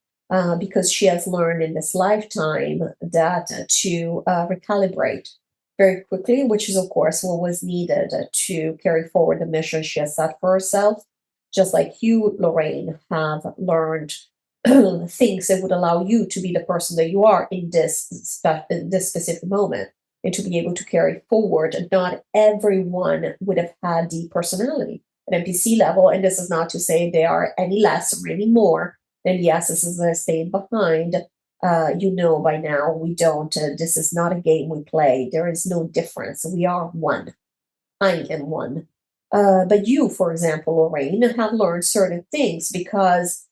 because she has learned in this lifetime that to recalibrate very quickly, which is, of course, what was needed to carry forward the mission she has set for herself. Just like you, Lorraine, have learned things that would allow you to be the person that you are in this specific moment and to be able to carry forward. Not everyone would have had the personality at NPC level, and this is not to say they are any less or any more than the S's that stayed behind. You know by now we don't. This is not a game we play. There is no difference. We are one. I am one. But you, for example, Lorraine, have learned certain things because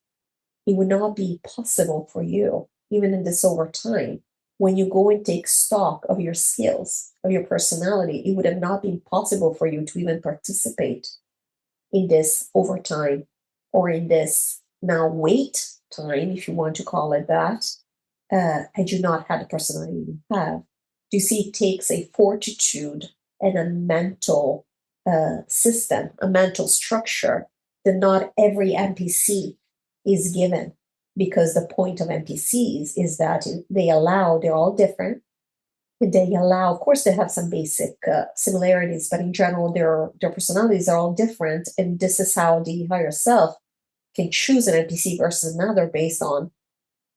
it would not be possible for you, even in this over time. When you go and take stock of your skills, of your personality, it would have not been possible for you to even participate in this overtime or in this now wait time, if you want to call it that, had you not had the personality you have. You see, it takes a fortitude and a mental system, a mental structure that not every NPC is given, because the point of NPCs is that they're all different. They allow, of course, they have some basic similarities, but in general, their personalities are all different. And this is how the higher self can choose an NPC versus another based on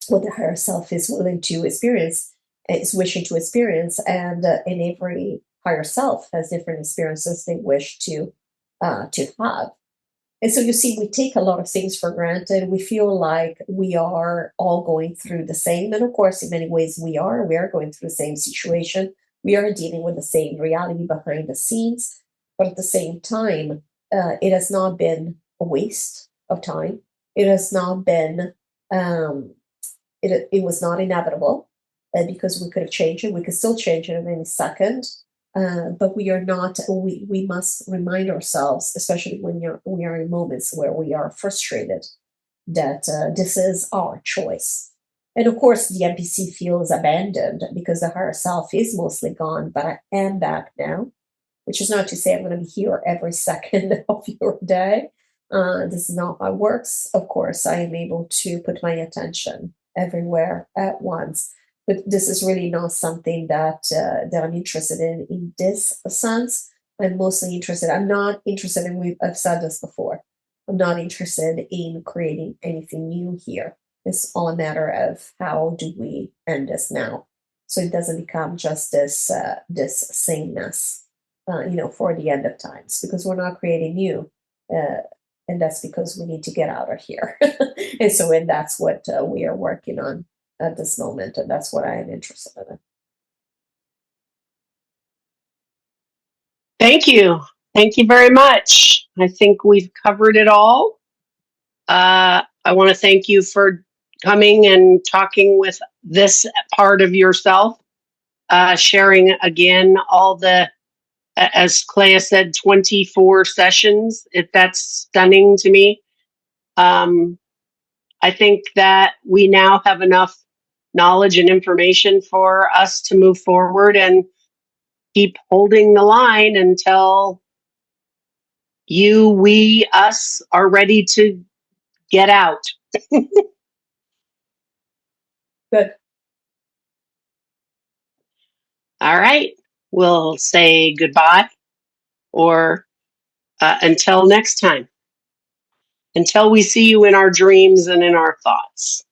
what the higher self is willing to experience, is wishing to experience. And every higher self has different experiences they wish to have. And so you see, we take a lot of things for granted. We feel like we are all going through the same. And of course, in many ways, we are going through the same situation. We are dealing with the same reality behind the scenes. But at the same time, it has not been a waste of time. It has not been, it was not inevitable because we could have changed it. We could still change it in any second. But we are not. We must remind ourselves, especially when we are in moments where we are frustrated, that this is our choice. And of course, the NPC feels abandoned because the higher self is mostly gone. But I am back now, which is not to say I'm going to be here every second of your day. This is not how it works. Of course, I am able to put my attention everywhere at once. But this is really not something that I'm interested in this sense. I'm mostly interested. I'm not interested in. I've said this before. I'm not interested in creating anything new here. It's all a matter of how do we end this now, so it doesn't become just this sameness, for the end of times. Because we're not creating new, and that's because we need to get out of here. and that's what we are working on at this moment, and that's what I am interested in. Thank you. Thank you very much. I think we've covered it all. I want to thank you for coming and talking with this part of yourself, sharing again all the, as Clea said, 24 sessions. That's stunning to me. I think that we now have enough knowledge and information for us to move forward and keep holding the line until you, we, us are ready to get out. Good. All right. We'll say goodbye or until next time. Until we see you in our dreams and in our thoughts.